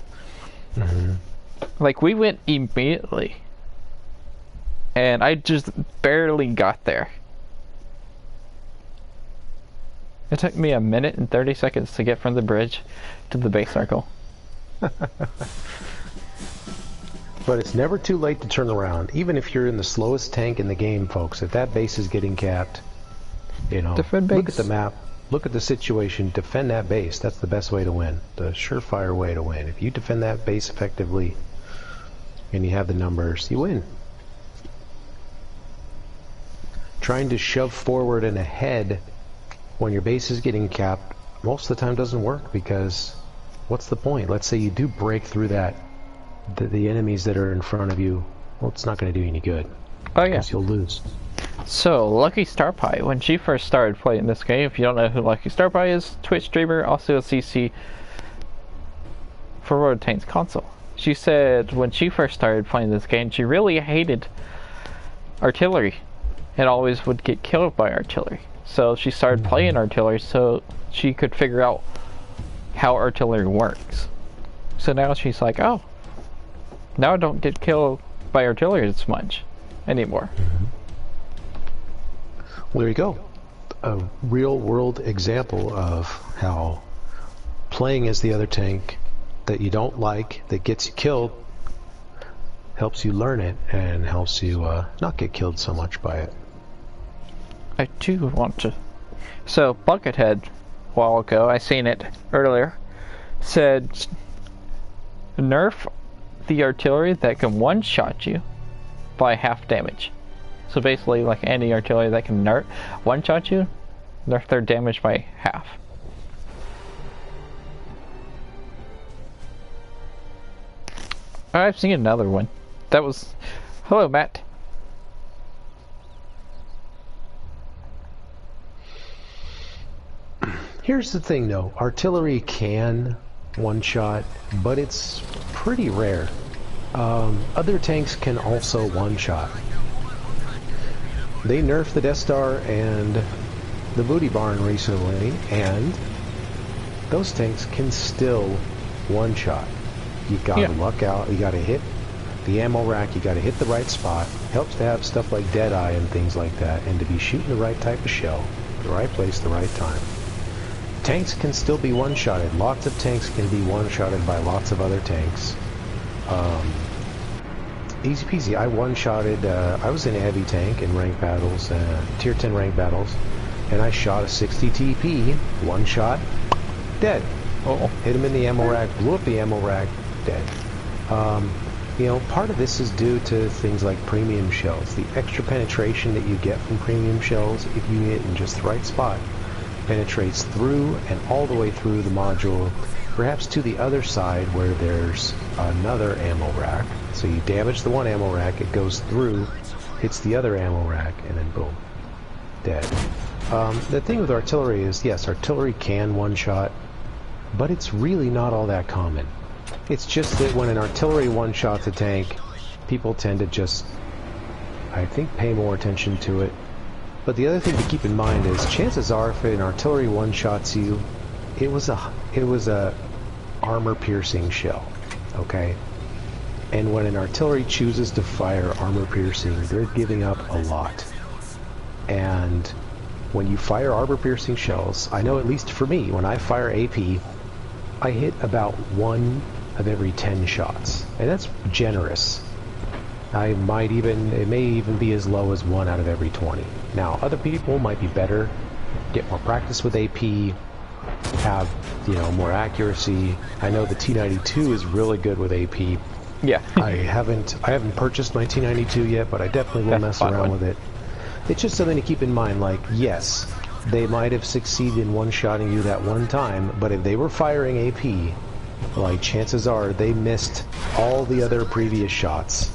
Like, we went immediately. And I just barely got there. It took me 1 minute and 30 seconds to get from the bridge to the base circle. But it's never too late to turn around. Even if you're in the slowest tank in the game, folks, if that base is getting capped, you know, look at the map, look at the situation, defend that base. That's the best way to win. The surefire way to win. If you defend that base effectively and you have the numbers, you win. Trying to shove forward and ahead when your base is getting capped most of the time doesn't work, because what's the point? Let's say you do break through that, the enemies that are in front of you, well, it's not going to do you any good. Oh yeah. Because you'll lose. So, Lucky Star Pie, when she first started playing this game, if you don't know who Lucky Star Pie is, Twitch streamer, also a CC for World of Tanks console. She said when she first started playing this game, she really hated artillery and always would get killed by artillery. So she started playing artillery so she could figure out how artillery works. So now she's like, oh, now I don't get killed by artillery as much anymore. Well, there you go. A real world example of how playing as the other tank that you don't like, that gets you killed, helps you learn it and helps you not get killed so much by it. I do want to. So, Buckethead, a while ago, I seen it earlier, said nerf the artillery that can one-shot you by half damage. So basically, like any artillery that can one-shot you, nerf their damage by half. I've seen another one. That was... Hello, Matt. Here's the thing, though. Artillery can one-shot, but it's pretty rare. Other tanks can also one-shot. They nerfed the Death Star and the Booty Barn recently, and those tanks can still one-shot. You gotta luck out, you gotta hit the ammo rack, you gotta hit the right spot. Helps to have stuff like Deadeye and things like that, and to be shooting the right type of shell, the right place, the right time. Tanks can still be one-shotted. Lots of tanks can be one-shotted by lots of other tanks. Easy peasy. I one-shotted, I was in a heavy tank in ranked battles, tier 10 ranked battles, and I shot a 60 TP, one shot, dead. Hit him in the ammo rack, blew up the ammo rack, dead. You know, part of this is due to things like premium shells. The extra penetration that you get from premium shells, if you hit in just the right spot, penetrates through and all the way through the module, perhaps to the other side where there's another ammo rack. So you damage the one ammo rack, it goes through, hits the other ammo rack, and then boom, dead. The thing with artillery is, yes, artillery can one-shot, but it's really not all that common. It's just that when an artillery one-shots a tank, people tend to just, I think, pay more attention to it. But the other thing to keep in mind is, chances are, if an artillery one-shots you, it was a armor-piercing shell, okay? And when an artillery chooses to fire armor-piercing, they're giving up a lot. And when you fire armor-piercing shells, I know at least for me, when I fire AP, I hit about 1 of every 10 shots. And that's generous. It may even be as low as 1 out of every 20. Now, other people might be better, get more practice with AP, have, more accuracy. I know the T92 is really good with AP. Yeah. I haven't purchased my T92 yet, but I definitely will mess around with it. It's just something to keep in mind, like, yes, they might have succeeded in one-shotting you that one time, but if they were firing AP, like, chances are they missed all the other previous shots,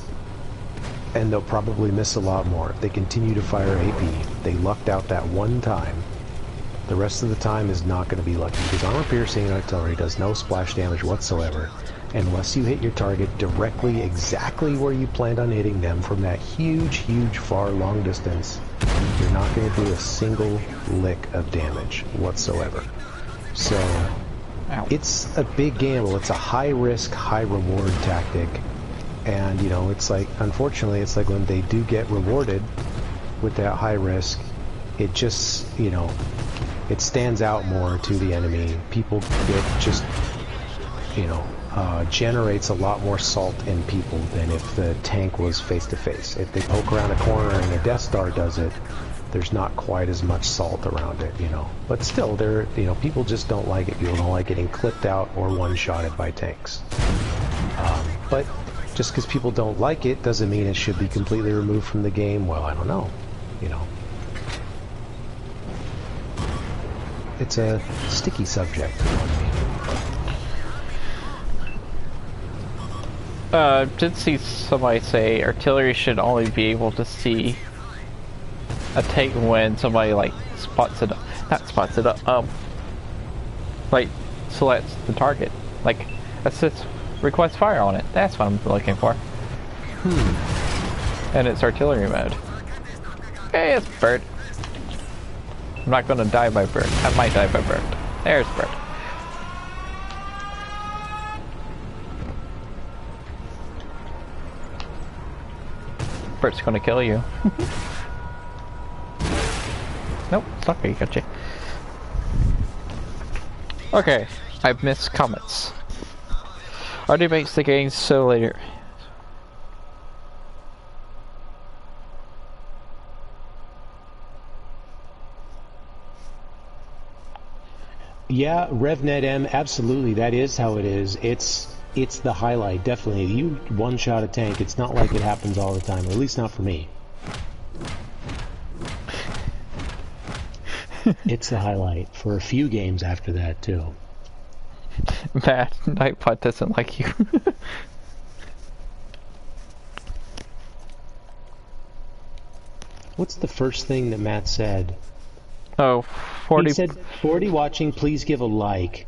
and they'll probably miss a lot more. If they continue to fire AP, they lucked out that one time. The rest of the time is not going to be lucky, because armor-piercing artillery does no splash damage whatsoever, unless you hit your target directly exactly where you planned on hitting them from that huge, far, long distance. You're not going to do a single lick of damage whatsoever. So, it's a big gamble. It's a high-risk, high-reward tactic. And, it's like, unfortunately, it's like when they do get rewarded with that high risk, it just, it stands out more to the enemy. It just, generates a lot more salt in people than if the tank was face-to-face. If they poke around a corner and a Death Star does it, there's not quite as much salt around it, But still, people just don't like it. People don't like getting clipped out or one-shotted by tanks. But just because people don't like it doesn't mean it should be completely removed from the game. Well, I don't know, It's a sticky subject. Did see somebody say artillery should only be able to see a tank when somebody like like selects the target, like assists, request fire on it. That's what I'm looking for. And it's artillery mode. Hey, it's bird. I'm not gonna die by bird. I might die by bird. There's bird. Bird's gonna kill you. Nope, sorry, got you. Okay, I've missed comments. RD makes the game so later. Yeah, RevNetM, absolutely, that is how it is. It's the highlight, definitely. You one-shot a tank, it's not like it happens all the time, or at least not for me. It's the highlight for a few games after that, too. Matt, Nightbot doesn't like you. What's the first thing that Matt said? Oh, 40... He said, 40 watching, please give a like.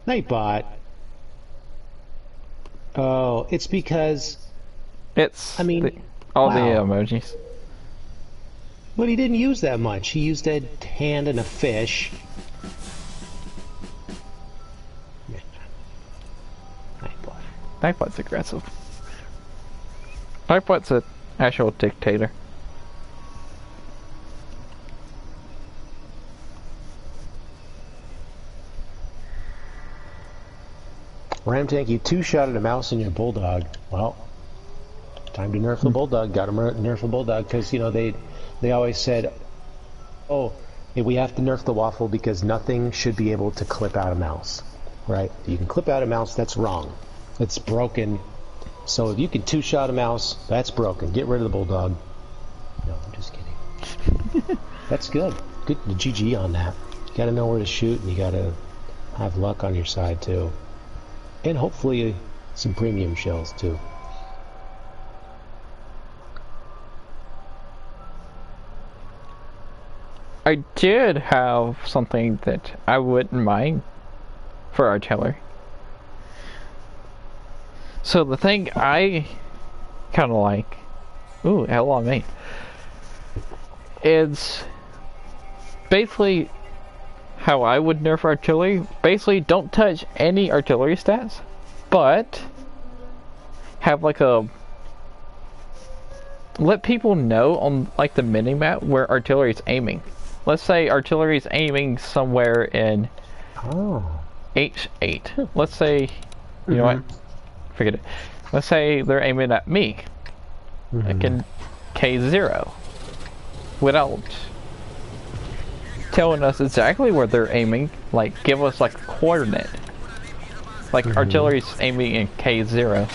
Nightbot. Oh, it's because... It's... all the emojis. But he didn't use that much. He used a hand and a fish. Nightbot. Nightbot's aggressive. Nightbot's an actual dictator. Ram Tank, you two-shotted a mouse and your bulldog. Well, time to nerf the bulldog. Got to nerf the bulldog because, they always said, oh, we have to nerf the waffle because nothing should be able to clip out a mouse, right? You can clip out a mouse, that's wrong. It's broken. So if you can two-shot a mouse, that's broken. Get rid of the bulldog. No, I'm just kidding. That's good. Good GG on that. You got to know where to shoot, and you got to have luck on your side, too. And hopefully some premium shells, too. I did have something that I wouldn't mind for artillery. So the thing I kind of like, ooh, outlaw me, is basically how I would nerf artillery. Basically, don't touch any artillery stats, but have like a, let people know on like the mini-map where artillery is aiming. Let's say artillery is aiming somewhere in H8. Let's say, you know what, forget it. Let's say they're aiming at me, like in K0, without telling us exactly where they're aiming. Like, give us like a coordinate. Like artillery's aiming in K0.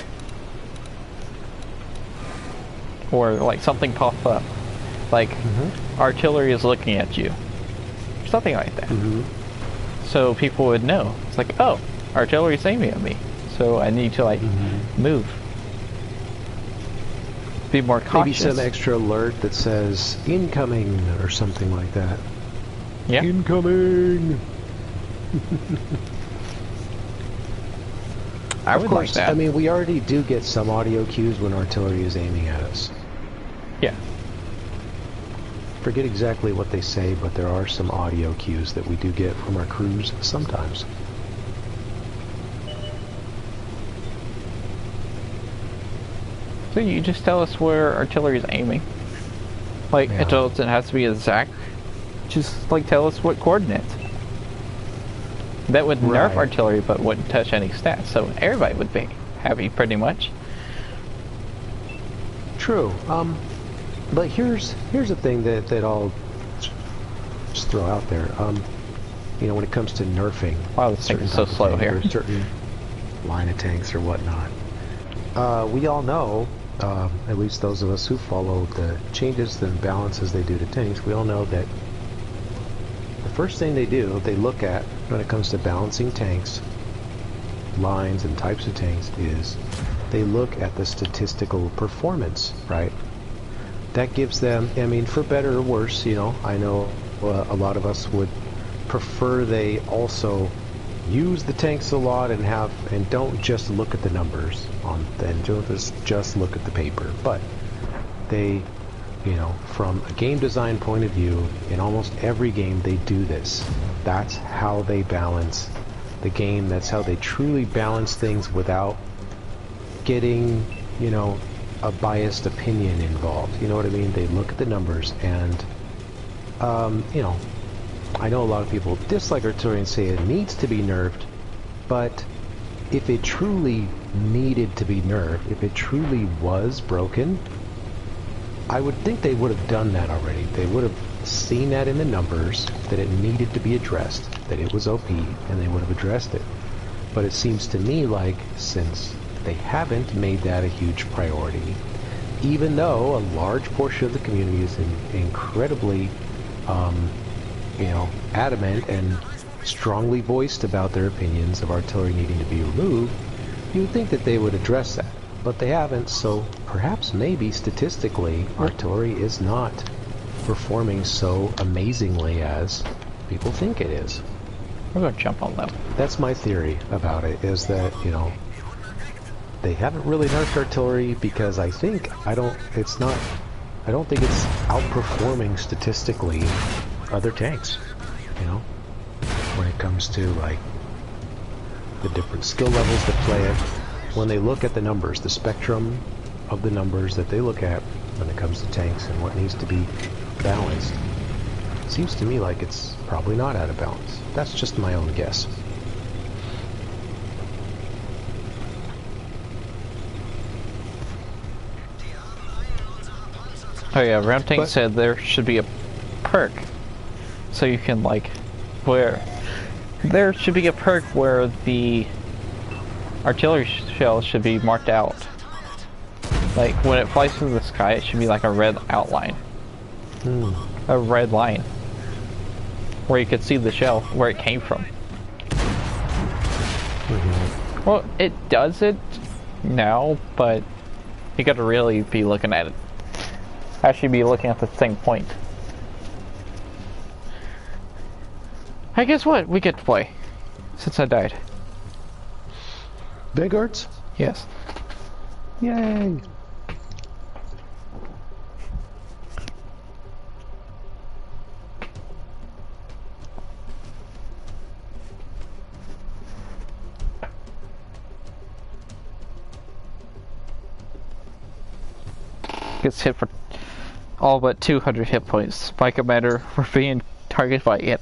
Or like something pop up. Like artillery is looking at you. Something like that. So people would know. It's like, oh, artillery's aiming at me. So I need to like move. Be more cautious. Maybe some extra alert that says incoming or something like that. Yeah. Incoming. I would like that. I mean, we already do get some audio cues when artillery is aiming at us. Yeah. Forget exactly what they say, but there are some audio cues that we do get from our crews sometimes. So you just tell us where artillery is aiming. Like, it doesn't have to be exact. Just, like, tell us what coordinates. That would nerf artillery, but wouldn't touch any stats, so everybody would be happy, pretty much. True. But here's the thing that I'll just throw out there. You know, when it comes to nerfing, wow, this thing is so slow here. Certain line of tanks or whatnot. We all know, at least those of us who follow the changes and balances they do to tanks, we all know that the first thing they do, they look at when it comes to balancing tanks, lines and types of tanks, is they look at the statistical performance, right? That gives them, I mean, for better or worse, you know, I know a lot of us would prefer they also use the tanks a lot and don't just look at the numbers and don't just look at the paper, but they, you know, from a game design point of view, in almost every game they do this. That's how they balance the game. That's how they truly balance things without getting, you know, a biased opinion involved. You know what I mean? They look at the numbers and, you know, I know a lot of people dislike artillery and say it needs to be nerfed, but if it truly needed to be nerfed, if it truly was broken, I would think they would have done that already. They would have seen that in the numbers, that it needed to be addressed, that it was OP, and they would have addressed it. But it seems to me like, since they haven't made that a huge priority, even though a large portion of the community is incredibly, you know, adamant and strongly voiced about their opinions of artillery needing to be removed, you would think that they would address that. But they haven't, so perhaps maybe statistically artillery is not performing so amazingly as people think it is. We're going to jump on that. That's my theory about it, is that, you know, they haven't really nerfed artillery because I don't think it's outperforming statistically other tanks, you know, when it comes to like the different skill levels that play it. When they look at the numbers, the spectrum of the numbers that they look at when it comes to tanks and what needs to be balanced, it seems to me like it's probably not out of balance. That's just my own guess. Oh yeah, Round Tank said there should be a perk, so you can like, where there should be a perk where the artillery shell should be marked out. Like when it flies through the sky, it should be like a red outline, a red line, where you could see the shell where it came from. Well, it does it now, but you got to really be looking at it. Actually be looking at the same point. Hey, guess what? We get to play. Since I died. Vanguards? Yes. Yay! Gets hit for all but 200 hit points. My commander were being targeted by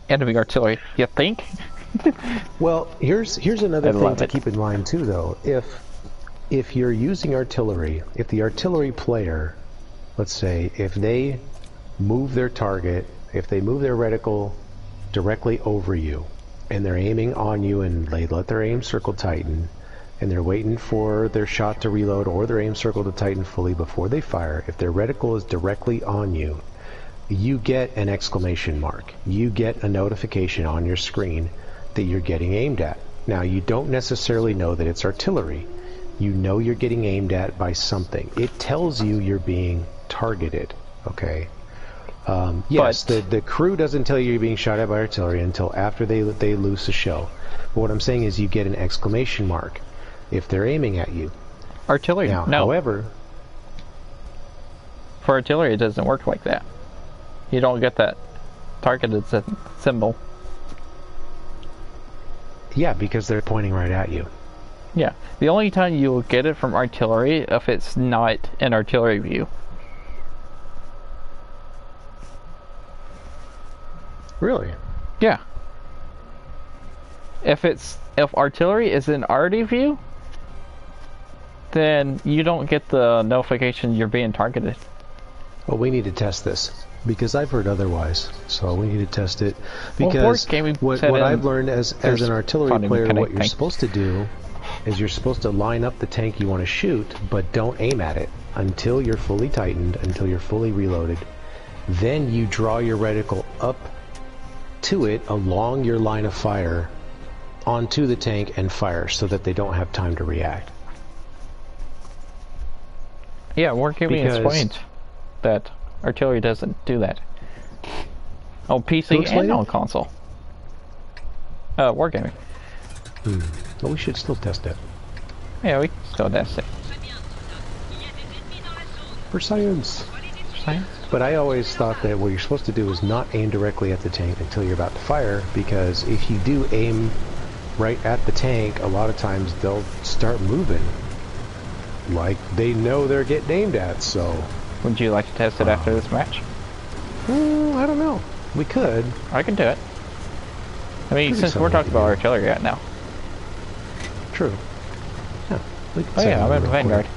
enemy artillery. You think? Well, here's another thing to keep in mind too, though. If you're using artillery, if the artillery player, let's say, if they move their target, if they move their reticle directly over you, and they're aiming on you, and they let their aim circle tighten, and they're waiting for their shot to reload or their aim circle to tighten fully before they fire, if their reticle is directly on you, you get an exclamation mark. You get a notification on your screen that you're getting aimed at. Now, you don't necessarily know that it's artillery. You know you're getting aimed at by something. It tells you you're being targeted, okay? Yes, the crew doesn't tell you you're being shot at by artillery until after they loose a shell. But what I'm saying is you get an exclamation mark if they're aiming at you. Artillery, now, no. However, for artillery, it doesn't work like that. You don't get that targeted symbol. Yeah, because they're pointing right at you. Yeah, the only time you will get it from artillery if it's not an artillery view. Really? Yeah. If artillery is in RD view, then you don't get the notification you're being targeted. Well, we need to test this because I've heard otherwise. So we need to test it because what I've learned as an artillery player, what you're supposed to do is you're supposed to line up the tank you want to shoot, but don't aim at it until you're fully tightened, until you're fully reloaded. Then you draw your reticle up to it along your line of fire onto the tank and fire so that they don't have time to react. Yeah, Wargaming explained that artillery doesn't do that. On PC and on console. Wargaming. Well, we should still test it. Yeah, we can still test it. For science. For science? But I always thought that what you're supposed to do is not aim directly at the tank until you're about to fire, because if you do aim right at the tank, a lot of times they'll start moving. Like they know they're getting aimed at, so... Would you like to test it after this match? I don't know. We could. I can do it. I mean, since we're talking about artillery right now. True. Yeah. Oh yeah, I'm at the Vanguard.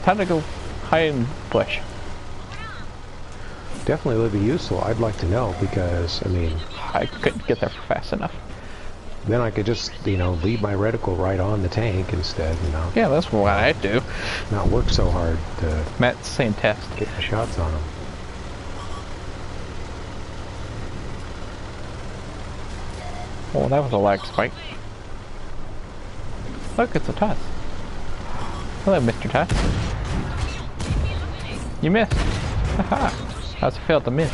Time to go hide in bush. Definitely would be useful. I'd like to know because, I mean... I couldn't get there fast enough. Then I could just, leave my reticle right on the tank instead, Yeah, that's what I'd do. Not work so hard to... Matt's same test. Get the shots on them. Oh, that was a lag spike. Look, it's a Tuss. Hello, Mr. Tuss. You missed. Haha. How's it feel to miss?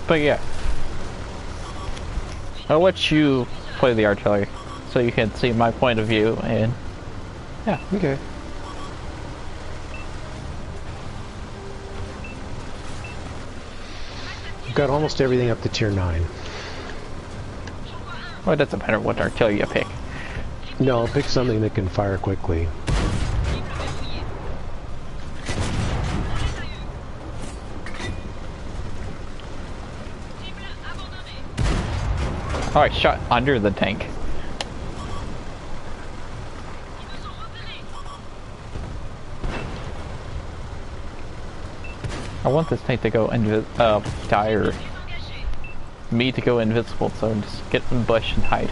But yeah. I'll let you play the artillery so you can see my point of view and yeah. Okay. I've got almost everything up to tier 9. Well, it doesn't matter what artillery you pick. No, pick something that can fire quickly. Oh, I shot under the tank. I want this tank to go die, or me to go invisible, so just get in the bush and hide.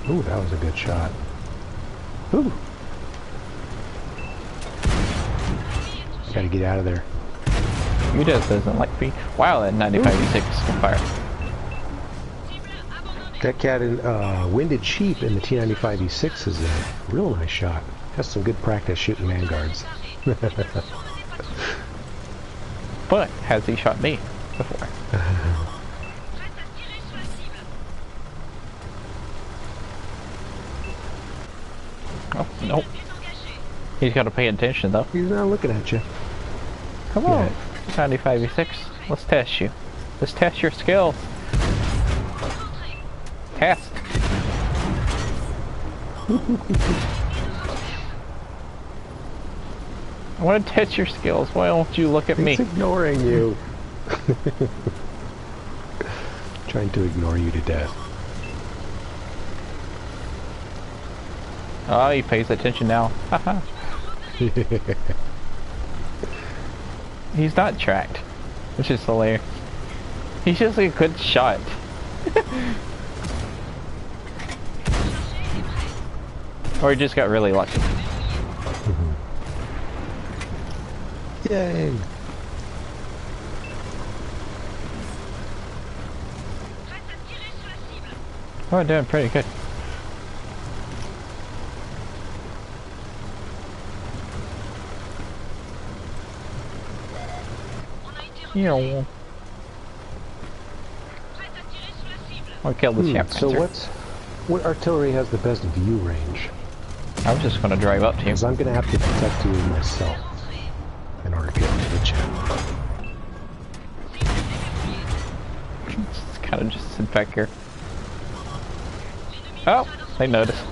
Ooh, that was a good shot. Ooh. Gotta get out of there. You just doesn't like me. Wow, that 95-6 can fire. That cat in Winded Sheep in the T95E6 is a real nice shot. Has some good practice shooting vanguards. But has he shot me before? Oh, nope. He's got to pay attention though. He's not looking at you. Come on, 95v6. Let's test you. Let's test your skills. Test. I want to test your skills. Why don't you look at me? He's ignoring you. Trying to ignore you to death. Oh, he pays attention now. Haha. He's not tracked, which is hilarious. He's just a good shot. Or he just got really lucky. Yay! Oh, I'm doing pretty good. Yeah. I'll kill this chap. So what artillery has the best view range? I was just gonna drive up to you. Because I'm gonna have to protect you myself in order to get to the channel. Just kind of just sit back here. Oh, they noticed.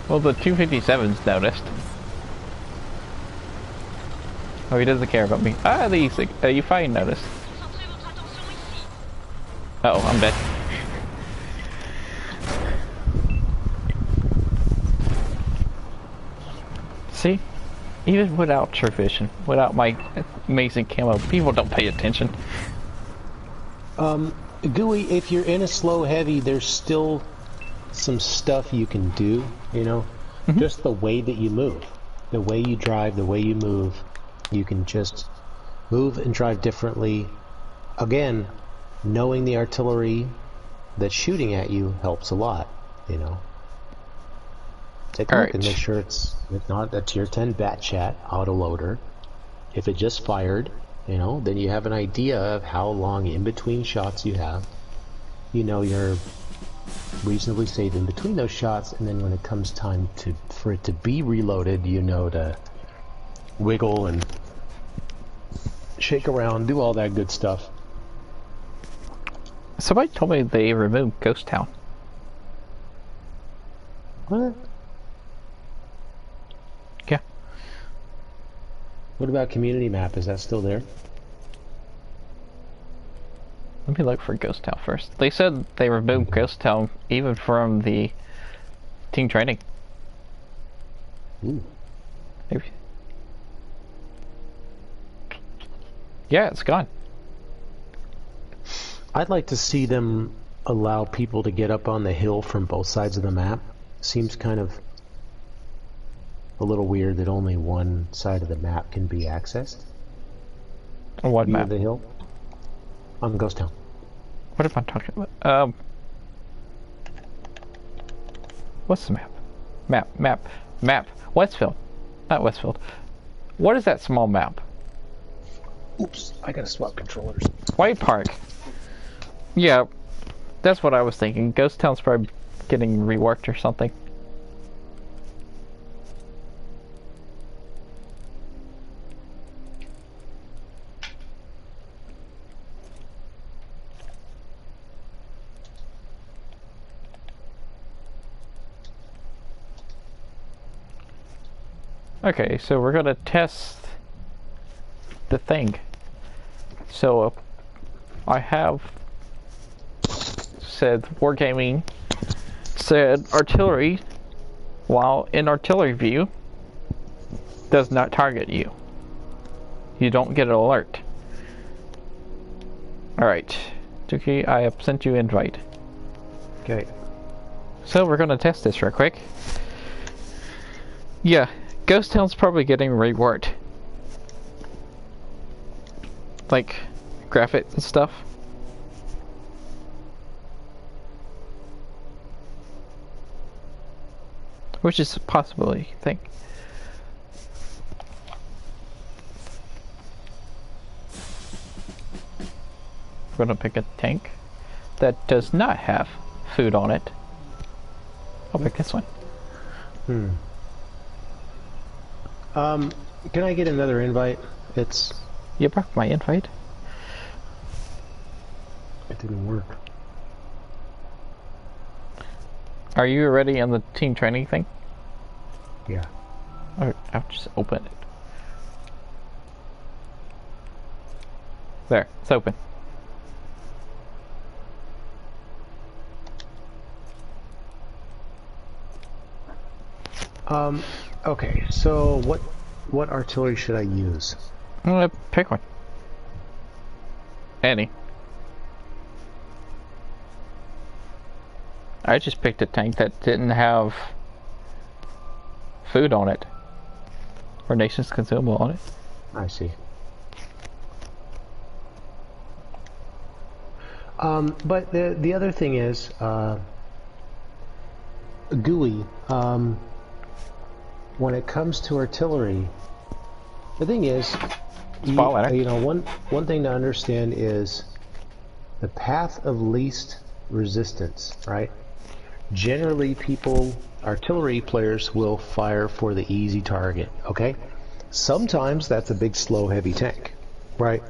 Well, the 257's noticed. Oh, he doesn't care about me. Ah, the U5 noticed. Uh oh, I'm dead. See? Even without true vision, without my amazing camo, people don't pay attention. Gooey, if you're in a slow heavy, there's still some stuff you can do, you know? Mm-hmm. Just the way that you move. The way you drive, the way you move. You can just move and drive differently. Again, knowing the artillery that's shooting at you helps a lot, you know? Take a look and make sure it's not a tier 10 bat chat autoloader. If it just fired, you know, then you have an idea of how long in between shots you have. You know you're reasonably safe in between those shots, and then when it comes time for it to be reloaded, you know to wiggle and shake around, do all that good stuff. Somebody told me they removed Ghost Town. What? Yeah. What about community map? Is that still there? Let me look for Ghost Town first. They said they removed Ghost Town even from the team training. Ooh. Maybe. Yeah, it's gone. I'd like to see them allow people to get up on the hill from both sides of the map. Seems kind of a little weird that only one side of the map can be accessed. What map? The hill? On Ghost Town. What am I talking about? What's the map? Map. Westfield. Not Westfield. What is that small map? Oops, I gotta swap controllers. White Park. Yeah, that's what I was thinking. Ghost Town's probably getting reworked or something. Okay, so we're gonna test the thing. So I have said wargaming said artillery, while in artillery view, does not target you. You don't get an alert. Alright, Tuki, I have sent you invite. Okay. So we're gonna test this real quick. Yeah, Ghost Town's probably getting reworked. Like graphics and stuff. Which is a possibility, I think. We're gonna pick a tank that does not have food on it. I'll pick this one. Can I get another invite? It's... You broke my invite. It didn't work. Are you already on the team training thing? Yeah. Alright, I'll just open it. There, it's open. Okay, so what artillery should I use? I'm gonna pick one. Any. I just picked a tank that didn't have food on it. Or nation's consumable on it. I see. But the other thing is, GUI, when it comes to artillery, the thing is, you know, one thing to understand is the path of least resistance, right? Generally, artillery players will fire for the easy target, okay? Sometimes that's a big, slow, heavy tank, right?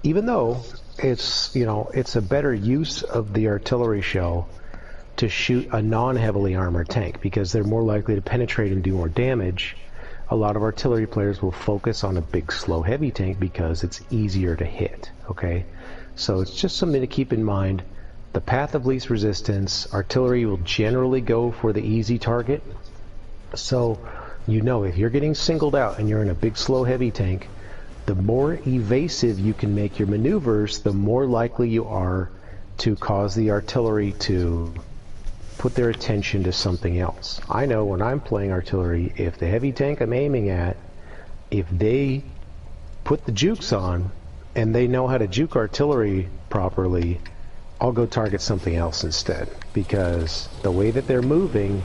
Even though it's, you know, it's a better use of the artillery shell to shoot a non-heavily armored tank because they're more likely to penetrate and do more damage. A lot of artillery players will focus on a big, slow, heavy tank because it's easier to hit, okay? So it's just something to keep in mind. The path of least resistance, artillery will generally go for the easy target. So, you know, if you're getting singled out and you're in a big, slow, heavy tank, the more evasive you can make your maneuvers, the more likely you are to cause the artillery to put their attention to something else. I know when I'm playing artillery, if the heavy tank I'm aiming at, if they put the jukes on and they know how to juke artillery properly, I'll go target something else instead, because the way that they're moving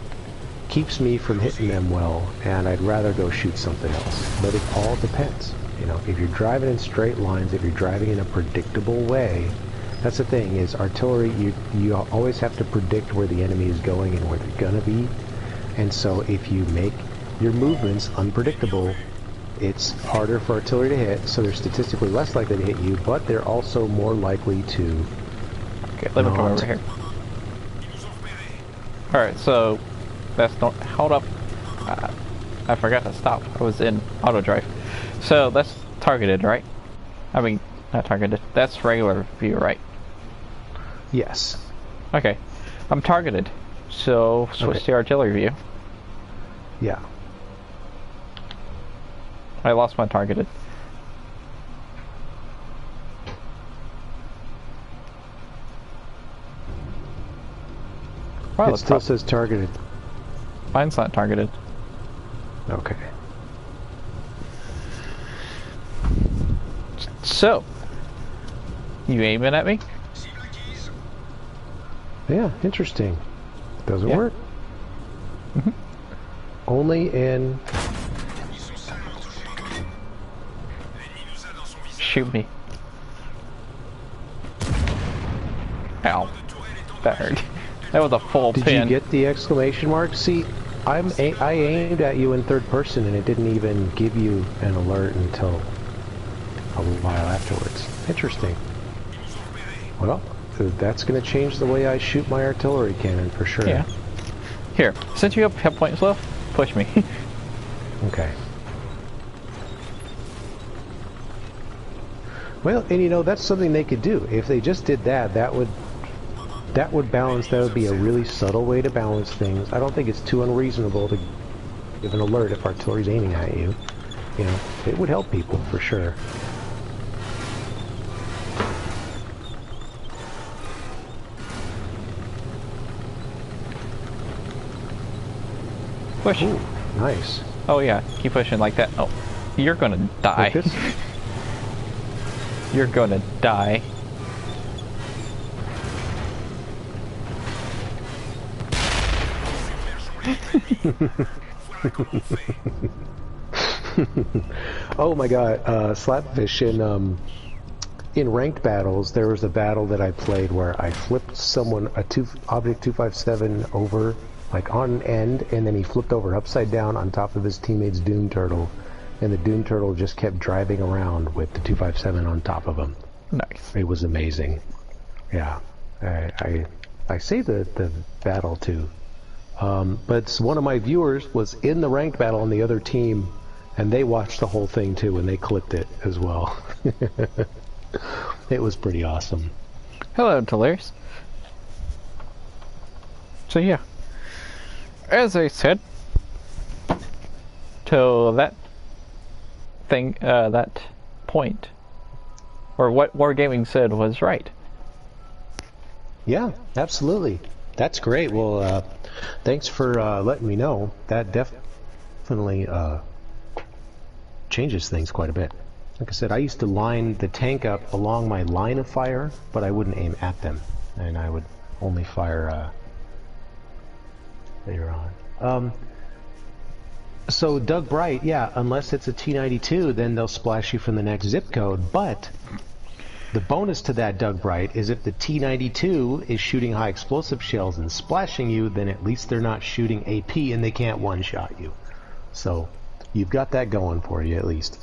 keeps me from hitting them well, and I'd rather go shoot something else. But it all depends. You know, if you're driving in straight lines, if you're driving in a predictable way, that's the thing, is artillery, you always have to predict where the enemy is going and where they're gonna be. And so if you make your movements unpredictable, it's harder for artillery to hit, so they're statistically less likely to hit you, but they're also more likely to... Okay, let me come over here. Alright, so that's not... Hold up. I forgot to stop. I was in auto drive. So that's targeted, right? I mean, not targeted. That's regular view, right? Yes. Okay. I'm targeted. So switch to artillery view. Yeah. I lost my targeted. Wow, it still says targeted. Mine's not targeted. Okay. So, you aiming at me? Yeah, interesting. Doesn't work. Mm-hmm. Only in... Shoot me. Ow. That hurt. That was a full pin. Did you get the exclamation mark? See, I aimed at you in third person and it didn't even give you an alert until a while afterwards. Interesting. Well, that's going to change the way I shoot my artillery cannon for sure. Yeah. Here, since you have hit points left, push me. Okay. Well, and you know, that's something they could do. If they just did that, that would balance, that would be a really subtle way to balance things. I don't think it's too unreasonable to give an alert if artillery's aiming at you. You know, it would help people for sure. Push. Ooh, nice. Oh yeah, keep pushing like that. Oh, you're gonna die. Like this? You're gonna die. Oh my god, SLAPAFISH in ranked battles, there was a battle that I played where I flipped someone, Object 257 over, like on end, and then he flipped over upside down on top of his teammate's Doom Turtle, and the Doom Turtle just kept driving around with the 257 on top of him. Nice. It was amazing. Yeah. I saved the battle too. But one of my viewers was in the ranked battle on the other team, and they watched the whole thing too, and they clipped it as well. It was pretty awesome. Hello, Delirious. So yeah, as I said, to that thing, that point, or what Wargaming said was right. Yeah, absolutely. That's great. Well, thanks for letting me know. That definitely changes things quite a bit. Like I said, I used to line the tank up along my line of fire, but I wouldn't aim at them, and I would only fire later on. So Doug Bright, yeah, unless it's a T92, then they'll splash you from the next zip code, but the bonus to that, Doug Bright, is if the T92 is shooting high explosive shells and splashing you, then at least they're not shooting AP and they can't one-shot you. So you've got that going for you, at least.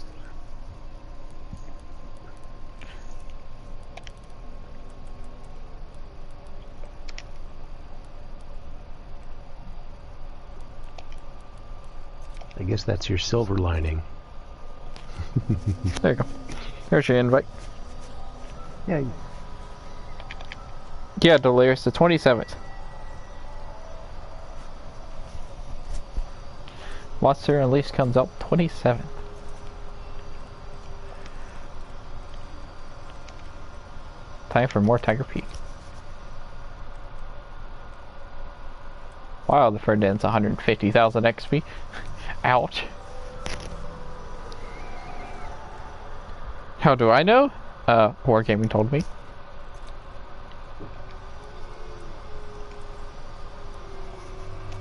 I guess that's your silver lining. There you go. There's your invite. Yeah. Yeah, Delirious, the 27th. Monster Unleashed comes out 27th. Time for more Tiger Peak. Wow, the Ferdinand's 150,000 XP. Ouch. How do I know? Wargaming told me.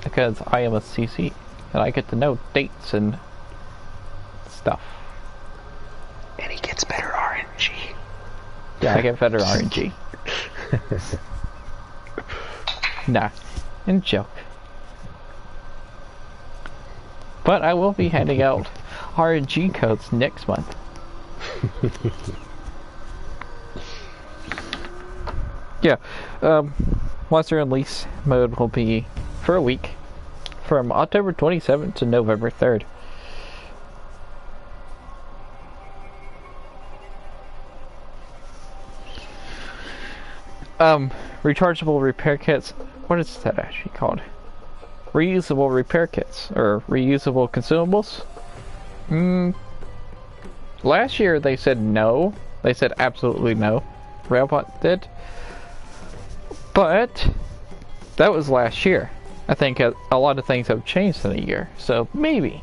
Because I am a CC, and I get to know dates and stuff. And he gets better RNG. Yeah, I get better RNG. Nah, in joke. But I will be handing out RNG codes next month. Yeah, Monster Unleashed mode will be for a week, from October 27th to November 3rd. Rechargeable repair kits. What is that actually called? Reusable repair kits, or reusable consumables? Last year they said no. They said absolutely no. Railbot did. But that was last year. I think a lot of things have changed in a year, so maybe.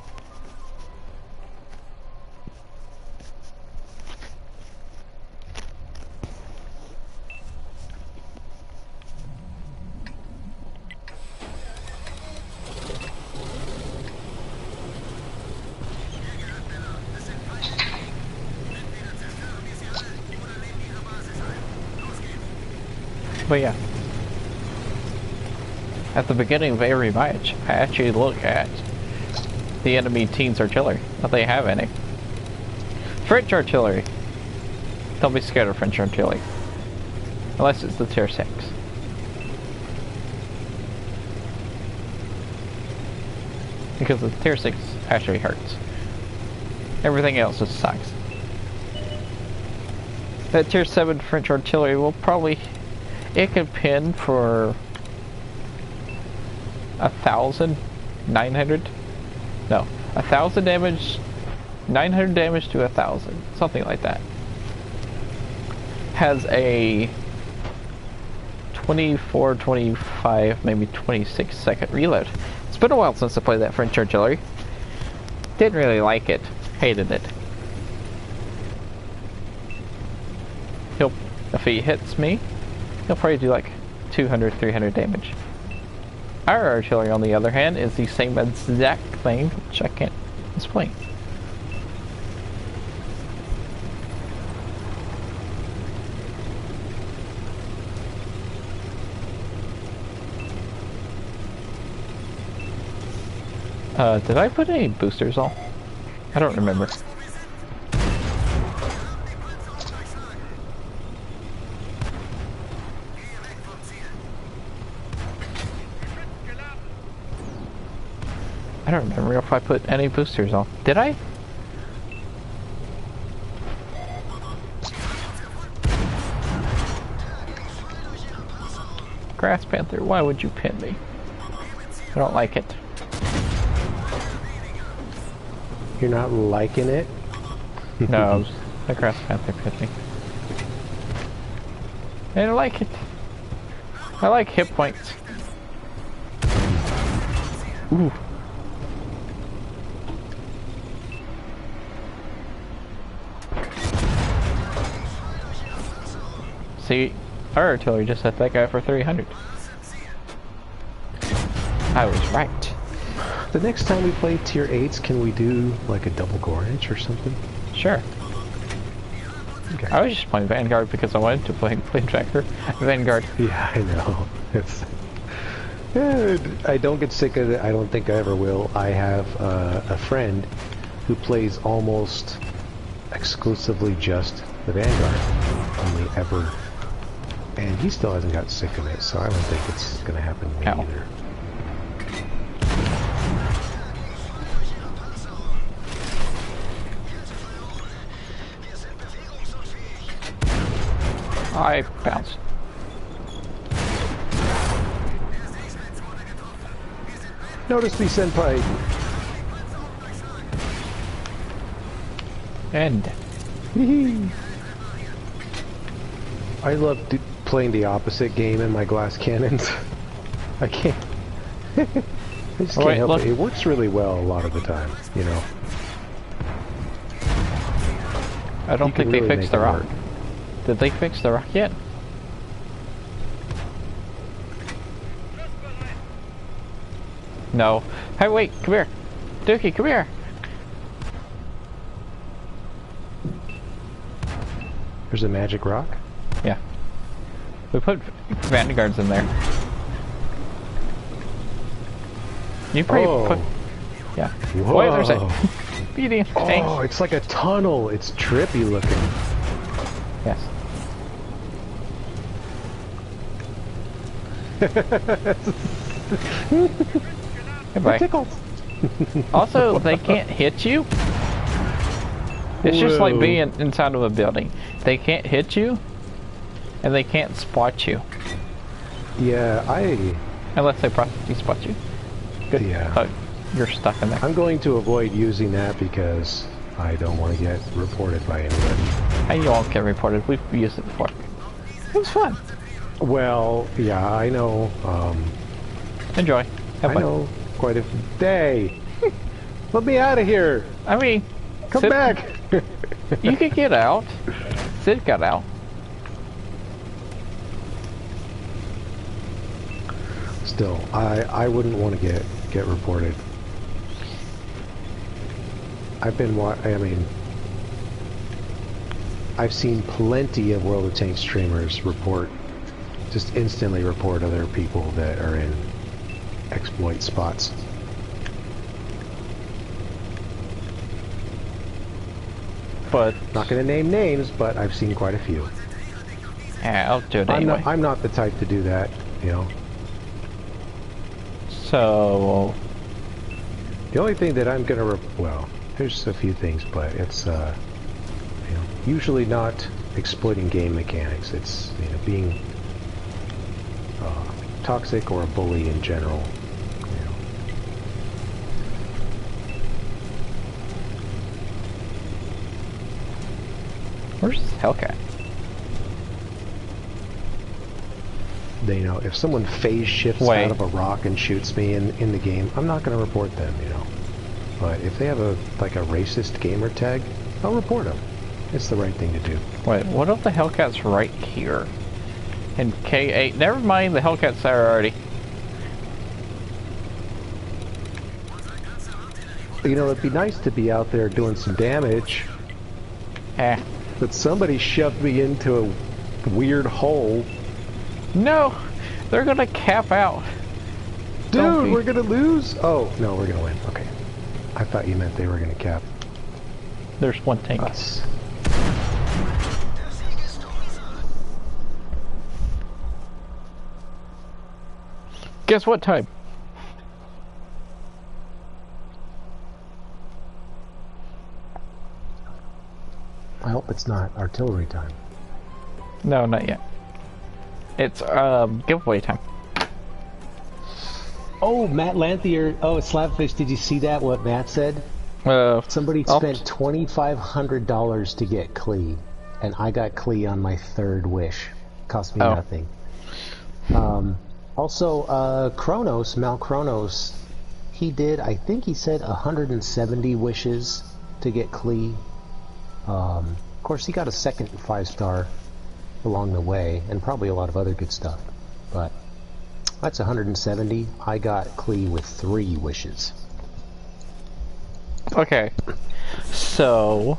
But yeah, at the beginning of every match, I actually look at the enemy team's artillery, if they have any. French artillery. Don't be scared of French artillery. Unless it's the tier 6. Because the tier 6 actually hurts. Everything else just sucks. That tier 7 French artillery will probably... It can pin for 1,900. No, 1,000 damage, 900 damage to 1,000, something like that. Has a 24, 25, maybe 26 second reload. It's been a while since I played that French artillery. Didn't really like it. Hated it. If he hits me, he'll probably do like 200, 300 damage. Our artillery, on the other hand, is the same exact thing, which I can't explain. Did I put any boosters on? I don't remember. I don't remember if I put any boosters on. Did I? Grass Panther, why would you pin me? I don't like it. You're not liking it? No, the Grass Panther pinned me. I don't like it. I like hit points. Ooh. See, our artillery just hit that guy for 300. I was right. The next time we play tier 8s, can we do like a double Gornage or something? Sure. Okay. I was just playing Vanguard because I wanted to play Vanguard. Yeah, I know. I don't get sick of it. I don't think I ever will. I have a friend who plays almost exclusively just the Vanguard. Only ever. And he still hasn't got sick of it, so I don't think it's going to happen to me either. I bounced. Notice me, senpai. And I love playing the opposite game in my glass cannons. I can't. I just can't help it. It works really well a lot of the time, you know. I don't think they fixed the rock. Did they fix the rock yet? No. Hey, wait, come here. Dookie, come here. There's a magic rock? Yeah. We put Vanguards in there. You probably put... Yeah. Whoa. Wait, there's a... Beating tank. Oh, it's like a tunnel. It's trippy looking. Yes. Goodbye. Also, they can't hit you. It's just like being inside of a building. They can't hit you, and they can't spot you. Yeah, unless they properly spot you. Good. Yeah. You're stuck in there. I'm going to avoid using that because I don't want to get reported by anybody. Hey, you won't get reported. We've used it before. It was fun. Well, yeah, I know. Enjoy. Have fun. I know quite a day. Let me out of here. I mean, come back. You could get out. Sid got out. Still, I wouldn't want to get reported. I've seen plenty of World of Tanks streamers just instantly report other people that are in exploit spots. But not going to name names, but I've seen quite a few. Yeah, I'll do it anyway. I'm not the type to do that, you know. So the only thing that I'm gonna well, there's a few things, but it's you know, usually not exploiting game mechanics. It's, you know, being toxic or a bully in general. You know. Where's Hellcat? You know, if someone phase shifts out of a rock and shoots me in the game, I'm not going to report them, you know. But if they have a racist gamer tag, I'll report them. It's the right thing to do. Wait, what if the Hellcat's right here? In K8, never mind, the Hellcat's there already. You know, it'd be nice to be out there doing some damage. But somebody shoved me into a weird hole. No, they're gonna cap out. Dude, we're gonna lose? Oh, no, we're gonna win. Okay. I thought you meant they were gonna cap There's one tank. us. Guess what time? I hope it's not artillery time. No, not yet. It's giveaway time. Oh, Matt Lanthier. Oh, SLAPAFISH, did you see that, what Matt said? Somebody spent $2,500 to get Klee, and I got Klee on my third wish. Cost me nothing. Also, Kronos, Mal Kronos, he did, I think he said 170 wishes to get Klee. Of course, he got a second 5-star along the way, and probably a lot of other good stuff. But that's 170. I got Klee with 3 wishes. Okay. So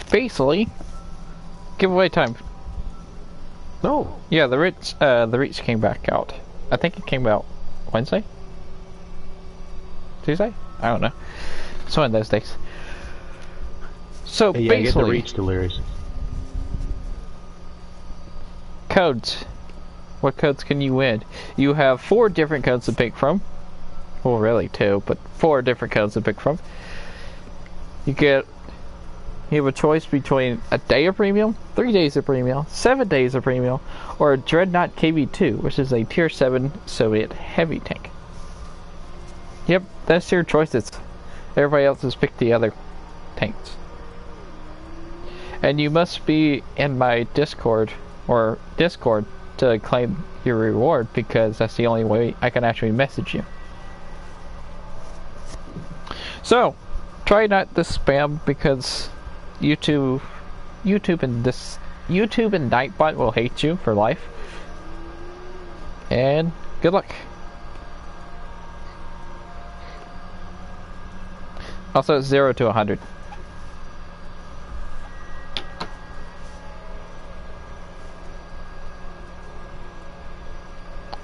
basically, giveaway time. No. Yeah, the Reach came back out. I think it came out Wednesday? Tuesday? I don't know. It's one of those days. So yeah, basically, get the Reach Delirious. Codes. What codes can you win? You have 4 different codes to pick from. Well, really 2, but 4 different codes to pick from. You have a choice between a day of premium, 3 days of premium, 7 days of premium, or a Dreadnought KV2, which is a tier 7 Soviet heavy tank. Yep, that's your choices. Everybody else has picked the other tanks. And you must be in my Discord to claim your reward, because that's the only way I can actually message you. So, try not to spam, because YouTube and Nightbot will hate you for life. And good luck. Also, it's 0 to 100.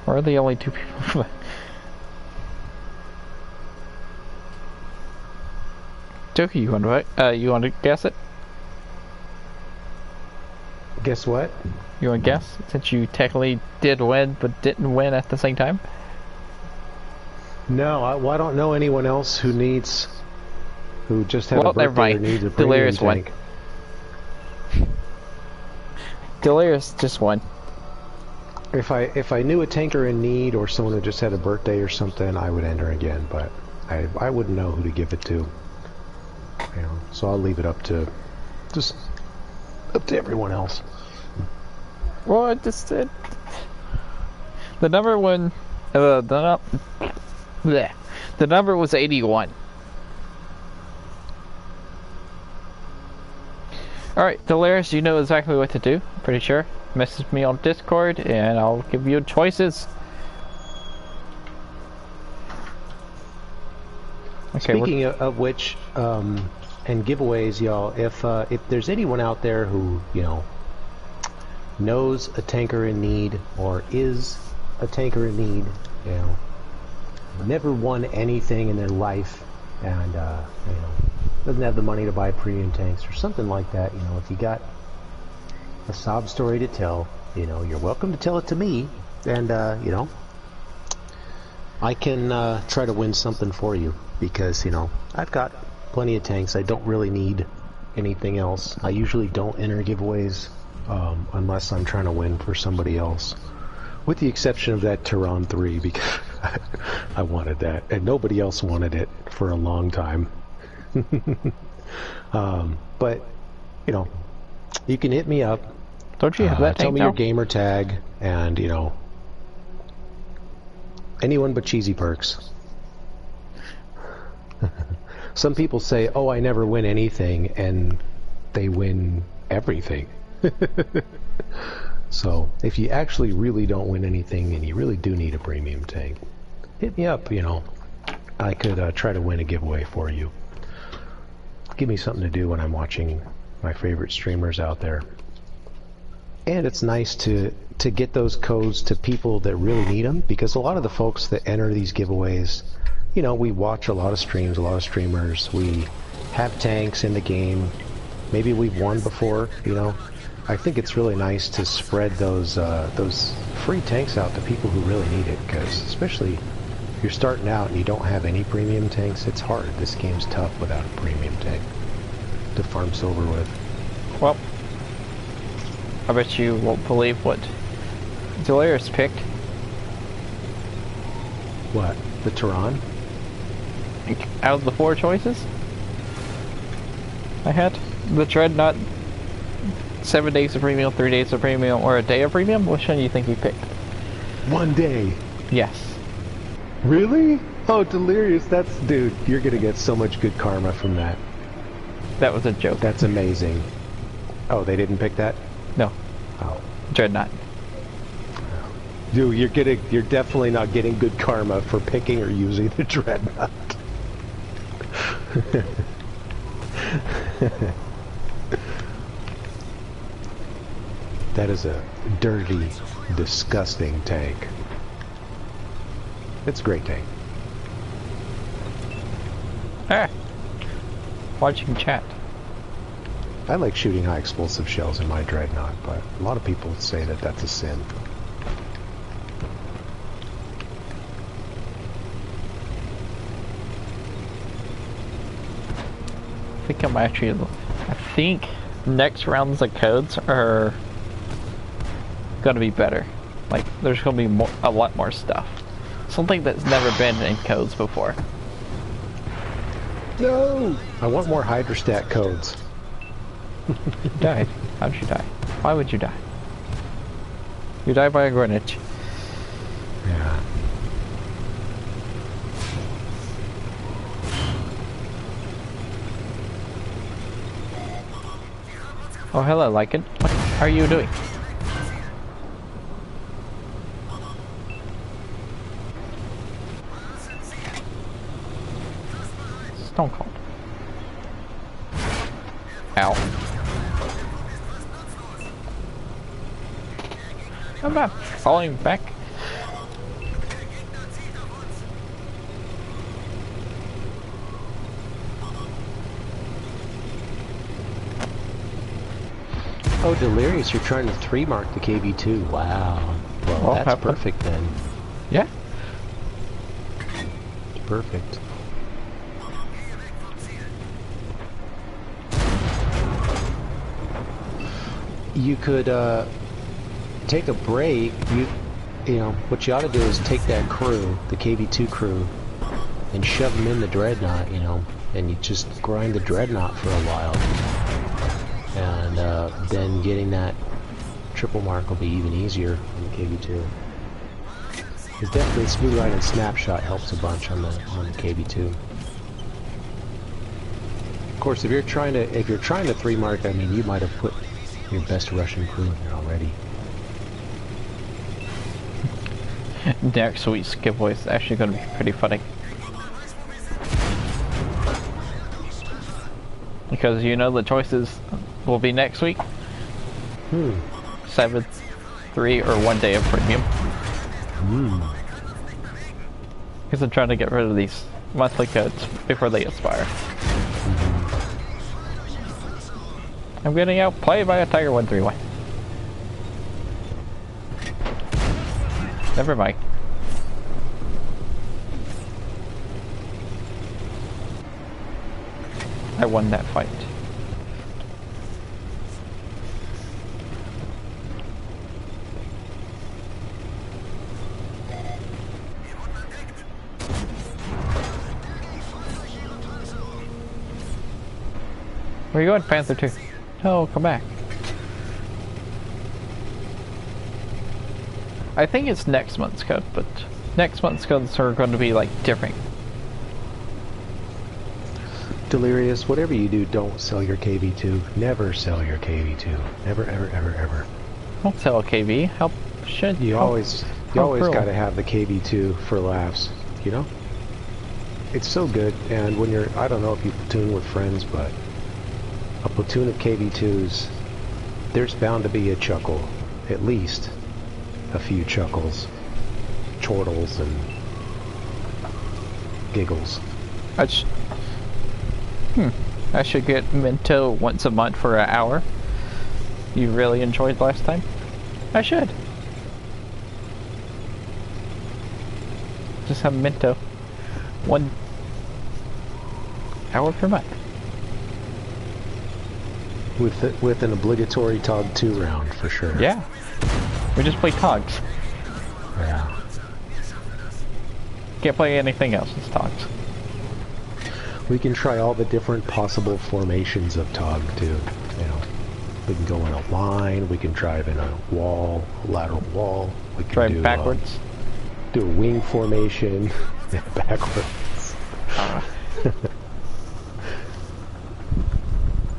We're the only 2 people. Joker, you want to guess it? Guess what? You want to guess? Since you technically did win, but didn't win at the same time? No, I don't know anyone else who just had a birthday or needs a premium Delirious tank. Won. Delirious just won. If I knew a tanker in need, or someone who just had a birthday or something, I would enter again, but I wouldn't know who to give it to. You know, so I'll leave it up to everyone else. Well, I just did. The number one, the number was 81. Alright, Delirious, you know exactly what to do, I'm pretty sure. Message me on Discord and I'll give you choices. Okay, Speaking of which, and giveaways, y'all, if there's anyone out there who, you know, knows a tanker in need, or is a tanker in need, you know, never won anything in their life, and, you know, doesn't have the money to buy premium tanks or something like that, you know, if you got a sob story to tell, you know, you're welcome to tell it to me, and, you know, I can try to win something for you, because, you know, I've got plenty of tanks. I don't really need anything else. I usually don't enter giveaways unless I'm trying to win for somebody else, with the exception of that Tehran 3, because I wanted that, and nobody else wanted it for a long time. But, you know, you can hit me up. Don't you have that tell tank me now? your gamer tag, and, you know, anyone but Cheesy Perks. Some people say, oh, I never win anything, and they win everything. So, if you actually really don't win anything, and you really do need a premium tank, hit me up, you know. I could try to win a giveaway for you. Give me something to do when I'm watching my favorite streamers out there. And it's nice to get those codes to people that really need them, because a lot of the folks that enter these giveaways, you know, we watch a lot of streams, a lot of streamers, we have tanks in the game, maybe we've won before, you know. I think it's really nice to spread those free tanks out to people who really need it, because especially if you're starting out and you don't have any premium tanks, it's hard. This game's tough without a premium tank to farm silver with. Well, I bet you won't believe what Delirious picked. What? The Tehran? Out of the 4 choices I had, the Dreadnought, 7 days of premium, 3 days of premium, or a day of premium? Which one do you think he picked? 1 day. Yes. Really? Oh, Delirious, that's... Dude, you're gonna get so much good karma from that. That was a joke. That's amazing. Oh, they didn't pick that? No. Oh. Dreadnought. Dude, you're definitely not getting good karma for picking or using the Dreadnought. That is a dirty, disgusting tank. It's a great tank. Ah! Watching chat. I like shooting high explosive shells in my Dreadnought, but a lot of people say that that's a sin. I think next rounds of codes are gonna be better. Like, there's gonna be a lot more stuff. Something that's never been in codes before. No! I want more Hydrostat codes. You died. How did you die? Why would you die? You died by a grenade. Yeah. Oh, hello, Lycan. What are you doing? Stone Cold. Ow. I'm not falling back. Oh, Delirious, you're trying to 3-mark the KB2. Wow. Well, that's perfect then. Yeah. Perfect. You could take a break. You know what you ought to do is take that crew, the KB2 crew, and shove them in the Dreadnought. You know, and you just grind the Dreadnought for a while, and then getting that triple mark will be even easier on the KB2. It's definitely smooth ride and snapshot helps a bunch on the KB2. Of course, if you're trying to 3-mark, I mean, you might have put your best Russian crew in there already. Next week's giveaway is actually going to be pretty funny. Because you know the choices will be next week. 7, 3, or 1 day of premium. Because I'm trying to get rid of these monthly codes before they expire. I'm getting outplayed by a Tiger 131. Never mind. I won that fight. Where are you going, Panther 2? No, come back. I think it's next month's code, but next month's codes are going to be like different. Delirious, whatever you do, don't sell your KV2. Never sell your KV2. Never, ever, ever, ever. Don't sell a KV. Help. Should you always got to have the KV2 for laughs. You know, it's so good. And when you're, I don't know if you platoon with friends, but a platoon of KV2s, there's bound to be a chuckle at least a few chuckles, chortles, and giggles. I should get Minto once a month for an hour. You really enjoyed last time? I should. Just have Minto 1 hour per month. With an obligatory Tog 2 round, for sure. Yeah. We just play Togs. Yeah. Can't play anything else, it's Togs. We can try all the different possible formations of Tog, too. You know, we can go in a line, we can drive in a wall, a lateral wall. We can drive backwards. Do a wing formation, backwards.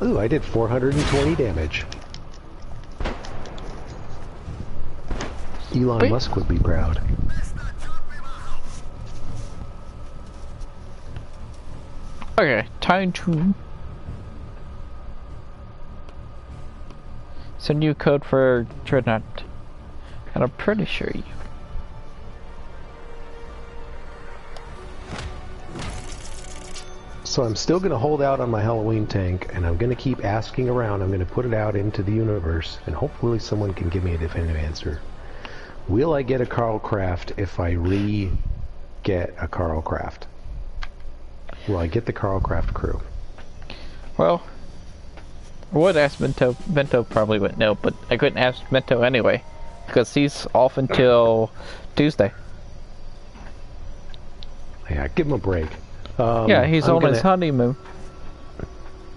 Ooh, I did 420 damage. Elon Musk would be proud. Okay, time to send you code for Dreadnought. And I'm pretty sure you. So I'm still going to hold out on my Halloween tank, and I'm going to keep asking around. I'm going to put it out into the universe, and hopefully someone can give me a definitive answer. Will I get a Carl Craft if I get a Carl Craft? Will I get the Carl Craft crew? Well, I would ask Bento. Bento probably wouldn't know, but I couldn't ask Bento anyway, because he's off until Tuesday. Yeah, give him a break. Yeah, he's on his honeymoon.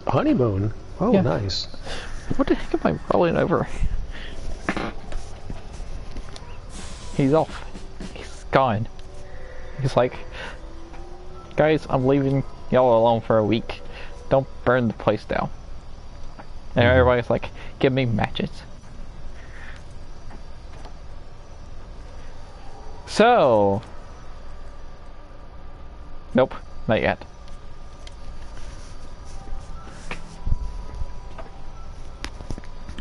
Honeymoon? Oh, yeah. Nice. What the heck am I rolling over? He's off. He's gone. He's like, guys, I'm leaving y'all alone for a week. Don't burn the place down. And everybody's like, give me matches. So... Nope, not yet.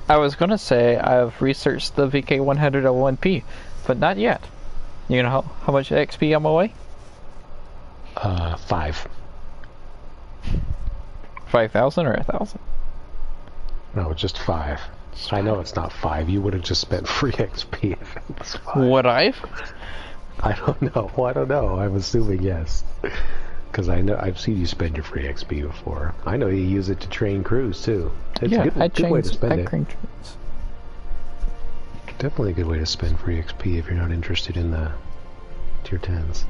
I was gonna say I've researched the VK101P, but not yet. You know how much XP I'm away? 5. 5,000 or 1,000? No, just 5. I know it's not 5. You would have just spent free XP if it was 5. Would I? I don't know. Well, I don't know. I'm assuming yes. Because I know I've seen you spend your free XP before. I know you use it to train crews too. It's a good way to spend it. Definitely a good way to spend free XP if you're not interested in the tier 10s.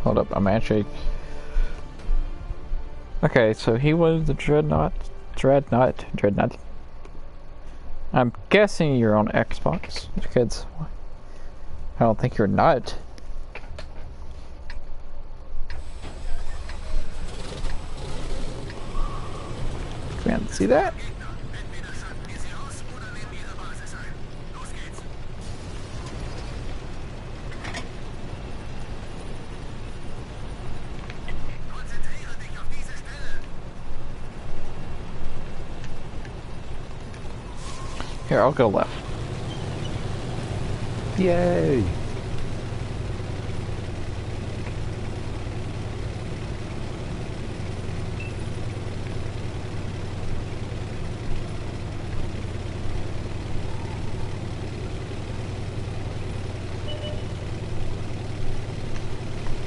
Hold up, I'm actually... Okay, so he was the Dreadnought. I'm guessing you're on Xbox, because I don't think you're not. Man, see that? Here, I'll go left. Yay!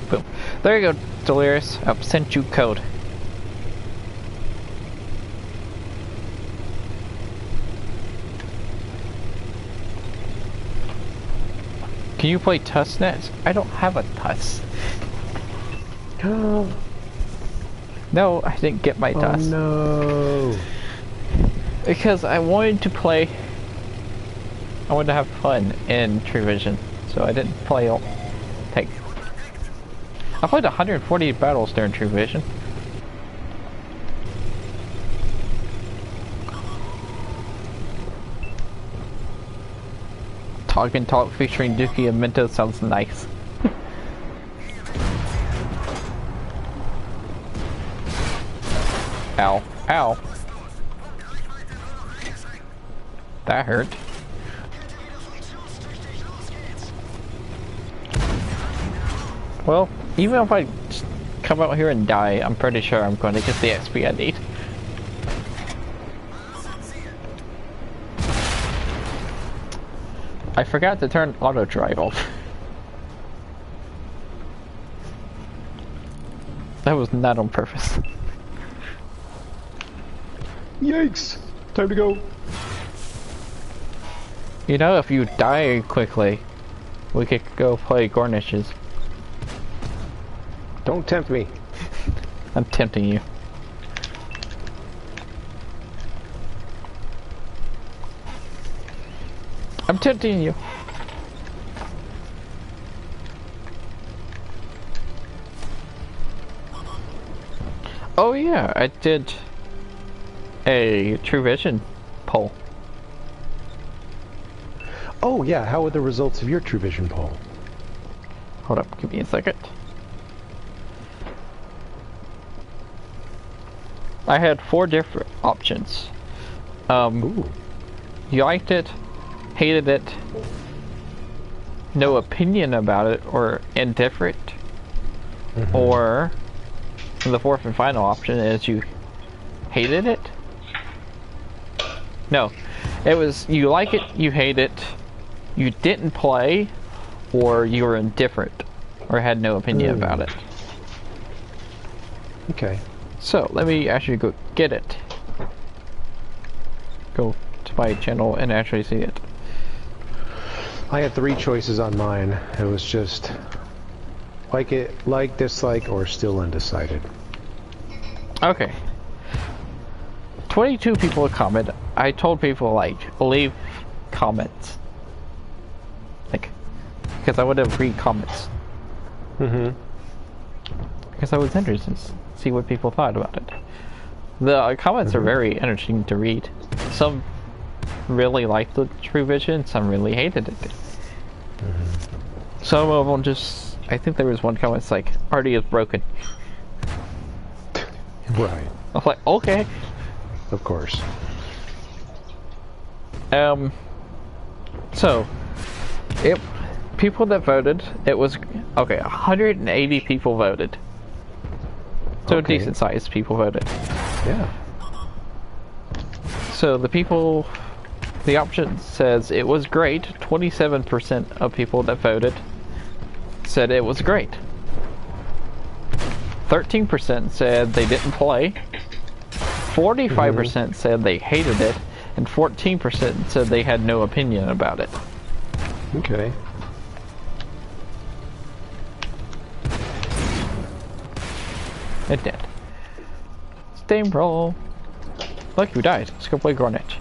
Boom. There you go, Delirious. I've sent you code. Can you play TUS-net? I don't have a TUS. Oh. No, I didn't get my TUS. Oh no. Because I wanted to play... I wanted to have fun in True Vision. So I didn't play all... I played 140 battles during True Vision. Talk and Talk featuring Dookie and Minto sounds nice. Ow. Ow. That hurt. Well, even if I just come out here and die, I'm pretty sure I'm going to get the XP I need. I forgot to turn auto drive off. That was not on purpose. Yikes! Time to go. You know, if you die quickly, we could go play Garnishes. Don't tempt me. I'm tempting you. I'm tempting you. Oh yeah, I did a True Vision poll. Oh yeah, how were the results of your True Vision poll? Hold up, give me a second. I had 4 different options. Ooh. You liked it, hated it, no opinion about it, or indifferent. Or the 4th and final option is you hated it. No, it was you like it, you hate it, you didn't play, or you were indifferent, or had no opinion about it. Okay. So, let me actually go get it. Go to my channel and actually see it. I had 3 choices on mine. It was just like it, like, dislike, or still undecided. Okay. 22 people comment. I told people, like, leave comments. Like, because I would have read comments. Because I was interested to see what people thought about it. The comments are very interesting to read. Some really liked the True Vision, some really hated it. Some of them just, I think there was one comment that's like, already is broken. Right. I was like, okay. Of course. So, people that voted, it was, okay, 180 people voted. So Okay. decent sized people voted. Yeah. So the people, the option says it was great. 27% of people that voted said it was great. 13% said they didn't play. 45% said they hated it. And 14% said they had no opinion about it. Okay. It did. Steamroll. Look, you died. Let's go play Garnet.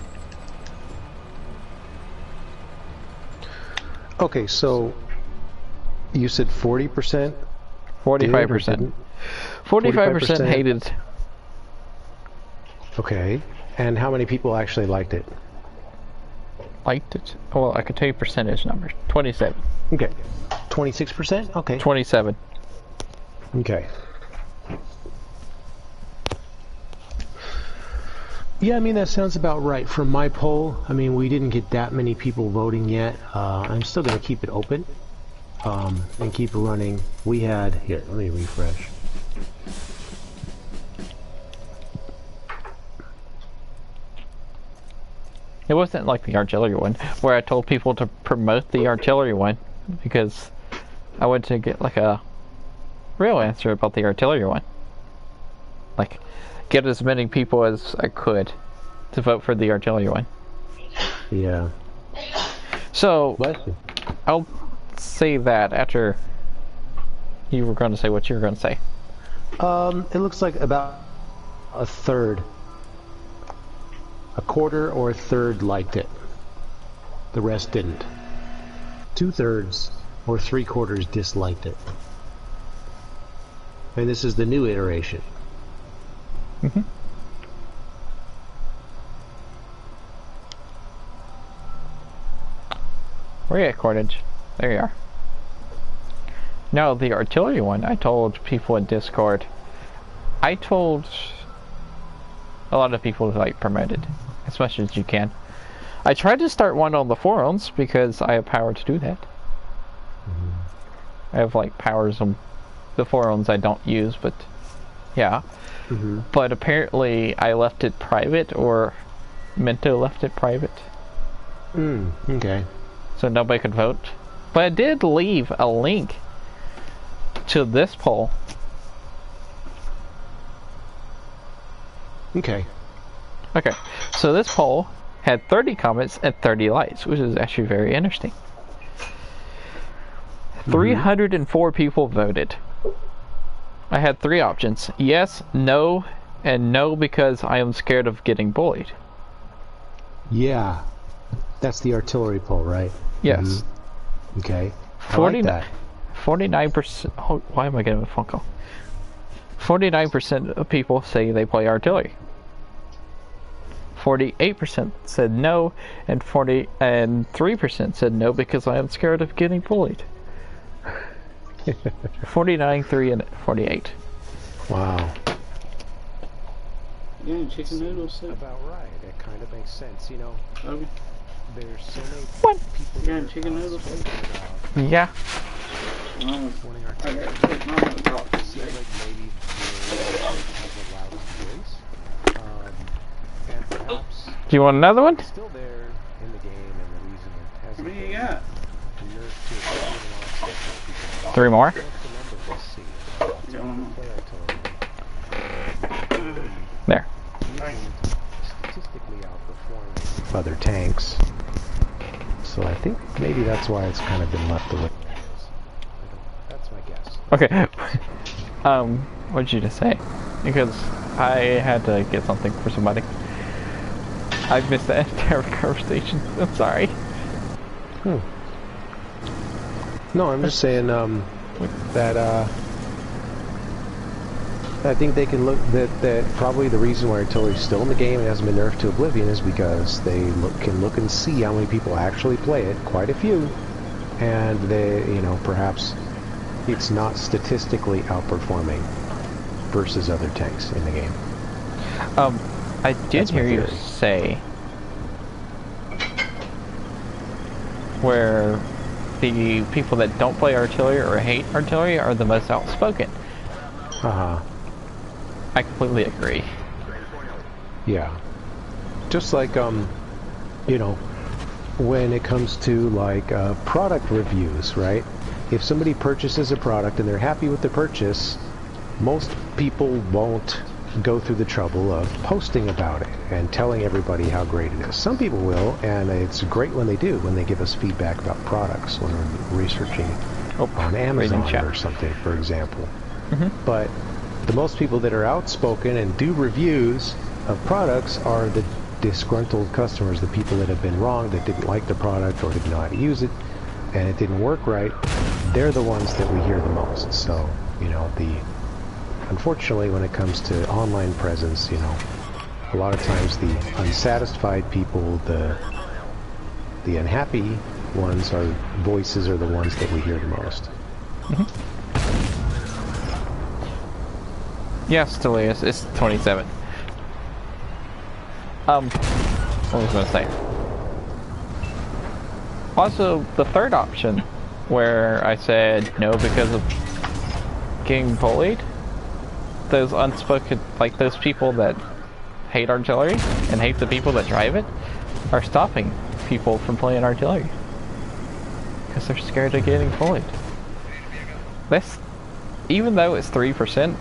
Okay, so you said 40%? 45%. 45% hated. Okay. And how many people actually liked it? Liked it? Well, I could tell you percentage numbers. 27. Okay. 26%? Okay. 27. Okay. Yeah, I mean, that sounds about right. From my poll, I mean, we didn't get that many people voting yet. I'm still going to keep it open and keep it running. We had... Here, let me refresh. It wasn't like the artillery one, where I told people to promote the artillery one, because I wanted to get like a real answer about the artillery one. Like, get as many people as I could to vote for the artillery one. Yeah. So, Bless you. I'll say that after you were going to say what you were going to say. It looks like about a third. A quarter or a third liked it. The rest didn't. 2/3 or 3/4 disliked it. And this is the new iteration. Where are you at, Cordage? There you are. Now, the artillery one, I told people in Discord. I told a lot of people to, like, promote it as much as you can. I tried to start one on the forums because I have power to do that. I have like powers on the forums I don't use, but yeah. But apparently I left it private, or Minto left it private. Okay. So nobody could vote. But I did leave a link to this poll. Okay. Okay, so this poll had 30 comments and 30 likes, which is actually very interesting. 304 people voted. I had 3 options: yes, no, and no because I am scared of getting bullied. Yeah. That's the artillery poll, right? Yes. Okay. I like that. 49%. Oh, why am I getting a phone call? 49% of people say they play artillery. 48% said no, and 3% said no because I am scared of getting bullied. 49, 3, and 48. Wow. Yeah, chicken noodles soup. About right. It kind of makes sense, you know. Okay. There's so many people Yeah, chicken noodles soup. Yeah. wanting our Okay. it seems like maybe the has a loud voice. And perhaps Do you want another one? it's still there in the game, and the reason it hasn't What do you been got? nerfed to a certain amount of people. 3 more? Let's remember this scene. Don't Play artillery. There. Statistically outperforming other tanks. So I think maybe that's why it's kind of been left the way it is. That's my guess. Okay. What did you just say? Because I had to get something for somebody. I missed that entire conversation. I'm sorry. No, I'm just saying that I think they can look that probably the reason why artillery's still in the game and hasn't been nerfed to oblivion is because they can look and see how many people actually play it, quite a few, and they, you know, perhaps it's not statistically outperforming versus other tanks in the game. I did hear you say where the people that don't play artillery or hate artillery are the most outspoken. I completely agree. Yeah. Just like, you know, when it comes to, like, product reviews, right? If somebody purchases a product and they're happy with the purchase, most people won't go through the trouble of posting about it and telling everybody how great it is. Some people will, and it's great when they do, when they give us feedback about products when we're researching on Amazon or something, for example. But the most people that are outspoken and do reviews of products are the disgruntled customers, the people that have been wrong, that didn't like the product or didn't know how to use it, and it didn't work right. They're the ones that we hear the most. So, you know, unfortunately, when it comes to online presence, you know, a lot of times the unsatisfied people, the unhappy ones voices are the ones that we hear the most. Yeah, still is. It's 27. What was I going to say? Also, the third option, where I said no because of getting bullied, those unspoken, like those people that hate artillery and hate the people that drive it, are stopping people from playing artillery. Because they're scared of getting bullied. That's, even though it's 3%,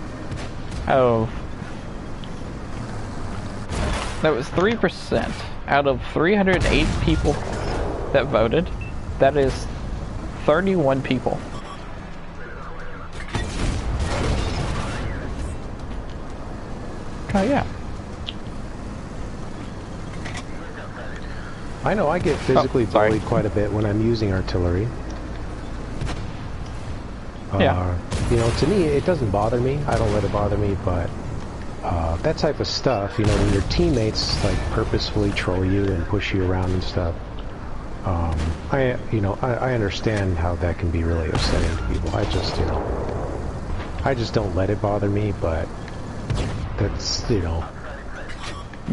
that was 3% out of 308 people that voted. That is 31 people. Oh yeah. I know I get physically bullied quite a bit when I'm using artillery. Yeah. You know, to me, it doesn't bother me. I don't let it bother me, but that type of stuff, you know, when your teammates like purposefully troll you and push you around and stuff, I understand how that can be really upsetting to people. I just don't let it bother me, but that's, you know,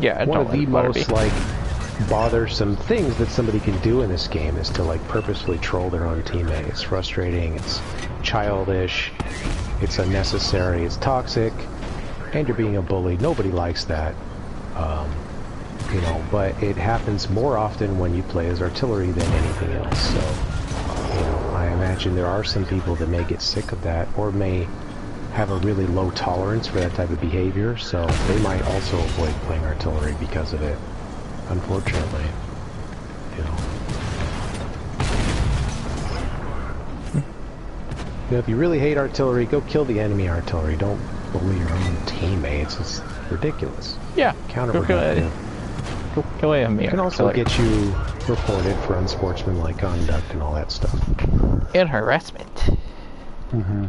yeah, one of the most like bothersome things that somebody can do in this game is to like purposefully troll their own teammate. It's frustrating, it's childish, it's unnecessary, it's toxic, and you're being a bully. Nobody likes that. You know, but it happens more often when you play as artillery than anything else. So, you know, I imagine there are some people that may get sick of that, or may have a really low tolerance for that type of behavior, so they might also avoid playing artillery because of it. Unfortunately, you know. You know, if you really hate artillery, go kill the enemy artillery. Don't bully your own teammates. It's ridiculous. Yeah. Counterproductive. Go kill enemy. It can also get you reported for unsportsmanlike conduct and all that stuff. And harassment. Mm-hmm.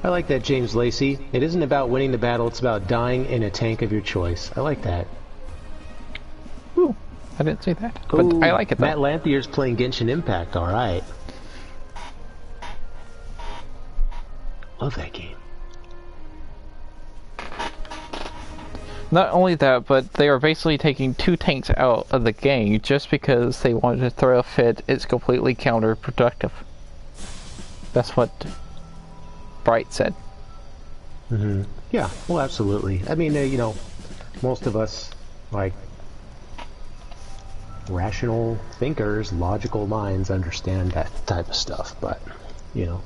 I like that, James Lacey. It isn't about winning the battle, it's about dying in a tank of your choice. I like that. Ooh, I didn't see that. But Ooh, I like it though. Matt Lanthier's playing Genshin Impact, alright. Love that game. Not only that, but they are basically taking 2 tanks out of the game just because they wanted to throw a fit. It's completely counterproductive. That's what Bright said. Mm-hmm. Yeah, well, absolutely. I mean, you know, most of us, like, rational thinkers, logical minds understand that type of stuff, but, you know,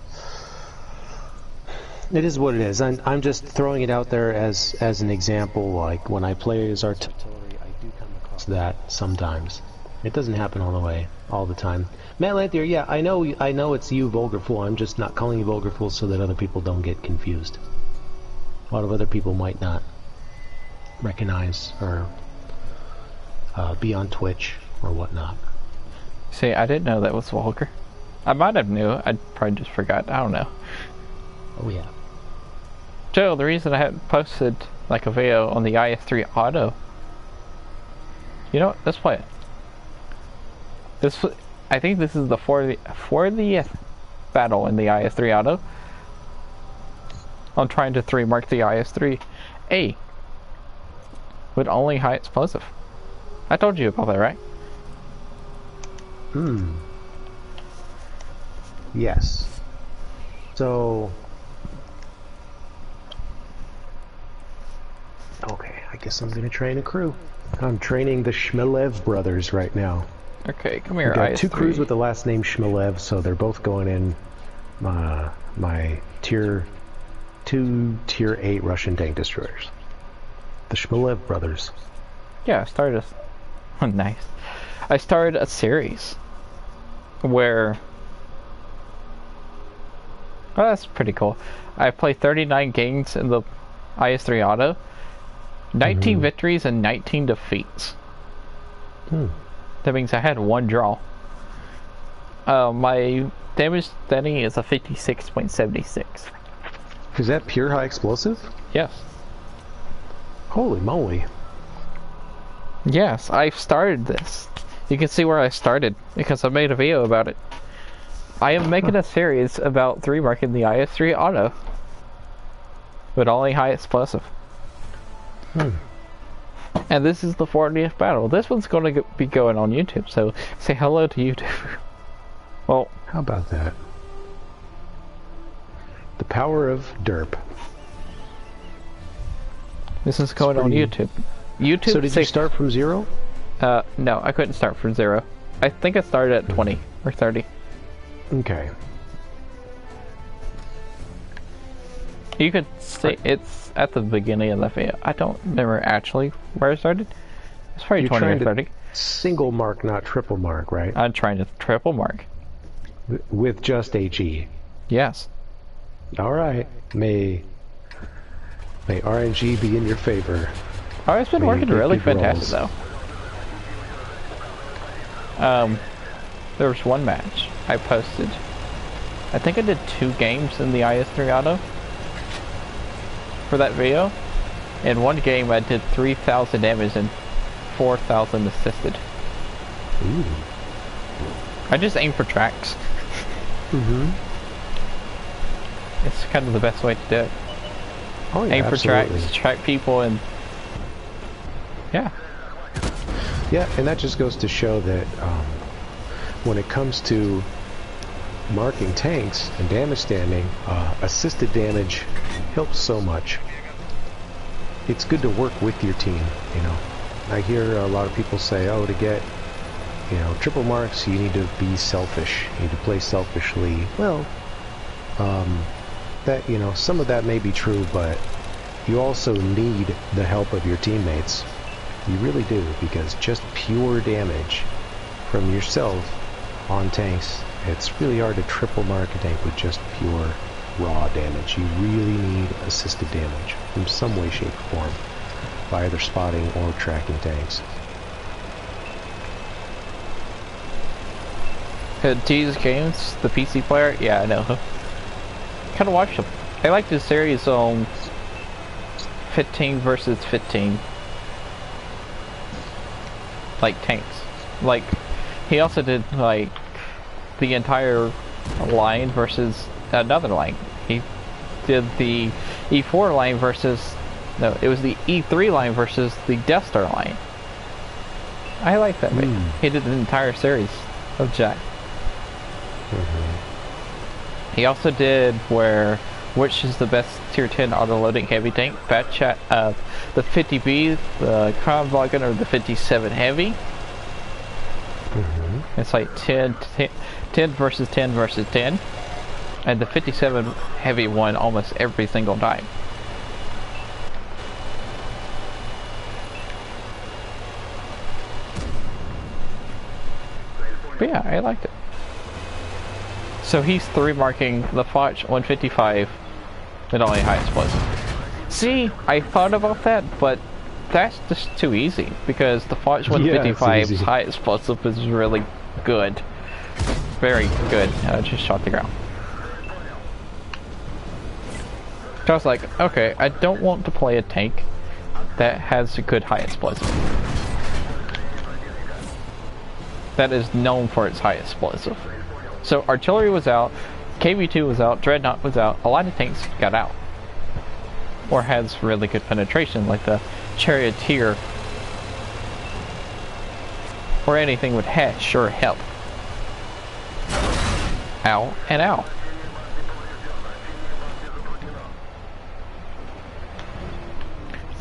it is what it is. I'm just throwing it out there as an example. Like, when I play as artillery, I do come across that sometimes. It doesn't happen all the time. Matt Lanthier, yeah, I know it's you, Vulgar Fool. I'm just not calling you Vulgar Fool so that other people don't get confused. A lot of other people might not recognize or be on Twitch or whatnot. See, I didn't know that was Vulgar. I might have knew. I probably just forgot. I don't know. Oh yeah. Joe, the reason I hadn't posted like a video on the IS-3 Auto. You know what? Let's play it. I think this is the 40th battle in the IS-3 Auto. I'm trying to 3-mark the IS-3A with only high explosive. I told you about that, right? Yes. So... okay, I guess I'm gonna train a crew. I'm training the Shmilev brothers right now. Okay, come here. We got IS-3. 2 crews with the last name Shmilev, so they're both going in my tier 2, tier 8 Russian tank destroyers. The Shmilev brothers. Yeah, I started a... nice. I started a series where... oh, that's pretty cool. I played 39 games in the IS-3 Auto. 19 victories and 19 defeats. That means I had 1 draw. My damage standing is a 56.76. Is that pure high explosive? Yes. Holy moly. Yes, I started this. You can see where I started because I made a video about it. I am making a series about 3-marking the IS-3 Auto with only high explosive. And this is the 40th battle. This one's going to be going on YouTube, so say hello to YouTube. Well, how about that? The power of derp. This is going on YouTube. YouTube. So did you start from 0? No, I couldn't start from 0. I think I started at 20 or 30. Okay. You could see it's at the beginning of the video. I don't remember actually where I started. It's probably 20 or 30. Single mark, not triple mark, right? I'm trying to triple mark. With just HE. Yes. Alright. May RNG be in your favor. Oh, it's been working really fantastic though. There was one match I posted. I think I did 2 games in the IS-3 Auto for that video. In one game I did 3,000 damage and 4,000 assisted. Ooh. I just aim for tracks. Mm-hmm. It's kind of the best way to do it. Oh yeah, aim for absolutely. tracks, track people, and yeah. Yeah, and that just goes to show that when it comes to marking tanks and damage standing, assisted damage helps so much. It's good to work with your team, you know. I hear a lot of people say, oh, to get, you know, triple marks, you need to be selfish. You need to play selfishly. Well, that, you know, some of that may be true, but you also need the help of your teammates. You really do, because just pure damage from yourself on tanks, it's really hard to triple mark a tank with just pure raw damage. You really need assisted damage in some way, shape, or form by either spotting or tracking tanks. T's Games, the PC player? Yeah, I know. Kind of watched him. I liked his series on 15 versus 15. Like tanks. Like, he also did, like, the entire line versus another line. He did the E4 line versus... No, it was the E3 line versus the Death Star line. I like that. He did the entire series of Jack. He also did which is the best tier 10 auto-loading heavy tank? Fat chat of the 50B, the Convoy Gun, or the 57 Heavy. It's like 10 versus 10 versus 10. And the 57 Heavy won almost every single time. But yeah, I liked it. So he's 3-marking the Foch 155 with only high explosive. See, I thought about that, but that's just too easy, because the Foch 155's high explosive is really good. Very good. I just shot the ground. So I was like, okay, I don't want to play a tank that has a good high explosive. That is known for its high explosive. So artillery was out, KV-2 was out, Dreadnought was out, a lot of tanks got out. Or has really good penetration, like the Charioteer. Or anything with head sure help. Ow and ow.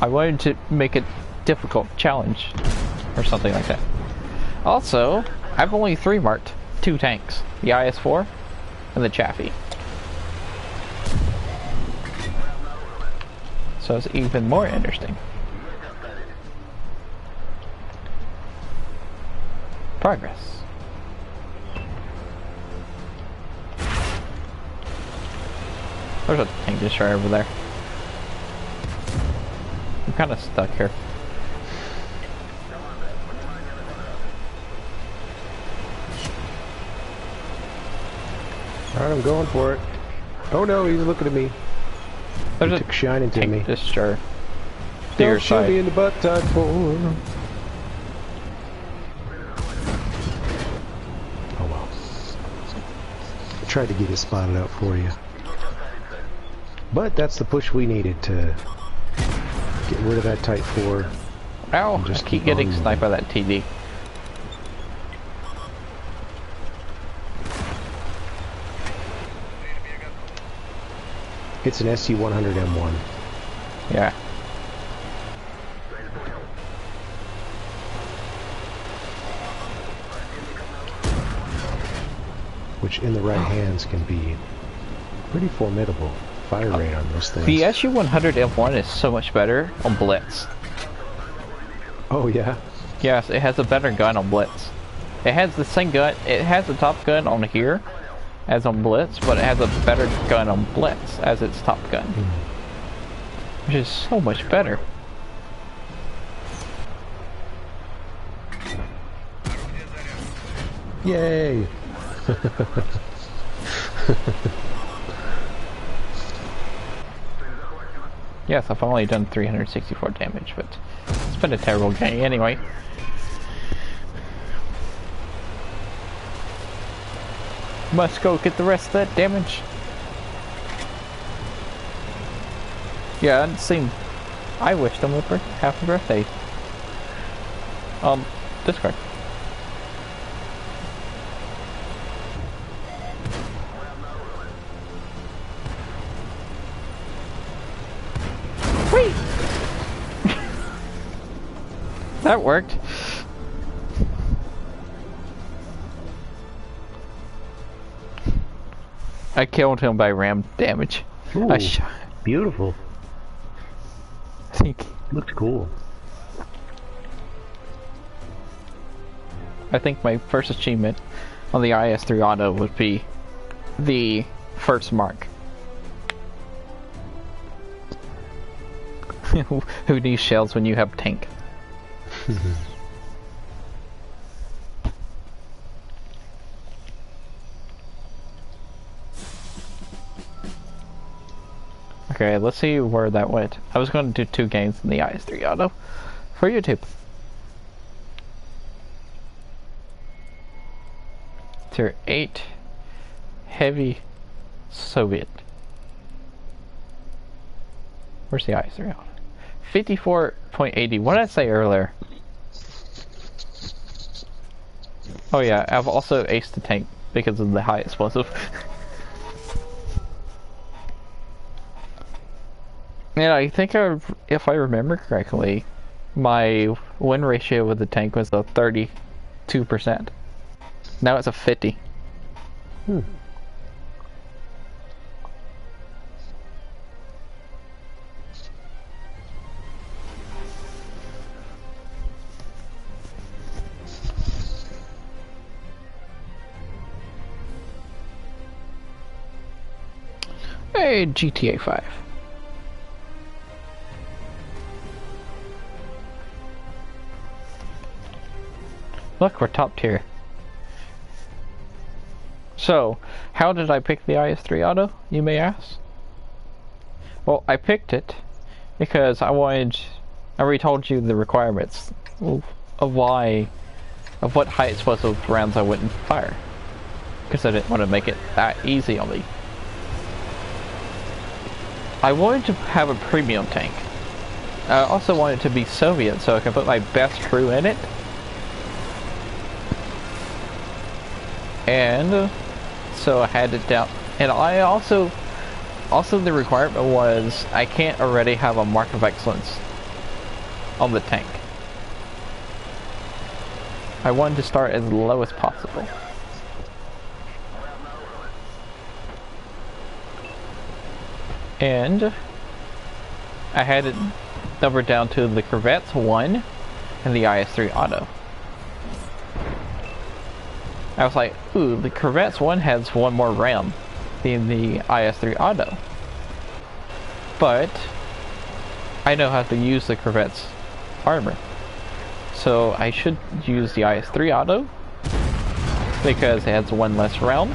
I wanted to make a difficult challenge, or something like that. Also, I've only 3-marked 2 tanks. The IS-4 and the Chaffee. So it's even more interesting. Progress. There's a tank destroyer over there. I'm kind of stuck here. Alright, I'm going for it. Oh no, he's looking at me. There's he took shine into me. Destroyer. Don't shoot me in the butt, Tide 4. Oh well. I tried to get it spotted out for you. But that's the push we needed to get rid of that Type 4. Ow, just keep getting sniped by that TD. It's an SU-100M1. Yeah. Which in the right hands can be pretty formidable. Fire rate on those things. The SU-100M1 is so much better on Blitz. Oh yeah? Yes, it has a better gun on Blitz. It has the same gun, it has the top gun on here as on Blitz, but it has a better gun on Blitz as its top gun. Which is so much better. Yay! Yes, I've only done 364 damage, but it's been a terrible game anyway. Must go get the rest of that damage. Yeah, I didn't seem. I wished him a happy birthday. Discord. Whee! That worked. I killed him by ram damage. Ooh, beautiful. I think. Looked cool. I think my first achievement on the IS3 auto would be the first mark. Who needs shells when you have tank? Okay, let's see where that went. I was going to do 2 games in the IS3 auto for YouTube. Tier 8 heavy Soviet. Where's the IS3 auto? 54.80. What did I say earlier? Oh yeah, I've also aced the tank because of the high explosive. Yeah, I think if I remember correctly, my win ratio with the tank was a 32%. Now it's a 50. Hey, GTA 5. Look, we're top tier. So, how did I pick the IS3 auto, you may ask? Well, I picked it because I already told you the requirements of what high explosive rounds I wouldn't fire. Because I didn't want to make it that easy on me. I wanted to have a premium tank. I also wanted it to be Soviet so I could put my best crew in it. And so I had it down. And I also the requirement was I can't already have a mark of excellence on the tank. I wanted to start as low as possible. And I had it numbered down to the Corvettes 1 and the IS3 auto. I was like, ooh, the Corvettes 1 has 1 more ram than the IS3 auto. But I know how to use the Corvette's armor. So I should use the IS3 auto because it has 1 less round.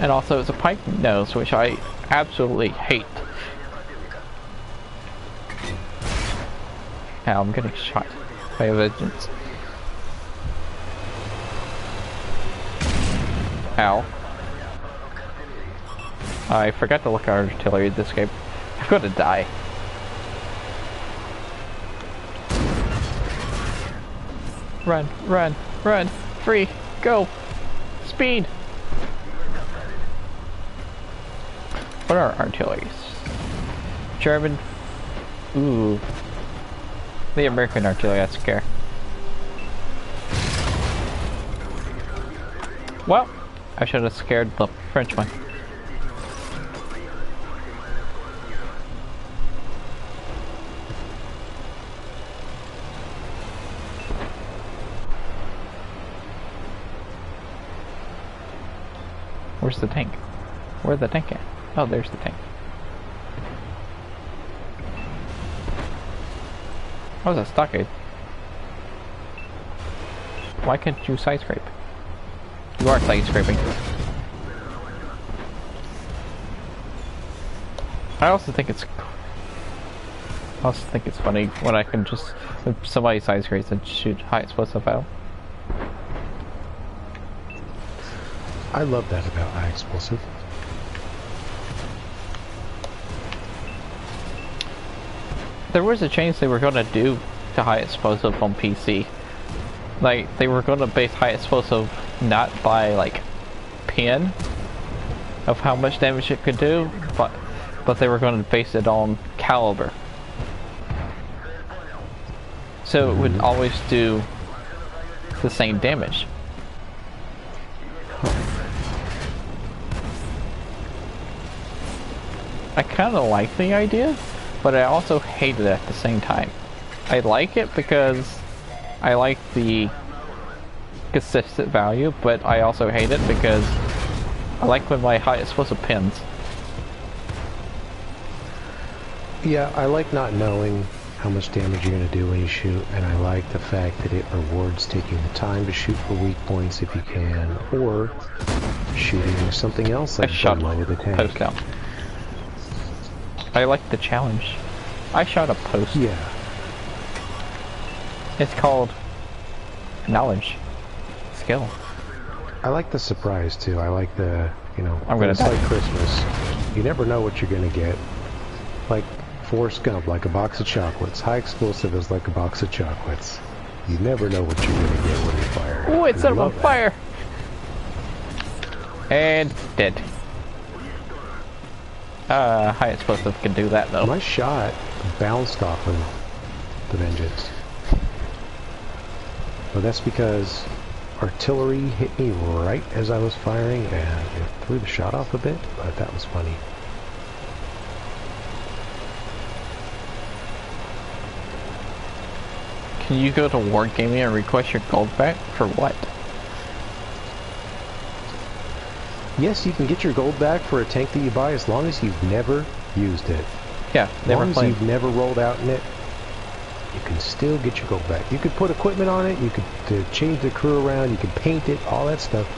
And also it's a pike nose, which I absolutely hate. Now I'm getting shot by a vengeance. Ow. I forgot to look at artillery this game. I'm gonna die. Run, run, run, free, go, speed. What are artilleries? German. Ooh. The American artillery, I scare. Well, I should have scared the French one. Where's the tank? Where's the tank at? Oh, there's the tank. Oh, it's a stockade. Why can't you side scrape? You are side scraping. I also think it's funny when I can just, if somebody side scrapes and shoot high explosive out. I love that about high explosive. There was a change they were going to do to high explosive on PC. Like, they were going to base high explosive not by, like, pin of how much damage it could do, but they were going to base it on caliber. So it would always do the same damage. I kind of like the idea, but I also hate it at the same time. I like it because I like the consistent value, but I also hate it because I like when my high explosive pins. Yeah, I like not knowing how much damage you're going to do when you shoot, and I like the fact that it rewards taking the time to shoot for weak points if you can, or shooting something else like below the tank. Post out. I like the challenge. I shot a post. Yeah. It's called knowledge, skill. I like the surprise too. I like the, you know, it's die. like Christmas. You never know what you're going to get. Like Forrest Gump, like a box of chocolates. High explosive is like a box of chocolates. You never know what you're going to get when you fire. Oh, it's on fire! And dead. High explosive can do that though. My shot bounced off of the Vengeance. But that's because artillery hit me right as I was firing and it threw the shot off a bit, but that was funny. Can you go to Wargaming and request your gold back? For what? Yes, you can get your gold back for a tank that you buy as long as you've never used it. Yeah, never played. As long as you've never rolled out in it, you can still get your gold back. You could put equipment on it, you could change the crew around, you could paint it, all that stuff,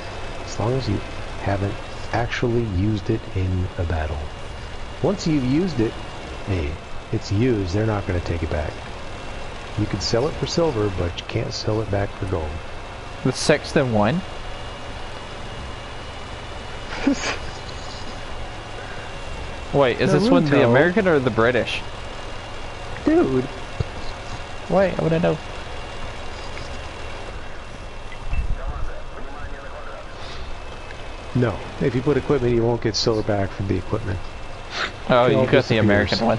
as long as you haven't actually used it in a battle. Once you've used it, hey, it's used, they're not going to take it back. You could sell it for silver, but you can't sell it back for gold. The Sexton one? Wait, is this one the American or the British? Dude. Wait, I wanna know. No. If you put equipment, you won't get silver back from the equipment. Oh, you got the American one.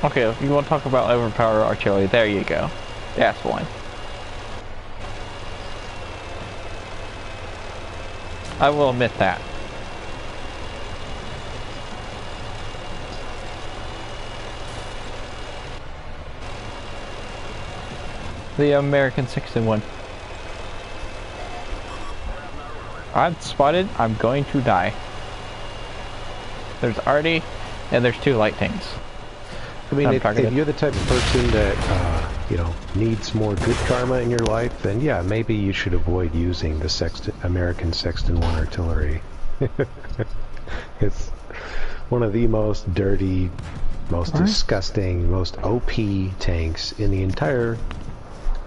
Okay, if you want to talk about overpowered artillery, there you go. That's one. I will admit that. The American 61. I'm spotted, I'm going to die. There's Artie, and there's 2 light tanks. I mean, if you're the type of person that, you know, needs more good karma in your life, then yeah, maybe you should avoid using the American Sexton 1 artillery. It's one of the most dirty, most disgusting, most OP tanks in the entire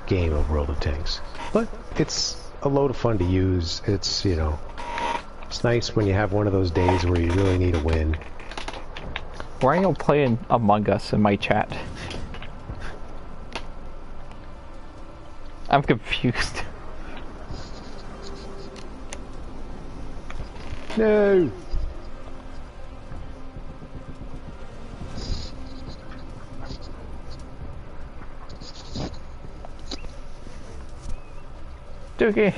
game of World of Tanks. But it's a load of fun to use. It's, you know, it's nice when you have one of those days where you really need a win. Why are you playing Among Us in my chat? I'm confused. No! Doogie!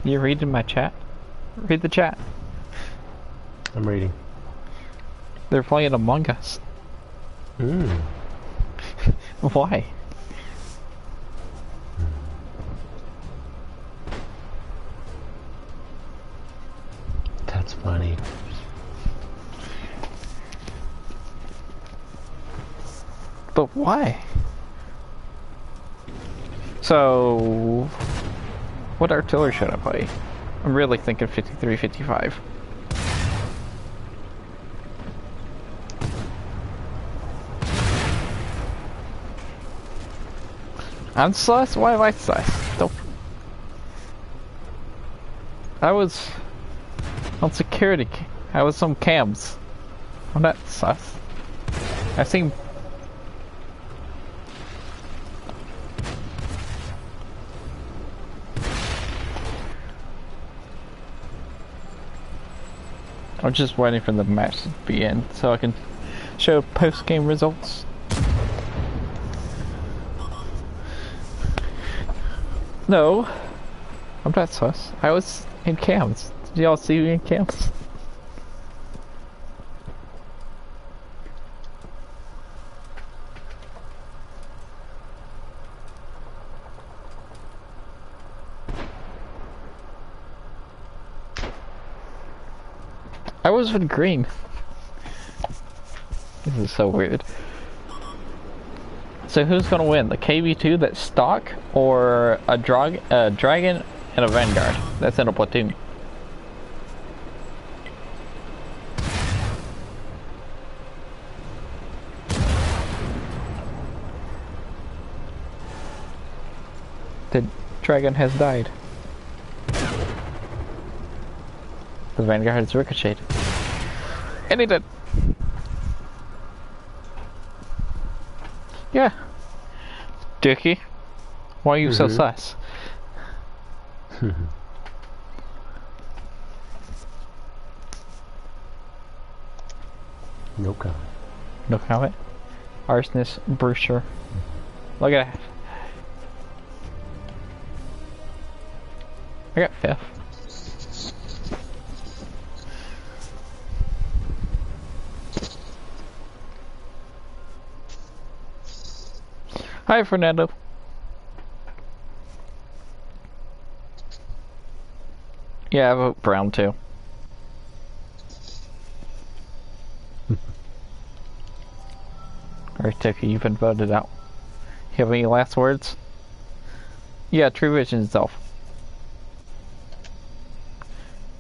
You reading my chat? Read the chat. I'm reading. They're playing Among Us. Why? That's funny. But why? So, what artillery should I play? I'm really thinking 53, 55. I'm sus? Why am I sus? Don't... I was on security. I was on cams. I'm not sus. I seen. I'm just waiting for the match to begin so I can show post-game results. No, I'm not sus. I was in cams. Did y'all see me in cams? I was with green. This is so weird. So who's gonna win? The KV2 that's stock, or a dragon and a vanguard that's in a platoon? The dragon has died. The vanguard has ricocheted. And he did. Yeah. Dookie. Why are you so sus? No comment. No comment. Arsonist Brewster. Look at that. I got fifth. Hi, Fernando. Yeah, I vote brown too. Alright, Tucky, you've been voted out. You have any last words? Yeah, True Vision is off.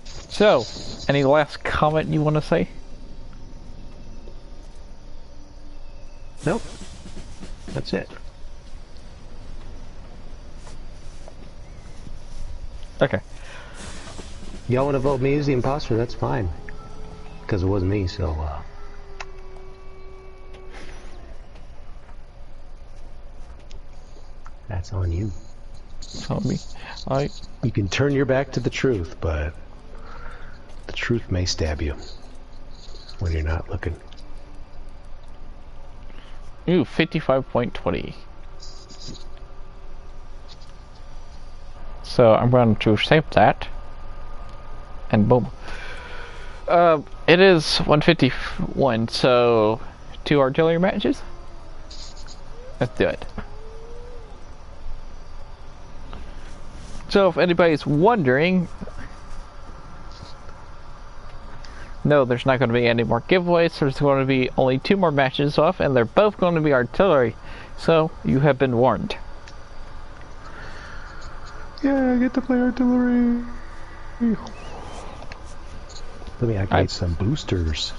So, any last comment you want to say? Nope. That's it. Okay. Y'all want to vote me as the imposter? That's fine. Because it wasn't me, so, that's on you. Tell me. You can turn your back to the truth, but the truth may stab you when you're not looking. Ooh, 55.20. So I'm going to save that. And boom. It is 151, so 2 artillery matches? Let's do it. So if anybody's wondering, no, there's not going to be any more giveaways. There's going to be only 2 more matches off, and they're both going to be artillery. So you have been warned. Yeah, I get to play artillery. Let me activate some boosters.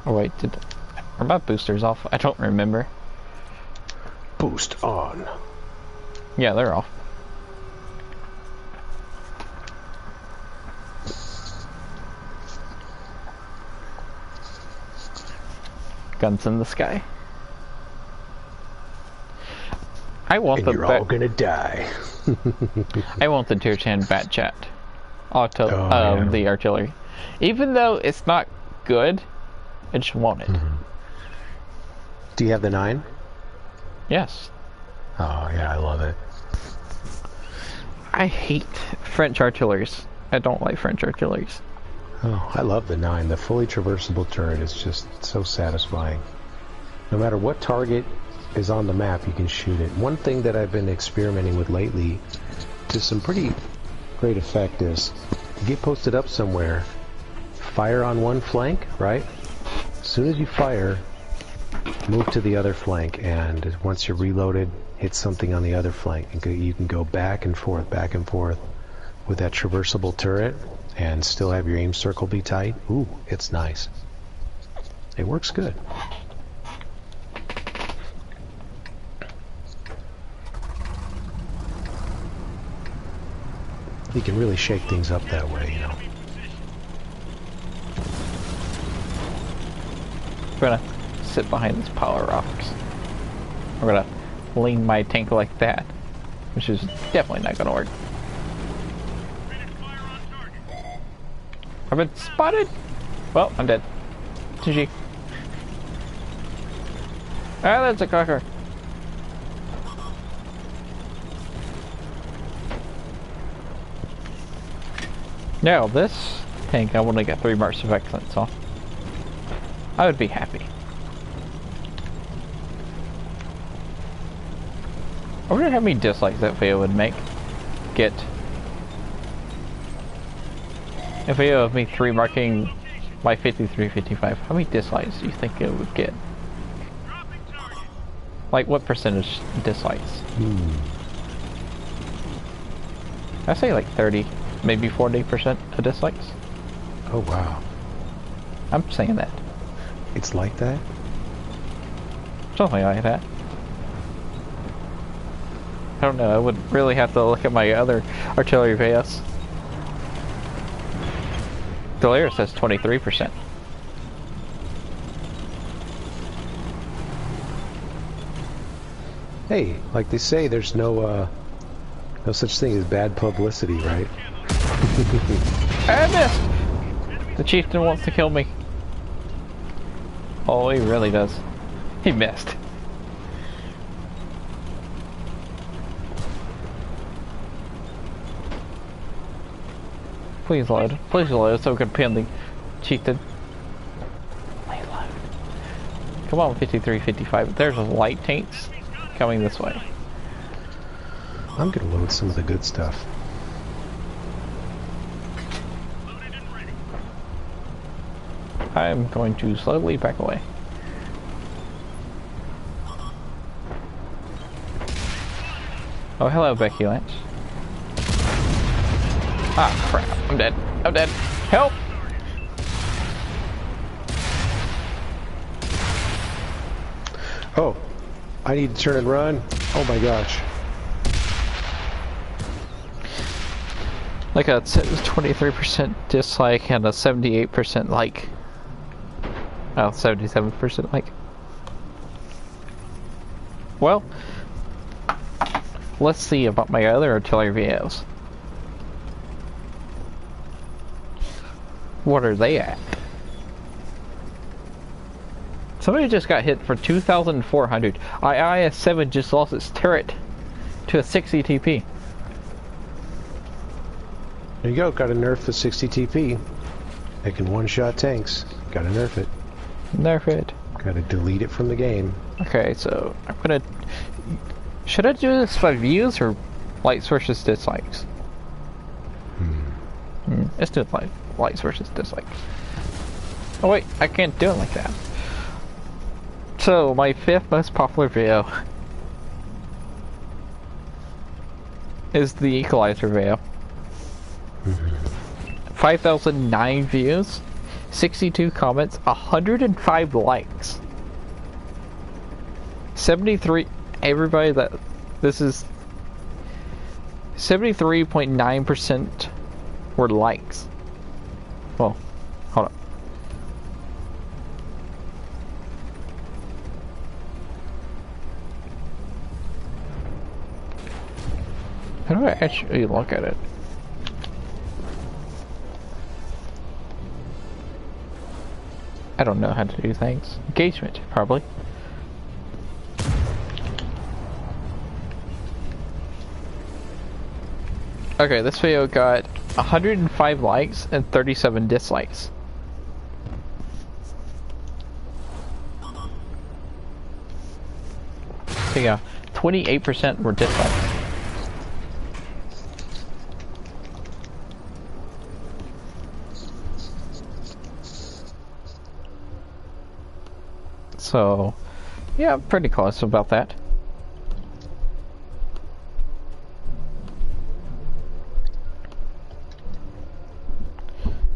Oh wait, are my boosters off? I don't remember. Boost on. Yeah, they're off. Guns in the sky. I want and you're all gonna die. I want the tier 10 bat chat. Yeah. The artillery. Even though it's not good, I just want it. Do you have the 9? Yes. Oh yeah, I love it. I hate French artilleries. I don't like French artilleries. Oh, I love the 9. The fully traversable turret is just so satisfying. No matter what target is on the map, you can shoot it. One thing that I've been experimenting with lately to some pretty great effect is you get posted up somewhere, fire on one flank, right? As soon as you fire, move to the other flank, and once you're reloaded, hit something on the other flank, and you can go back and forth with that traversable turret and still have your aim circle be tight. Ooh, it's nice. It works good. You can really shake things up that way, you know. I'm gonna sit behind this pile of rocks. I'm gonna lean my tank like that, which is definitely not gonna work. I've been spotted! Well, I'm dead. GG. Ah, that's a Klanker. Now this tank, I want to get 3 marks of excellence on. I would be happy. I wonder how many dislikes that video would get. A video of me 3 marking my 53-55. How many dislikes do you think it would get? Like what percentage dislikes? I say like 30, maybe 40% of dislikes. Oh wow. I'm saying that. It's like that? Something like that. I don't know, I would really have to look at my other artillery videos. Delaire says 23%. Hey, like they say, there's no such thing as bad publicity, right? I missed! The chieftain wants to kill me. Oh, he really does. He missed. Please load so we can pin the chieftain. Please load. Come on, 53-55. There's light tanks coming this way. I'm gonna load some of the good stuff. I'm going to slowly back away. Oh, hello, Becky Lynch. Ah, crap. I'm dead. I'm dead. Help! Oh, I need to turn and run. Oh my gosh. Like a 23% dislike and a 78% like. Oh, 77% like. Well, let's see about my other artillery videos. What are they at? Somebody just got hit for 2,400. IIS-7 just lost its turret to a 60 TP. There you go, gotta nerf the 60 TP. They can one-shot tanks. Gotta nerf it. Nerf it. Gotta delete it from the game. Okay, so I'm gonna... Should I do this by views or likes versus dislikes? Let's do it like likes versus dislikes. Oh wait, I can't do it like that. So, my 5th most popular video is the Equalizer video. 5,009 views, 62 comments, 105 likes. 73, everybody that, this is 73.9% were likes. Well, hold on. How do I actually look at it? I don't know how to do things. Engagement, probably. Okay, this video got 105 likes and 37 dislikes. So yeah, 28% were dislikes. So, yeah, pretty close about that.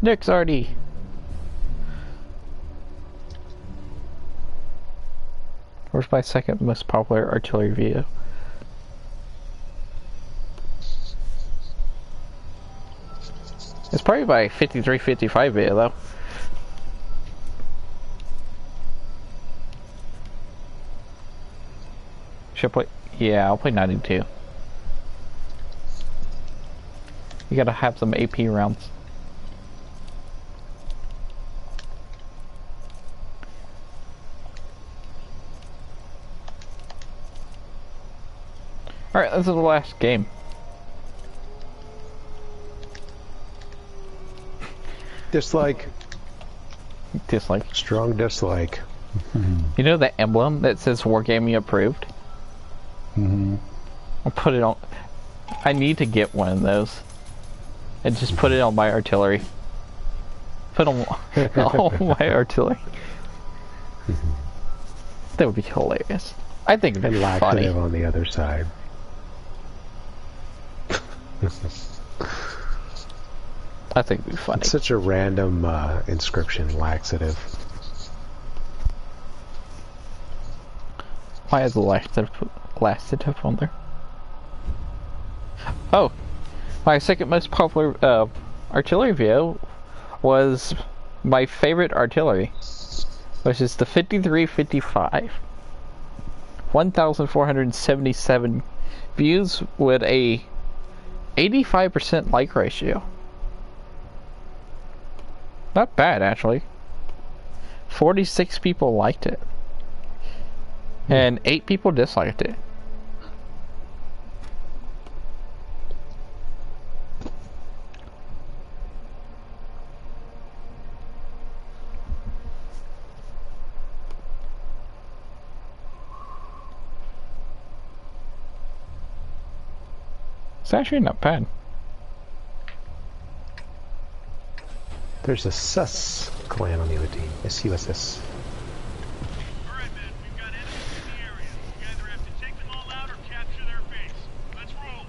Nick's already. Where's my 2nd most popular artillery video? It's probably by 53, 55 bit though. Should I play? Yeah, I'll play 92. You gotta have some AP rounds. Alright, this is the last game. Dislike. Dislike. Strong dislike. You know the emblem that says Wargaming approved? Mm-hmm. I'll put it on. I need to get one of those. And just put it on my artillery. Put on all my artillery. That would be hilarious. I think it'd be funny. And laxative on the other side. I think it'd be funny. It's such a random inscription, laxative. Why is the laxative on there? Oh, my second most popular artillery video was my favorite artillery, which is the 5355. 1,477 views with a 85% like ratio. Not bad, actually. 46 people liked it. And 8 people disliked it. It's actually not bad. There's a sus clan on the other team. SUSS. Alright, man, we've got enemies in the area. We either have to take them all out or capture their base. Let's roll.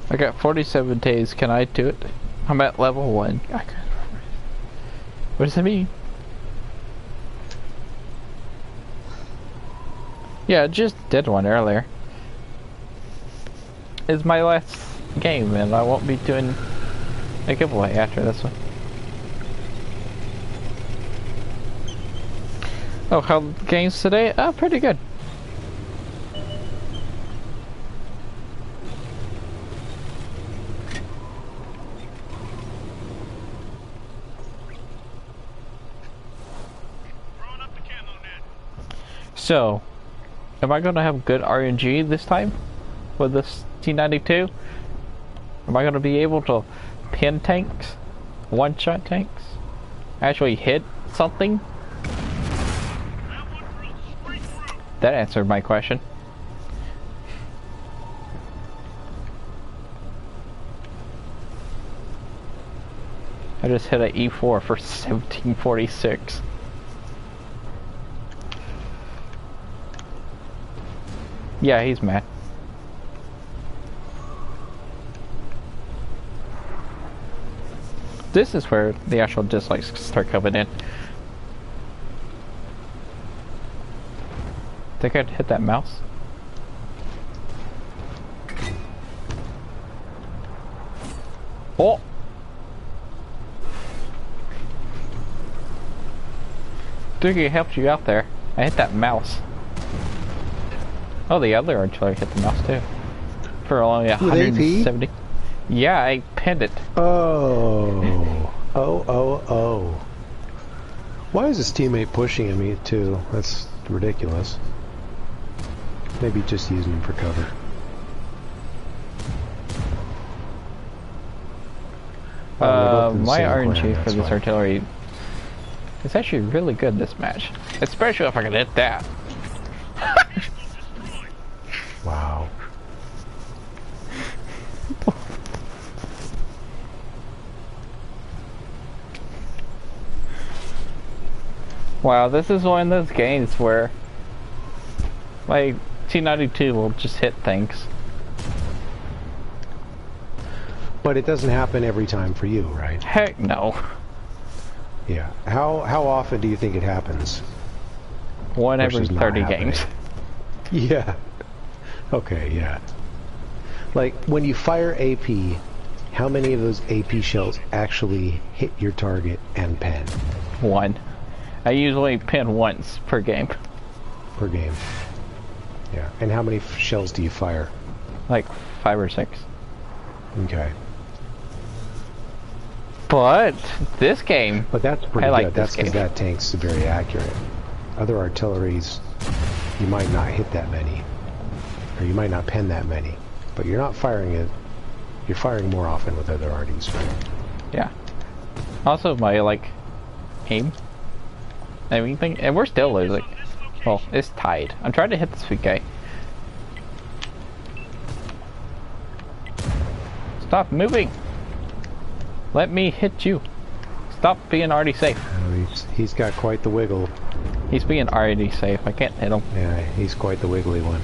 I got 47 days. Can I do it? I'm at level 1. What does that mean? Yeah, I just did one earlier. It's my last game, and I won't be doing a giveaway after this one. Oh, how the games today? Oh, pretty good. Throwing up the camo net. So, am I gonna have good RNG this time with this T92? Am I gonna be able to pin tanks, one-shot tanks, actually hit something? That one drilled straight through. That answered my question. I just hit an E4 for 1746. Yeah, he's mad. This is where the actual dislikes start coming in. Think I'd hit that mouse? Oh! Think it helped you out there. I hit that mouse. Oh, the other artillery hit the mouse too. For only 170. Yeah, I pinned it. Oh. Oh. Why is his teammate pushing him too? That's ridiculous. Maybe just using him for cover. My RNG for this artillery is actually really good this match. Especially if I can hit that. Wow. Wow, this is one of those games where my T92 will just hit things. But it doesn't happen every time for you, right? Heck no. Yeah. How often do you think it happens? One every Versus not 30 happening? games. Yeah. Okay, yeah. Like, when you fire AP, How many of those AP shells actually hit your target and pen? 1. I usually pin once per game. Per game. Yeah. And how many shells do you fire? Like 5 or 6. Okay. But this game, But that's pretty like good. this That's because game. that tank's very accurate. Other artilleries, you might not hit that many. Or you might not pen that many. But you're not firing it. You're firing more often with other RDs, right? yeah. Also, my like aim, everything, and we're still losing. Well, it's tied. I'm trying to hit this VK. Stop moving. Let me hit you. Stop being already safe. Oh, he's got quite the wiggle. He's being already safe. I can't hit him. Yeah, he's quite the wiggly one.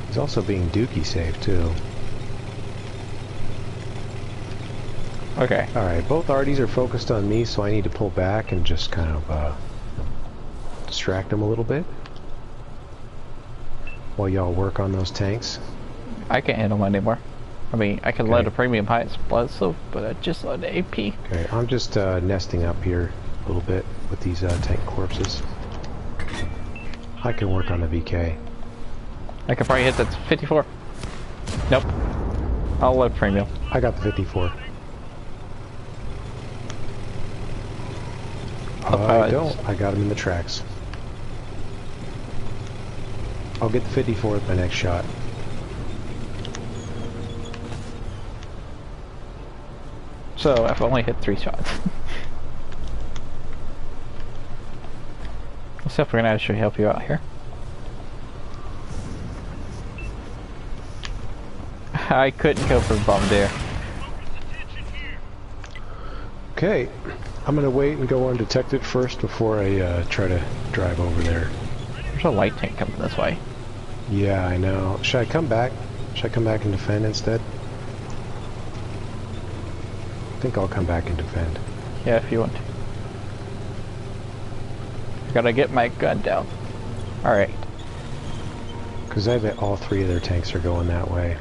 He's also being dookie safe too. Okay. Alright, both RDs are focused on me, so I need to pull back and just kind of distract them a little bit while y'all work on those tanks. I can't handle mine anymore. I mean, I can load a premium high explosive, but I just load the AP. Okay, I'm just nesting up here a little bit with these tank corpses. I can work on the VK. I could probably hit that 54. Nope. I'll load premium. I got the 54. I don't. I got him in the tracks. I'll get the 54 with my next shot. So I've only hit 3 shots. Except we're gonna actually help you out here. I couldn't go for bombardier. Okay, I'm gonna wait and go undetected first before I try to drive over there. There's a light tank coming this way. Yeah, I know. Should I come back? Should I come back and defend instead? I think I'll come back and defend. Yeah, if you want to. I gotta get my gun down. Alright. Because I bet all 3 of their tanks are going that way.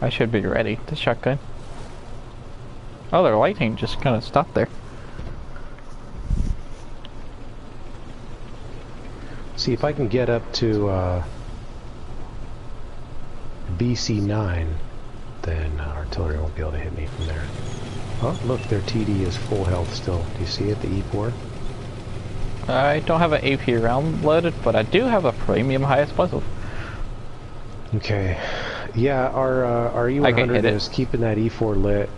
I should be ready to shotgun. Oh, their light tank just kind of stopped there. See if I can get up to BC9, then artillery won't be able to hit me from there. Oh, look, their TD is full health still. Do you see it, the E4? I don't have an AP round loaded, but I do have a premium high explosive. Okay. Yeah, our E100 is keeping that E4 lit.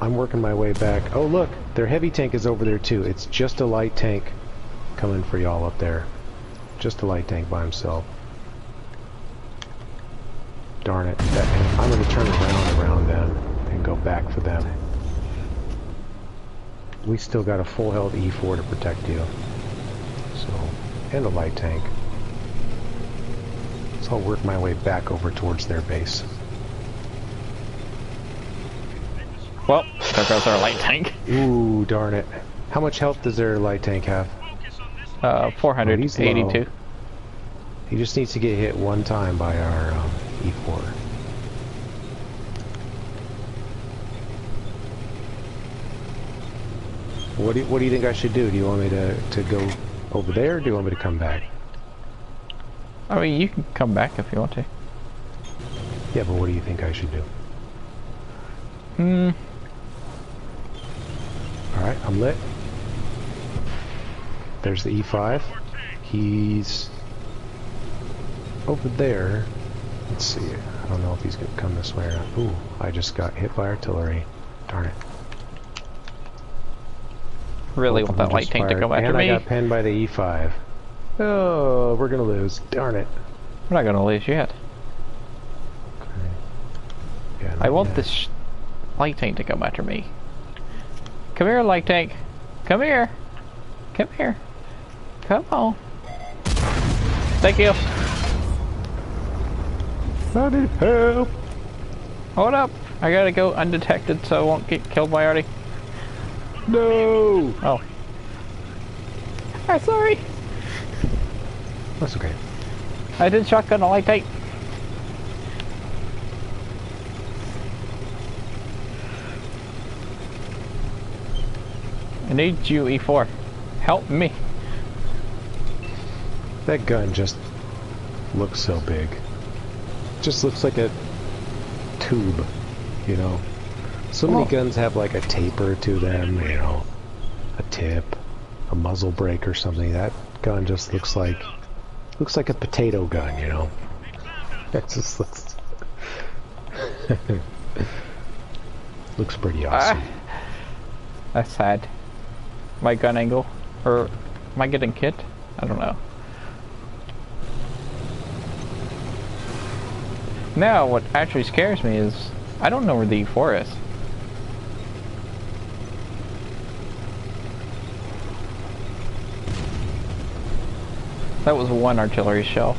I'm working my way back. Oh, look, their heavy tank is over there too. It's just a light tank coming for y'all up there. Just a light tank by himself. Darn it. I'm going to turn around then and go back for them. We still got a full health E4 to protect you. So, and a light tank. So I'll work my way back over towards their base. Well, there goes our light tank. Ooh, darn it. How much health does their light tank have? 482. He just needs to get hit one time by our E4. What do you think I should do? Do you want me to go over there, or do you want me to come back? I mean, you can come back if you want to. Yeah, but what do you think I should do? Alright, I'm lit. There's the E5. He's over there. Let's see. I don't know if he's gonna come this way or not. Ooh, I just got hit by artillery. Darn it. Really want that light tank to come after me. And I got pinned by the E5. Oh, we're gonna lose. Darn it. We're not gonna lose yet. Okay. Yeah, I want this light tank to come after me. Come here, light tank. Come here. Come here. Come on. Thank you. I need help. Hold up. I gotta go undetected so I won't get killed by Artie. No. Oh. I'm sorry. That's okay. I did shotgun a light tank. I need you, E4. Help me. That gun just looks so big. Just looks like a tube, you know. So many guns have like a taper to them, you know, a tip, a muzzle brake or something. That gun just looks like a potato gun, you know. It just looks looks pretty awesome. That's sad. My gun angle, or am I getting hit? I don't know. Now, what actually scares me is I don't know where the E4 is. That was one artillery shell.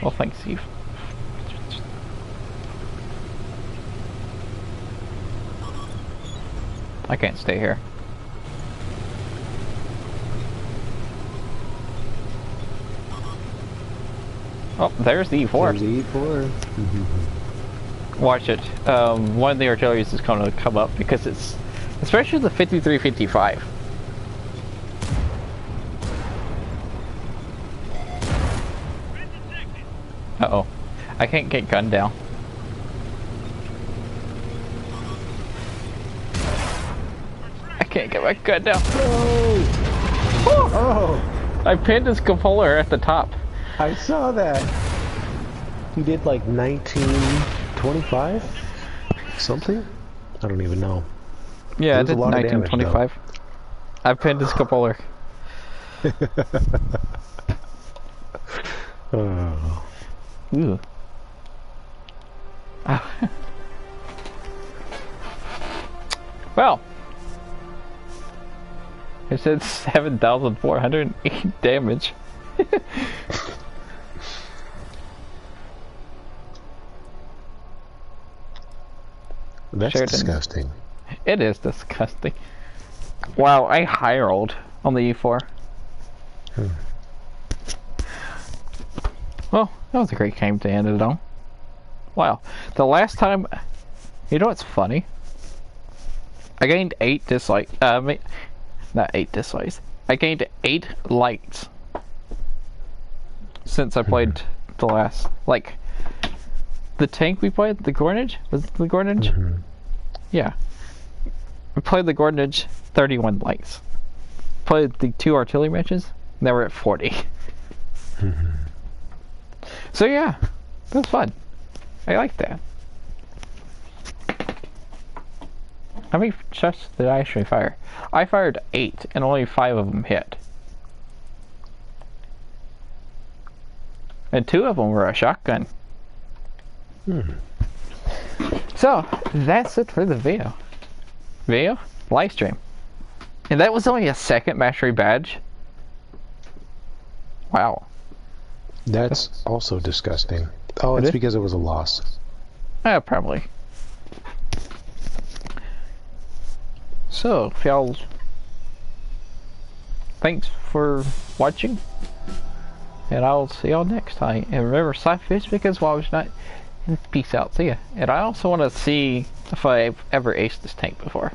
Well, thanks, Steve. I can't stay here. Oh, there's the E4. There's the E4. Watch it. One of the artilleries is going to come up because it's, especially the 53-55. Uh-oh. I can't get gunned down. I can't get my gun down. Oh! I pinned his cupola at the top. I saw that. He did like 1925? Something? I don't even know. Yeah, I did 1925. I pinned his cupola. Oh. Ooh. Well, it said 7,408 damage. That's disgusting. It is disgusting. Wow, I high rolled on the E4. Well, that was a great game to end it on. Wow. The last time... You know what's funny? I gained 8 dislikes. Not 8 dislikes. I gained 8 likes since I played the last... Like, the tank we played, the Gornage? Was it the Gornage? Yeah. We played the Gornage, 31 likes. Played the 2 artillery matches, they were at 40. So yeah, that was fun. I like that. How many shots did I actually fire? I fired 8 and only 5 of them hit. And 2 of them were a shotgun. So, that's it for the video. Live stream. And that was only a 2nd mastery badge. Wow. That's also disgusting. Oh, it's because it was a loss. Probably. So, if y'all... Thanks for watching. And I'll see y'all next time. And remember, SLAPAFISH because while it's not... And peace out. See ya. And I also want to see if I've ever aced this tank before.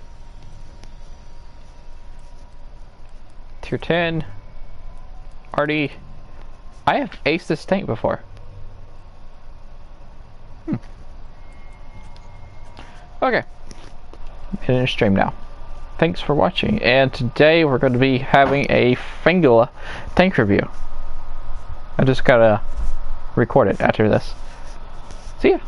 Tier 10. Already... I have aced this tank before. Okay. Finish stream now. Thanks for watching. And today we're going to be having a Fingula tank review. I just gotta record it after this. See ya.